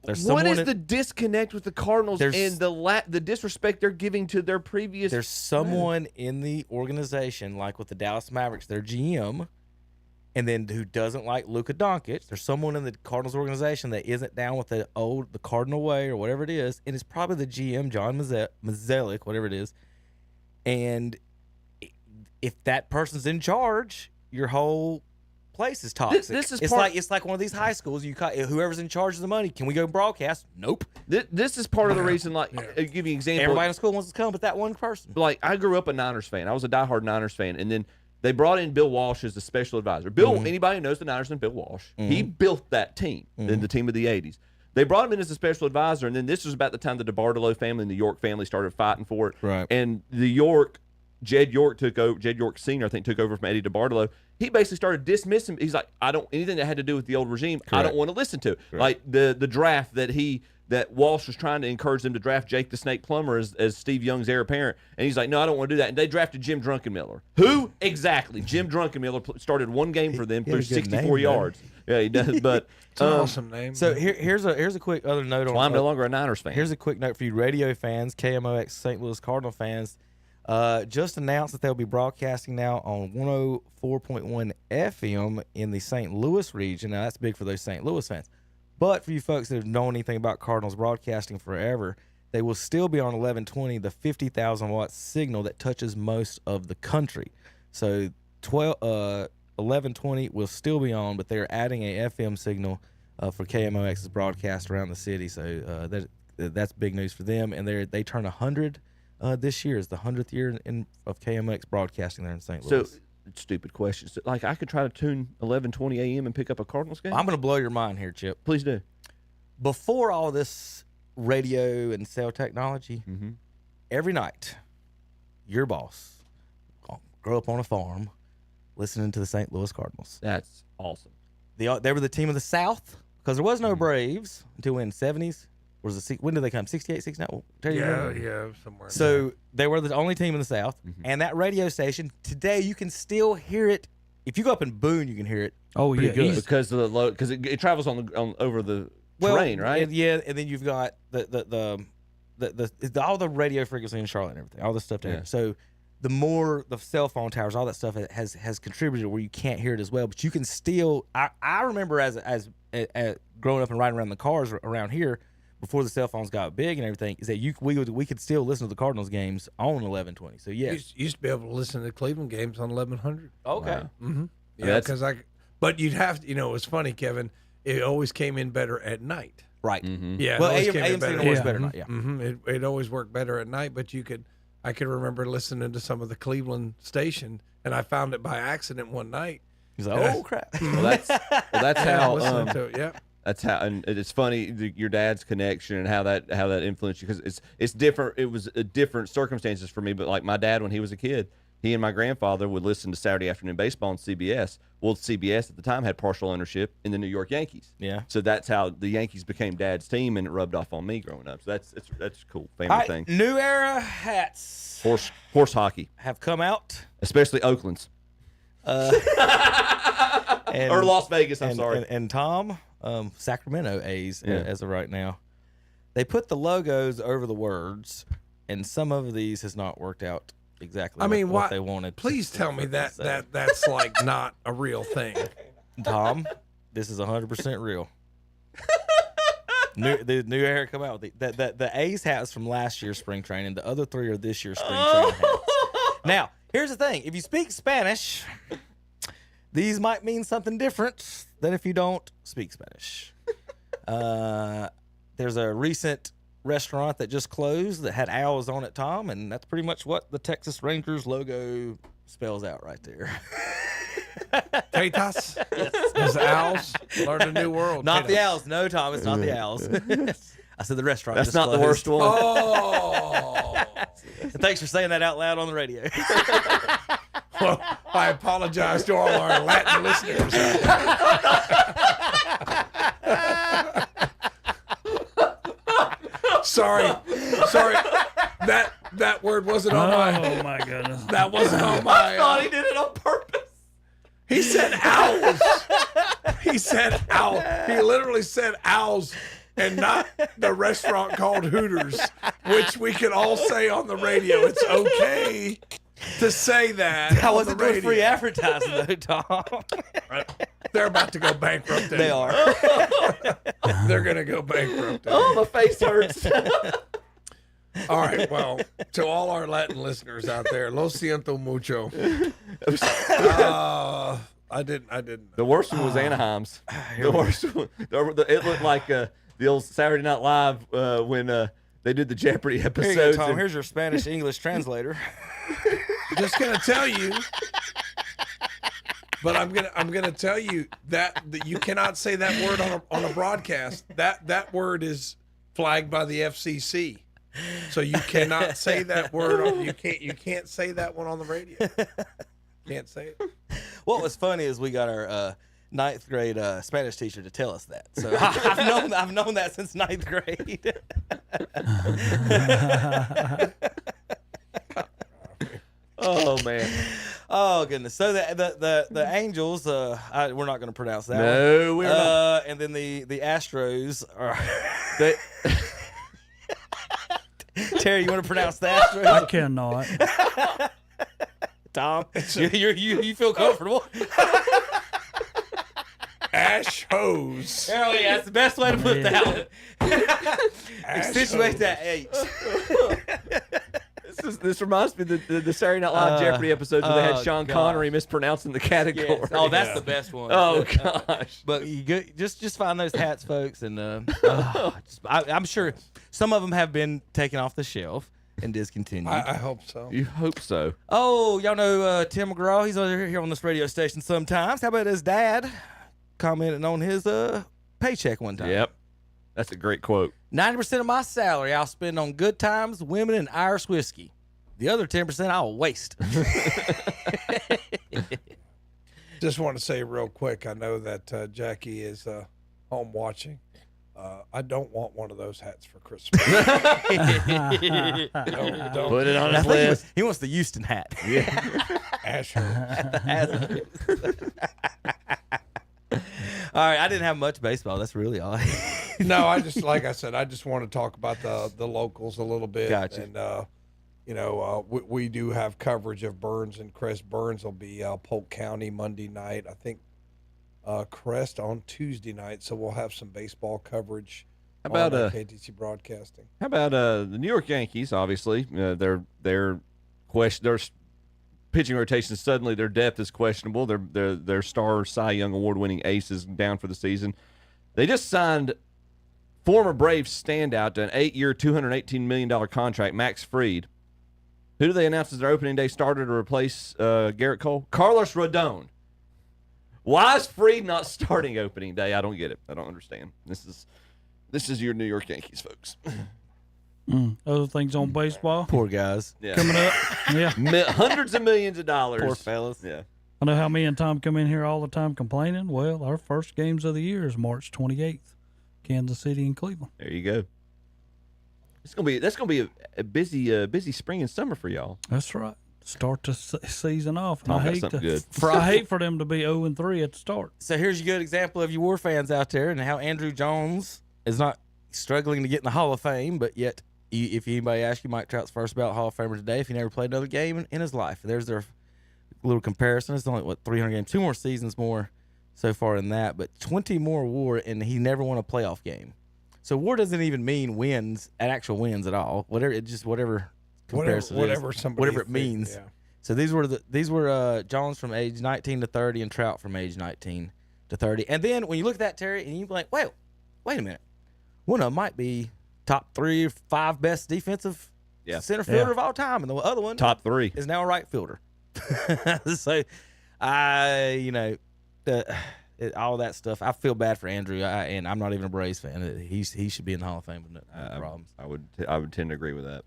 There's What is someone the disconnect with the Cardinals and the disrespect they're giving to their previous? There's someone in the organization, like with the Dallas Mavericks, their GM, and then who doesn't like Luka Doncic. There's someone in the Cardinals organization that isn't down with the Cardinal way or whatever it is, and it's probably the GM, John Mazelik, whatever it is. And if that person's in charge, your whole place is toxic. This is it's like one of these high schools. Whoever's in charge of the money, can we go broadcast? Nope. This is part of the reason. Like, I'll give you an example. Everybody in school wants to come, but that one person. Like, I grew up a Niners fan. I was a diehard Niners fan, and then they brought in Bill Walsh as the special advisor. Anybody who knows the Niners and Bill Walsh, he built that team, the team of the '80s. They brought him in as a special advisor, and then this was about the time the DeBartolo family and the York family started fighting for it. Right. And Jed York took over. Jed York Sr., I think, took over from Eddie DeBartolo. He basically started dismissing. He's like, anything that had to do with the old regime, I don't want to listen to. Correct. Like the draft that Walsh was trying to encourage them to draft Jake the Snake Plummer as Steve Young's heir apparent. And he's like, no, I don't want to do that. And they drafted Jim Druckenmiller. Who? Exactly. Jim Druckenmiller started one game for them through 64 yards. Yeah, he does. But it's an awesome name. So here's a quick other note on. Well, I'm no longer a Niners fan. Here's a quick note for you radio fans, KMOX St. Louis Cardinal fans. Just announced that they'll be broadcasting now on 104.1 FM in the St. Louis region. Now, that's big for those St. Louis fans. But for you folks that have known anything about Cardinals broadcasting forever, they will still be on 1120, the 50,000-watt signal that touches most of the country. So 1120 will still be on, but they're adding a FM signal for KMOX's broadcast around the city. So that's big news for them. And they turn 100 this year. Is the 100th year of KMOX broadcasting there in St. Louis. So, stupid questions. Like, I could try to tune 11:20 a.m. and pick up a Cardinals game? I'm going to blow your mind here, Chip. Please do. Before all this radio and cell technology, every night, your boss grew up on a farm listening to the St. Louis Cardinals. That's awesome. They were the team of the South because there was no Braves until when, 70s? When did they come? 68, 69? Yeah, somewhere. So they were the only team in the South, and that radio station today you can still hear it. If you go up in Boone, you can hear it. Oh yeah, good. Because of the because it travels on over the terrain, right? And then you've got the all the radio frequency in Charlotte and everything, all this stuff there. Yeah. So the more the cell phone towers, all that stuff has contributed where you can't hear it as well, but you can still. I remember as growing up and riding around the cars around here. Before the cell phones got big and everything, is that we could still listen to the Cardinals games on 1120. So yes, you used to be able to listen to the Cleveland games on 1100. Okay. Wow. Mm-hmm. Yeah, because but you'd have to. It's funny, Kevin. It always came in better at night. Right. Yeah. Well, AM signal works better at night. Yeah. Mm-hmm. It always worked better at night, but I could remember listening to some of the Cleveland station, and I found it by accident one night. He's like, oh crap. Well, that's how. Listening to it, yeah. That's how, and it's funny your dad's connection and how that influenced you, because it's different. It was different circumstances for me, but like my dad when he was a kid, he and my grandfather would listen to Saturday afternoon baseball on CBS. Well, CBS at the time had partial ownership in the New York Yankees. Yeah. So that's how the Yankees became Dad's team, and it rubbed off on me growing up. So that's a cool family thing. New era hats. Horse hockey have come out, especially Oakland's. Or Las Vegas. I'm sorry. And Tom. Sacramento A's as of right now. They put the logos over the words, and some of these has not worked out exactly what they wanted. Please tell me that's like not a real thing. Tom, this is 100% real. The new era come out with the A's hats from last year's spring training. The other 3 are this year's spring training hats. Now, here's the thing. If you speak Spanish, these might mean something different than if you don't speak Spanish. There's a recent restaurant that just closed that had owls on it, Tom, and that's pretty much what the Texas Rangers logo spells out right there. Tetas? Yes. Owls? Learn a new world. Not Tetas. The owls. No, Tom, it's not the owls. I said the restaurant That's just not closed. the worst one. Oh! Thanks for saying that out loud on the radio. Well, I apologize to all our Latin listeners. Sorry. That word wasn't on my. Oh my goodness. That wasn't on my. I thought he did it on purpose. He said owls. He said owl. He literally said owls, and not the restaurant called Hooters, which we can all say on the radio. It's okay to say that. I wasn't doing free advertising though, Tom. They're about to go bankrupt. They are. They're going to go bankrupt. Oh, my face hurts. All right. Well, to all our Latin listeners out there, lo siento mucho. I didn't. The worst one was Anaheim's. The worst one. It looked like the old Saturday Night Live when they did the Jeopardy episodes. Here you go, Tom. Here's your Spanish-English translator. Just gonna tell you, but I'm gonna tell you that you cannot say that word on a broadcast. That word is flagged by the FCC, so you cannot say that word. You can't say that one on the radio. Can't say it. What was funny is we got our 9th grade Spanish teacher to tell us that. So I've known that since 9th grade. Oh man. Oh goodness. So the Angels, we're not going to pronounce that. No, we're not. And then the Astros are. Terry, you want to pronounce the Astros? I cannot. Tom, you feel comfortable? Ash hose. Oh yeah, that's the best way to put that one. Accentuate that H. This reminds me of the Saturday Night Live Jeopardy episodes where they had Sean Connery mispronouncing the category. Yes. Oh, that's the best one. Oh gosh! But you just find those hats, folks, and I'm sure some of them have been taken off the shelf and discontinued. I hope so. You hope so. Oh, y'all know Tim McGraw? He's over here on this radio station sometimes. How about his dad commenting on his paycheck one time? Yep, that's a great quote. 90% of my salary I'll spend on good times, women, and Irish whiskey. The other 10% I'll waste. Just want to say real quick, I know that Jackie is home watching. I don't want one of those hats for Christmas. Don't. Put it on his list. He wants the Houston hat. Yeah. Asher. All right, I didn't have much baseball. That's really all. No, I just like I said, I just want to talk about the locals a little bit. Gotcha. And we do have coverage of Burns and Crest. Burns will be Polk County Monday night. I think Crest on Tuesday night. So we'll have some baseball coverage. How about KTC Broadcasting? How about the New York Yankees? Obviously, their pitching rotation, suddenly their depth is questionable. Their star Cy Young Award-winning ace is down for the season. They just signed former Braves standout to an 8-year, $218 million contract, Max Fried. Who do they announce as their opening day starter to replace Garrett Cole? Carlos Rodon. Why is Freed not starting opening day? I don't get it. I don't understand. This is your New York Yankees, folks. Other things on baseball. Poor guys. Yeah. Coming up. Yeah. Hundreds of millions of dollars. Poor fellas. Yeah. I know how me and Tom come in here all the time complaining. Well, our first games of the year is March 28th, Kansas City and Cleveland. There you go. That's gonna be a busy spring and summer for y'all. That's right. Start the season off. And Tom I got hate something good. I hate for them to be 0-3 at the start. So here's a good example of you War fans out there and how Andrew Jones is not struggling to get in the Hall of Fame, but yet if anybody asks you, Mike Trout's first ballot Hall of Famer today, if he never played another game in his life. There's their little comparison. It's only, 300 games, 2 more seasons more so far in that, but 20 more WAR, and he never won a playoff game. So WAR doesn't even mean wins, actual wins at all. Whatever comparison whatever it means. Yeah. So these were Jones from age 19 to 30 and Trout from age 19 to 30. And then when you look at that, Terry, and you be like, wait a minute. One of them might be top 3 or 5 best defensive center fielder of all time, and the other one top 3 is now a right fielder. So all that stuff. I feel bad for Andrew, and I'm not even a Braves fan. He should be in the Hall of Fame with no problems. I would tend to agree with that.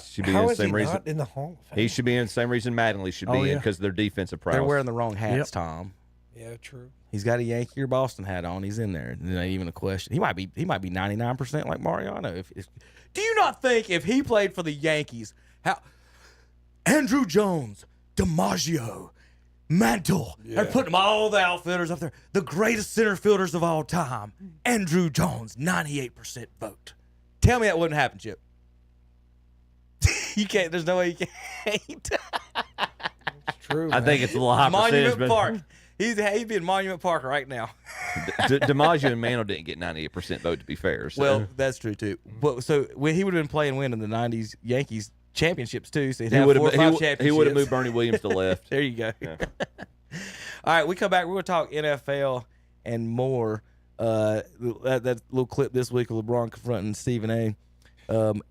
Should be how in the is same he reason. Not in the Hall of Fame? He should be in the same reason Mattingly should be in because of their defensive prowess. They're wearing the wrong hats, Tom. Yeah, true. He's got a Yankee or Boston hat on. He's in there. It ain't even a question. He might be 99% like Mariano. Do you not think if he played for the Yankees, how Andrew Jones, DiMaggio, Mantle, and putting all the outfielders up there, the greatest center fielders of all time, Andrew Jones, 98% vote. Tell me that wouldn't happen, Chip. You can't. There's no way you can't. It's true. I think it's a little high Monument percentage. Park. He'd be in Monument Park right now. DiMaggio and Mantle didn't get 98% vote, to be fair. So. Well, that's true too. But so when he would have been playing in the '90s Yankees championships too, so he'd have 4 or 5 championships. He would have moved Bernie Williams to left. There you go. Yeah. All right, we come back. We're going to talk NFL and more. That little clip this week of LeBron confronting Stephen A.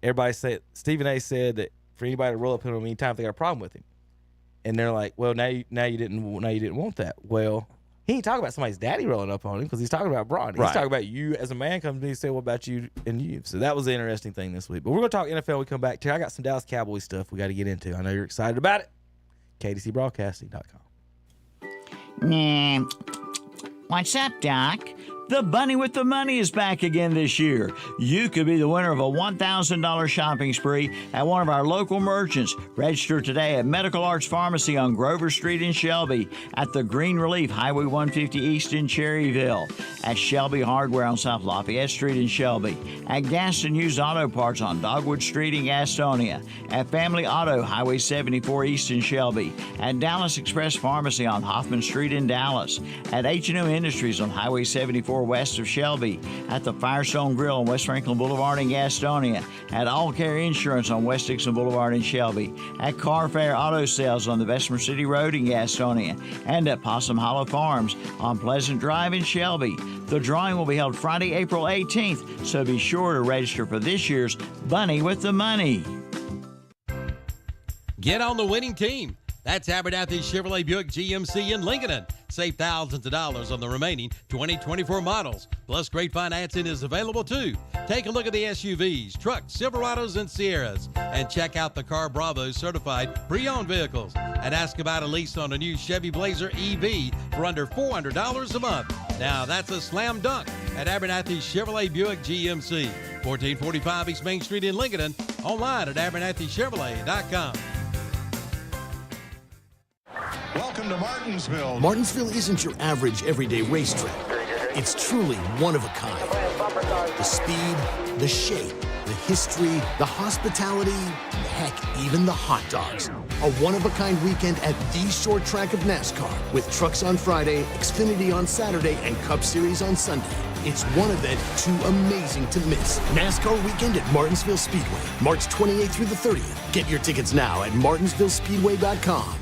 Everybody said Stephen A. said that for anybody to roll up on him anytime they got a problem with him, and they're like, "Well, now you didn't want that." Well, he ain't talking about somebody's daddy rolling up on him because he's talking about Bron. He's talking about you as a man. Comes to me and say, "What about you and you?" So that was the interesting thing this week. But we're going to talk NFL when we come back. I got some Dallas Cowboys stuff we got to get into. I know you're excited about it. KDCBroadcasting.com. What's up, Doc? The Bunny with the Money is back again this year. You could be the winner of a $1,000 shopping spree at one of our local merchants. Register today at Medical Arts Pharmacy on Grover Street in Shelby, at the Green Relief Highway 150 East in Cherryville, at Shelby Hardware on South Lafayette Street in Shelby, at Gaston Used Auto Parts on Dogwood Street in Gastonia, at Family Auto Highway 74 East in Shelby, at Dallas Express Pharmacy on Hoffman Street in Dallas, at H&M Industries on Highway 74 west of Shelby, at the Firestone Grill on West Franklin Boulevard in Gastonia, at All Care Insurance on West Dixon Boulevard in Shelby, at Carfair Auto Sales on the Bessemer City Road in Gastonia, and at Possum Hollow Farms on Pleasant Drive in Shelby. The drawing will be held Friday, April 18th, so be sure to register for this year's Bunny with the Money. Get on the winning team. That's Abernathy Chevrolet Buick GMC in Lincoln. Save thousands of dollars on the remaining 2024 models. Plus, great financing is available too. Take a look at the SUVs, trucks, Silverados, and Sierras, and check out the Car Bravo certified pre-owned vehicles. And ask about a lease on a new Chevy Blazer EV for under $400 a month. Now that's a slam dunk at Abernathy Chevrolet Buick GMC, 1445 East Main Street in Lincoln. Online at abernathychevrolet.com. Welcome to Martinsville. Martinsville isn't your average everyday racetrack. It's truly one of a kind. The speed, the shape, the history, the hospitality, heck, even the hot dogs. A one-of-a-kind weekend at the short track of NASCAR with trucks on Friday, Xfinity on Saturday, and Cup Series on Sunday. It's one event too amazing to miss. NASCAR Weekend at Martinsville Speedway, March 28th through the 30th. Get your tickets now at martinsvillespeedway.com.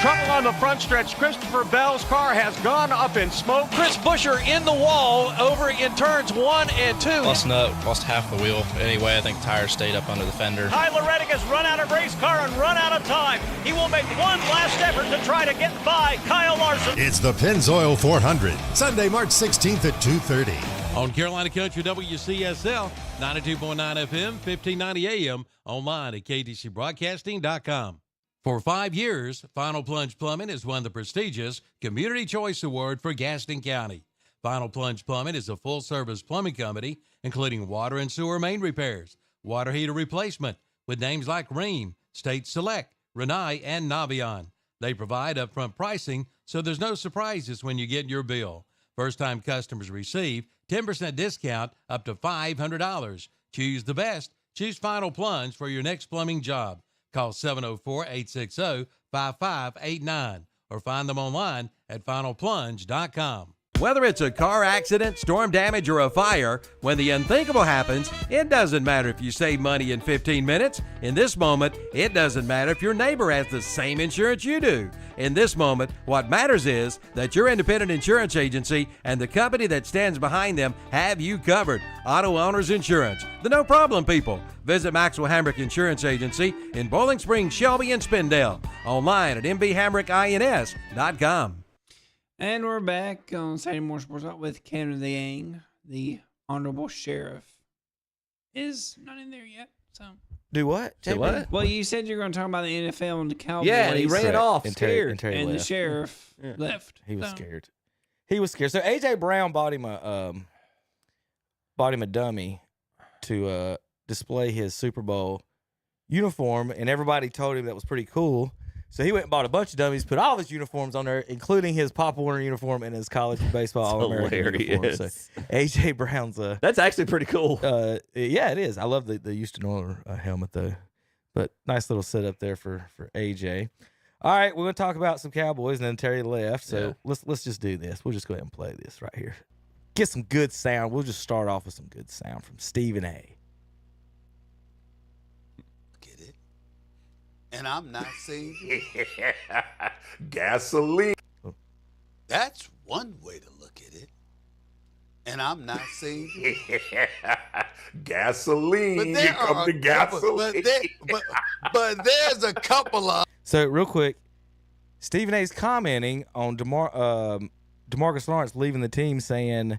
Trouble on the front stretch. Christopher Bell's car has gone up in smoke. Chris Buescher in the wall over in turns 1 and 2. Lost half the wheel. Anyway, I think tires stayed up under the fender. Tyler Reddick has run out of race car and run out of time. He will make one last effort to try to get by Kyle Larson. It's the Pennzoil 400, Sunday, March 16th at 2:30. On Carolina Country WCSL, 92.9 FM, 1590 AM, online at kdcbroadcasting.com. For 5 years, Final Plunge Plumbing has won the prestigious Community Choice Award for Gaston County. Final Plunge Plumbing is a full-service plumbing company, including water and sewer main repairs, water heater replacement, with names like Ream, State Select, Renai, and Navion. They provide upfront pricing, so there's no surprises when you get your bill. First-time customers receive 10% discount up to $500. Choose the best. Choose Final Plunge for your next plumbing job. Call 704-860-5589 or find them online at finalplunge.com. Whether it's a car accident, storm damage, or a fire, when the unthinkable happens, it doesn't matter if you save money in 15 minutes. In this moment, it doesn't matter if your neighbor has the same insurance you do. In this moment, what matters is that your independent insurance agency and the company that stands behind them have you covered. Auto Owners Insurance, the no problem people. Visit Maxwell Hamrick Insurance Agency in Bowling Springs, Shelby, and Spindale. Online at mbhamrickins.com. And we're back on Saturday Morning Sports Talk with Kevin the Yang, the Honorable Sheriff. Is not in there yet, so. Do what? Do what? Well, you said you were going to talk about the NFL and the Cowboys. Yeah, he ran off, and scared. And the sheriff left. He was scared. He was scared. So A.J. Brown bought him a dummy to display his Super Bowl uniform, and everybody told him that was pretty cool. So he went and bought a bunch of dummies, put all of his uniforms on there, including his Pop Warner uniform and his college baseball All-American uniform. So A.J. Brown's that's actually pretty cool. Yeah, it is. I love the Houston Oilers helmet though. But nice little setup there for A.J. All right, we're gonna talk about some Cowboys, and then Terry left. So let's just do this. We'll just go ahead and play this right here. Get some good sound. We'll just start off with some good sound from Stephen A. And I'm not saying gasoline. That's one way to look at it. And I'm not saying gasoline. Here comes the gasoline. But there's a couple of. So real quick, Stephen A.'s commenting on DeMarcus Lawrence leaving the team, saying,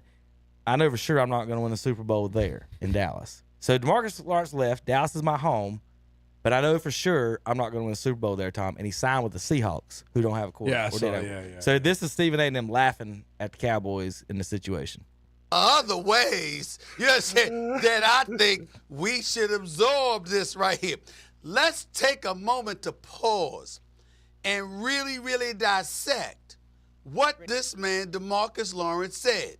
"I know for sure I'm not going to win the Super Bowl there in Dallas." So DeMarcus Lawrence left. Dallas is my home. But I know for sure I'm not going to win a Super Bowl there, Tom. And he signed with the Seahawks, who don't have a quarterback. Yeah. So this is Stephen A. and them laughing at the Cowboys in the situation. Other ways, you know what I'm saying, that I think we should absorb this right here. Let's take a moment to pause and really, really dissect what this man, DeMarcus Lawrence, said.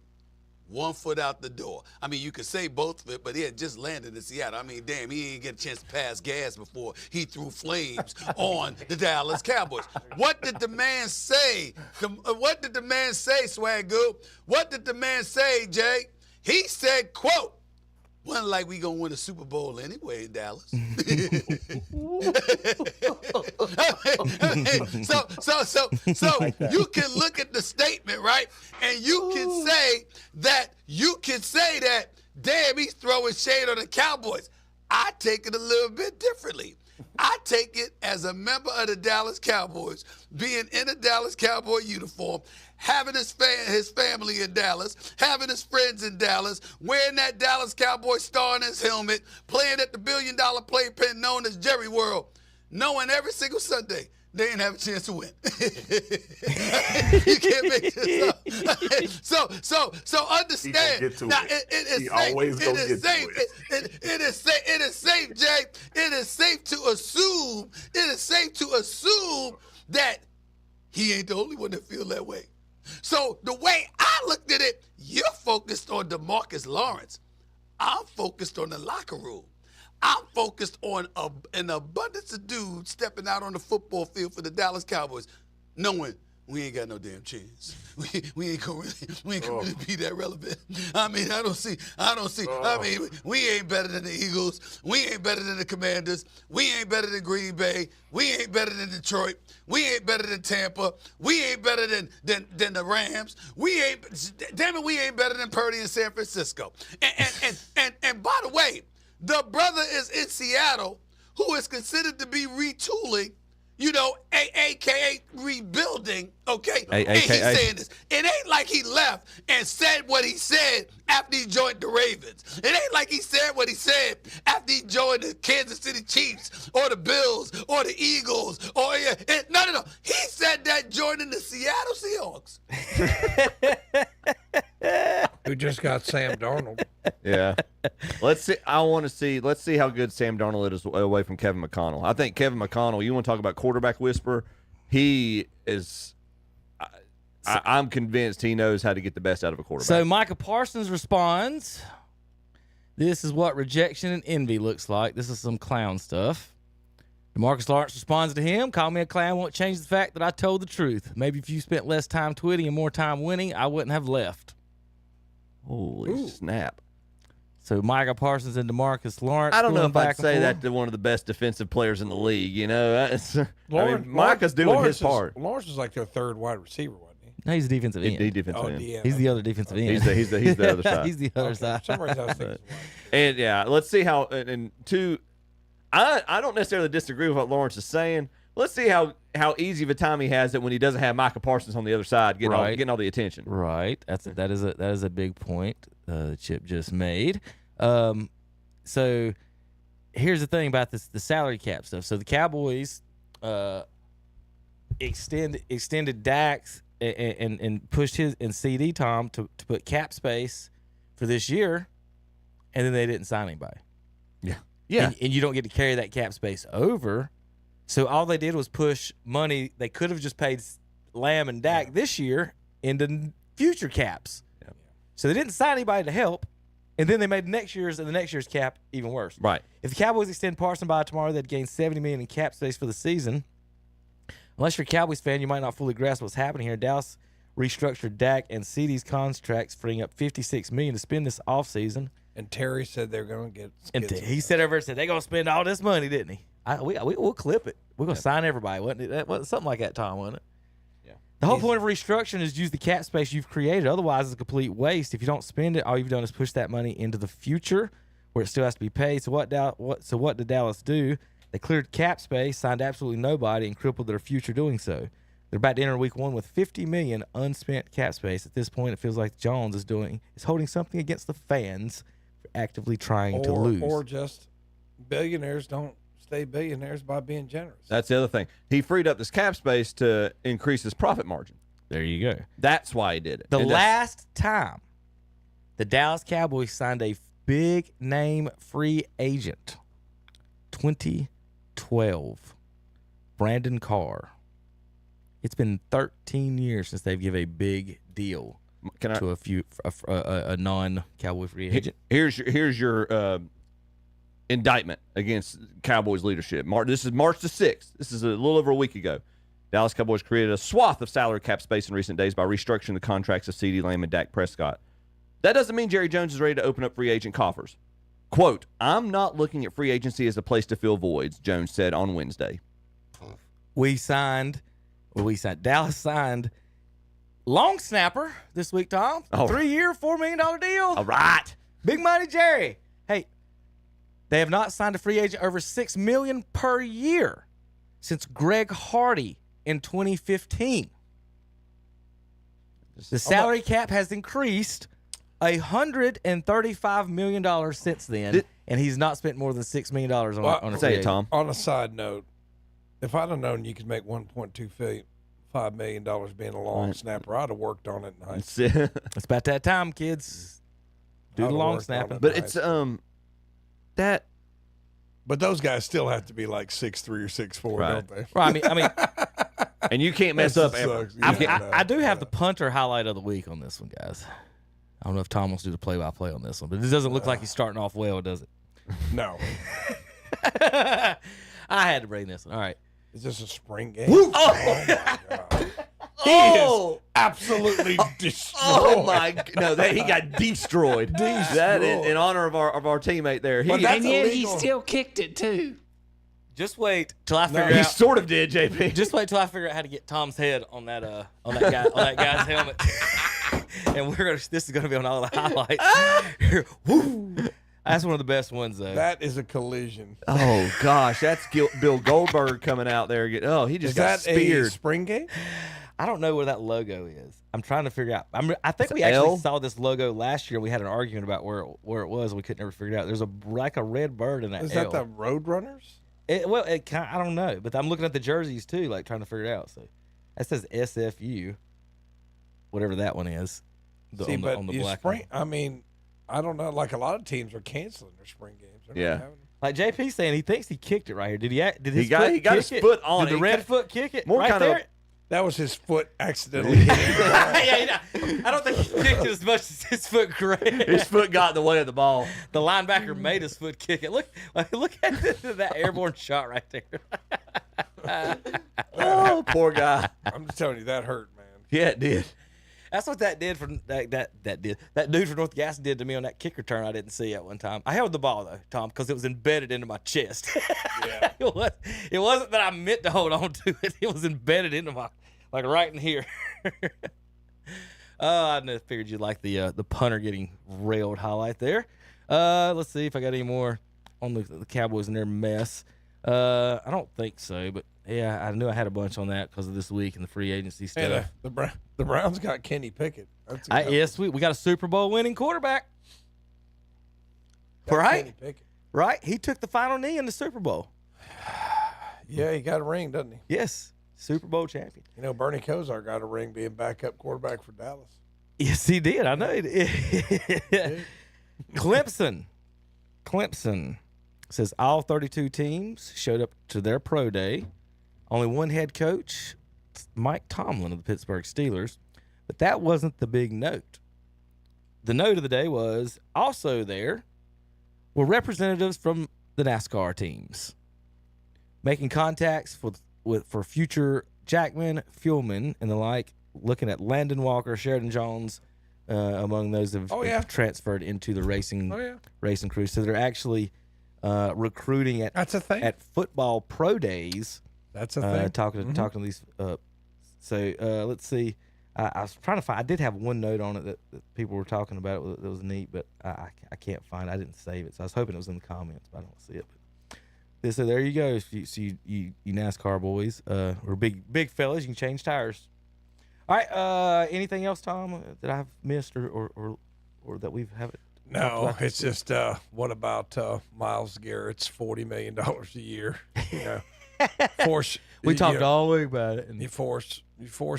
1 foot out the door. I mean, you could say both of it, but he had just landed in Seattle. I mean, damn, he didn't get a chance to pass gas before he threw flames on the Dallas Cowboys. What did the man say? What did the man say, Swagoo? What did the man say, Jay? He said, quote, "Wasn't like we gonna win a Super Bowl anyway in Dallas." So you can look at the statement, right? And you can say that, damn, he's throwing shade on the Cowboys. I take it a little bit differently. I take it as a member of the Dallas Cowboys, being in a Dallas Cowboy uniform, having his family in Dallas, having his friends in Dallas, wearing that Dallas Cowboy star in his helmet, playing at the $1 billion playpen known as Jerry World, knowing every single Sunday they didn't have a chance to win. You can't make this up. So understand. Now it is safe, Jay. It is safe to assume that he ain't the only one that feel that way. So the way I looked at it, you're focused on DeMarcus Lawrence. I'm focused on the locker room. I'm focused on an abundance of dudes stepping out on the football field for the Dallas Cowboys, knowing we ain't got no damn chance. We ain't gonna really be that relevant. I mean, I don't see. I mean, we ain't better than the Eagles. We ain't better than the Commanders. We ain't better than Green Bay. We ain't better than Detroit. We ain't better than Tampa. We ain't better than the Rams. We ain't better than Purdy in San Francisco. And by the way, the brother is in Seattle, who is considered to be retooling, AKA rebuilding, okay? And he's saying this. It ain't like he left and said what he said after he joined the Ravens. It ain't like he said what he said after he joined the Kansas City Chiefs or the Bills or the Eagles. No. He said that joining the Seattle Seahawks. Who just got Sam Darnold. Yeah. Let's see how good Sam Darnold is away from Kevin McConnell. I think Kevin McConnell, you want to talk about quarterback whisperer, he is I'm convinced he knows how to get the best out of a quarterback. So Micah Parsons responds, this is what rejection and envy looks like. This is some clown stuff. DeMarcus Lawrence responds to him, call me a clown won't change the fact that I told the truth. Maybe if you spent less time tweeting and more time winning, I wouldn't have left. Holy snap. So Micah Parsons and DeMarcus Lawrence. I don't know if I'd say that to one of the best defensive players in the league. Micah's doing his part. Lawrence is like their third wide receiver, wasn't he? No, he's a defensive end. He's the other defensive end. He's the other side. He's the other side. For some reason I was thinking And yeah, let's see how. I don't necessarily disagree with what Lawrence is saying. Let's see how easy of a time he has it when he doesn't have Micah Parsons on the other side getting all the attention. Right. That is a big point Chip just made. So here's the thing about the salary cap stuff. So the Cowboys extended Dax and pushed his and CD Tom to put cap space for this year, and then they didn't sign anybody. Yeah. And you don't get to carry that cap space over. So all they did was push money they could have just paid Lamb and Dak this year into future caps. Yeah. So they didn't sign anybody to help, and then they made the next year's cap even worse. Right. If the Cowboys extend Parson by tomorrow, they'd gain $70 million in cap space for the season. Unless you're a Cowboys fan, you might not fully grasp what's happening here. Dallas restructured Dak and CD's contracts, freeing up $56 million to spend this offseason. And Terry said they're going to get. And he said they're going to spend all this money, didn't he? We'll clip it. We're going to sign everybody, wasn't it? That was something like that, Tom, wasn't it? Yeah. The whole point of restructuring is use the cap space you've created. Otherwise, it's a complete waste. If you don't spend it, all you've done is push that money into the future where it still has to be paid. So what did Dallas do? They cleared cap space, signed absolutely nobody, and crippled their future doing so. They're about to enter week one with $50 million unspent cap space. At this point, it feels like Jones is holding something against the fans for actively trying to lose. Or just billionaires don't stay billionaires by being generous. That's the other thing. He freed up this cap space to increase his profit margin. There you go. That's why he did it. The last time the Dallas Cowboys signed a big name free agent, 2012, Brandon Carr. It's been 13 years since they've given a big deal to a non-Cowboy free agent. Here's your indictment against Cowboys leadership. This is March the 6th. This is a little over a week ago. Dallas Cowboys created a swath of salary cap space in recent days by restructuring the contracts of CeeDee Lamb and Dak Prescott. That doesn't mean Jerry Jones is ready to open up free agent coffers. Quote, I'm not looking at free agency as a place to fill voids, Jones said on Wednesday. Dallas signed long snapper this week, Tom. 3-year, $4 million deal. All right. Big money, Jerry. Hey, they have not signed a free agent over $6 million per year since Greg Hardy in 2015. The salary cap has increased $135 million since then, and he's not spent more than $6 million on a free agent. Tom. On a side note, if I'd have known you could make $1.25 million being a long snapper, I'd have worked on it in high school. It's about that time, kids. Do the long snapping. But it's that. But those guys still have to be like 6'3" or 6'4", don't they? Right. I mean, and you can't mess up ever. I do have the punter highlight of the week on this one, guys. I don't know if Tom wants to do the play-by-play on this one, but it doesn't look like he's starting off well, does it? No. I had to bring this one. All right. Is this a spring game? Oh, my God. is absolutely destroyed. Oh my! No, he got destroyed. That in honor of our teammate there. And yet he still kicked it too. Just wait till I figure out. He sort of did, JP. Just wait till I figure out how to get Tom's head on that guy's helmet. And this is gonna be on all the highlights. Woo! That's one of the best ones, though. That is a collision. Oh gosh, that's Bill Goldberg coming out there. He just got speared. A spring game? I don't know where that logo is. I'm trying to figure out. I think we actually saw this logo last year. We had an argument about where it was. And we couldn't ever figure it out. There's a red bird in that. Is that the Roadrunners? I don't know, but I'm looking at the jerseys too, like trying to figure it out. So that says SFU, whatever that one is. On the black spring. I mean, I don't know. Like a lot of teams are canceling their spring games. Like JP saying he thinks he kicked it right here. Did he? He got his foot on it. Did the red foot kick it? More right kind there? of. That was his foot accidentally hitting the ball. I don't think he kicked it as much as his foot grabbed. His foot got in the way of the ball. The linebacker made his foot kick it. Look at that airborne shot right there. Oh, poor guy. I'm just telling you, that hurt, man. Yeah, it did. That's what that did for that dude from North Gaston did to me on that kick return I didn't see at one time. I held the ball though, Tom, because it was embedded into my chest. Yeah. It wasn't that I meant to hold on to it. It was embedded into my, like right in here. I figured you'd like the punter getting railed highlight there. Let's see if I got any more on the Cowboys and their mess. I don't think so, but yeah, I knew I had a bunch on that because of this week and the free agency stuff. And, the Browns got Kenny Pickett. Yes, we got a Super Bowl winning quarterback. Right? Kenny Pickett. Right? He took the final knee in the Super Bowl. Yeah, he got a ring, doesn't he? Yes, Super Bowl champion. You know, Bernie Kosar got a ring being backup quarterback for Dallas. Yes, he did. I know he did. Clemson says all 32 teams showed up to their pro day. Only one head coach, Mike Tomlin of the Pittsburgh Steelers. But that wasn't the big note. The note of the day was also there were representatives from the NASCAR teams making contacts for future Jackman, Fuelman, and the like, looking at Landon Walker, Sheridan Jones, among those that have transferred into the racing crew. So they're actually recruiting at football pro days. That's a thing. Talking to these. Let's see. I was trying to find. I did have one note on it that people were talking about it that was neat, but I can't find it. I didn't save it, so I was hoping it was in the comments, but I don't see it. But so there you go. If you NASCAR boys, or big fellas, you can change tires. All right. Anything else, Tom, that I've missed or that we've haven't? No, it's just what about Myles Garrett's $40 million a year? You know, we talked all week about it. And you force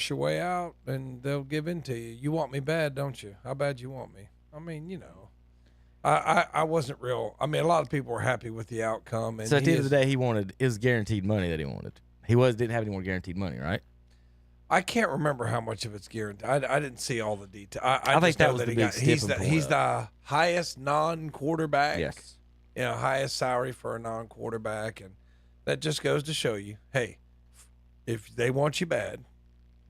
your way out, and they'll give in to you. You want me bad, don't you? How bad you want me? I mean, you know, I wasn't real. I mean, a lot of people were happy with the outcome. And so at the end of the day, it was guaranteed money that he wanted. He didn't have any more guaranteed money, right? I can't remember how much of it's guaranteed. I didn't see all the detail. I think that was the big he's the highest non-quarterback. Yes. You know, highest salary for a non-quarterback, and that just goes to show you, hey, if they want you bad,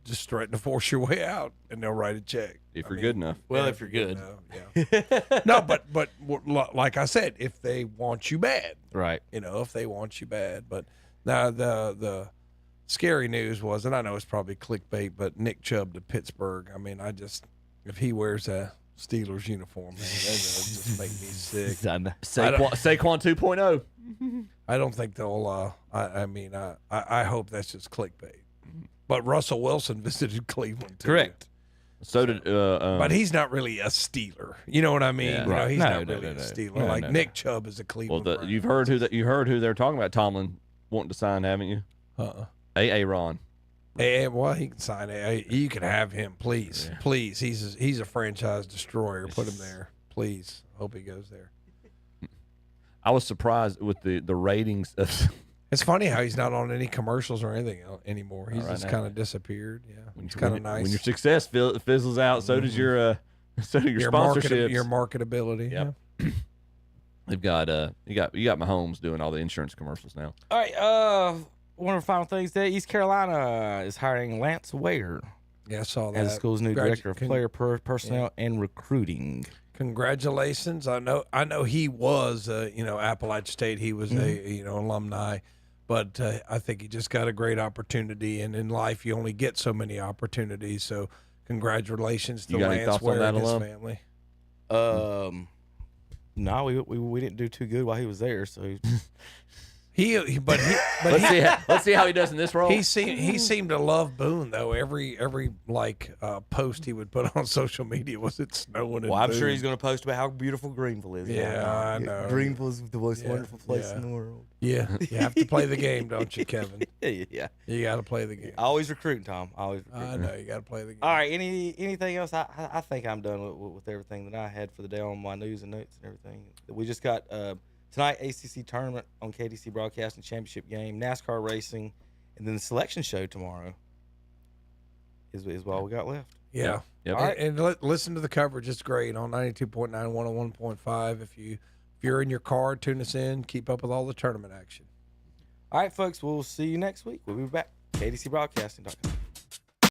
just threaten to force your way out, and they'll write a check. If you're good enough. Well, if you're good. No, but like I said, if they want you bad, right? You know, if they want you bad. But now the scary news was, and I know it's probably clickbait, but Nick Chubb to Pittsburgh. I mean, if he wears a Steelers uniform, man, that just make me sick. Saquon 2.0. I don't think they'll. I hope that's just clickbait. But Russell Wilson visited Cleveland too. Correct. So did. But he's not really a Steeler. You know what I mean? Yeah. You know, Right. he's No, not no, really no, a no. Steeler. No, Nick Chubb is a Cleveland. Well, you've heard who they're talking about. Tomlin wanting to sign, haven't you? Aaron. Well, he can sign it. You can have him, please, please. He's a franchise destroyer. Put him there, please. Hope he goes there. I was surprised with the ratings. It's funny how he's not on any commercials or anything anymore. He's Right just now. kind of disappeared. Yeah, it's When kind of nice. When your success fizzles out, so does your sponsorships, your marketability. Yep. They've got you got Mahomes doing all the insurance commercials now. All right. One of the final things there, East Carolina is hiring Lance Ware Yeah, I saw that. As the school's new director of player personnel and recruiting. Congratulations! I know he was, Appalachian State. He was a alumni, but I think he just got a great opportunity. And in life, you only get so many opportunities. So, congratulations to Lance Ware and his family. No, we didn't do too good while he was there. So Let's see how he does in this role. He seemed to love Boone though. Every post he would put on social media was it snowing. Well, I'm sure he's going to post about how beautiful Greenville is. Yeah, I know. Greenville is the most wonderful place in the world. Yeah, you have to play the game, don't you, Kevin? Yeah, you got to play the game. Always recruiting, Tom. Always recruiting. I know you got to play the game. All right. Anything else? I think I'm done with everything that I had for the day on my news and notes and everything. We just got tonight ACC tournament on KDC Broadcasting Championship game, NASCAR racing, and then the selection show tomorrow is all we got left. Yeah. Yep. All right, and listen to the coverage. It's great on 92.9, 101.5. If you're in your car, tune us in. Keep up with all the tournament action. All right, folks. We'll see you next week. We'll be back. KDCBroadcasting.com.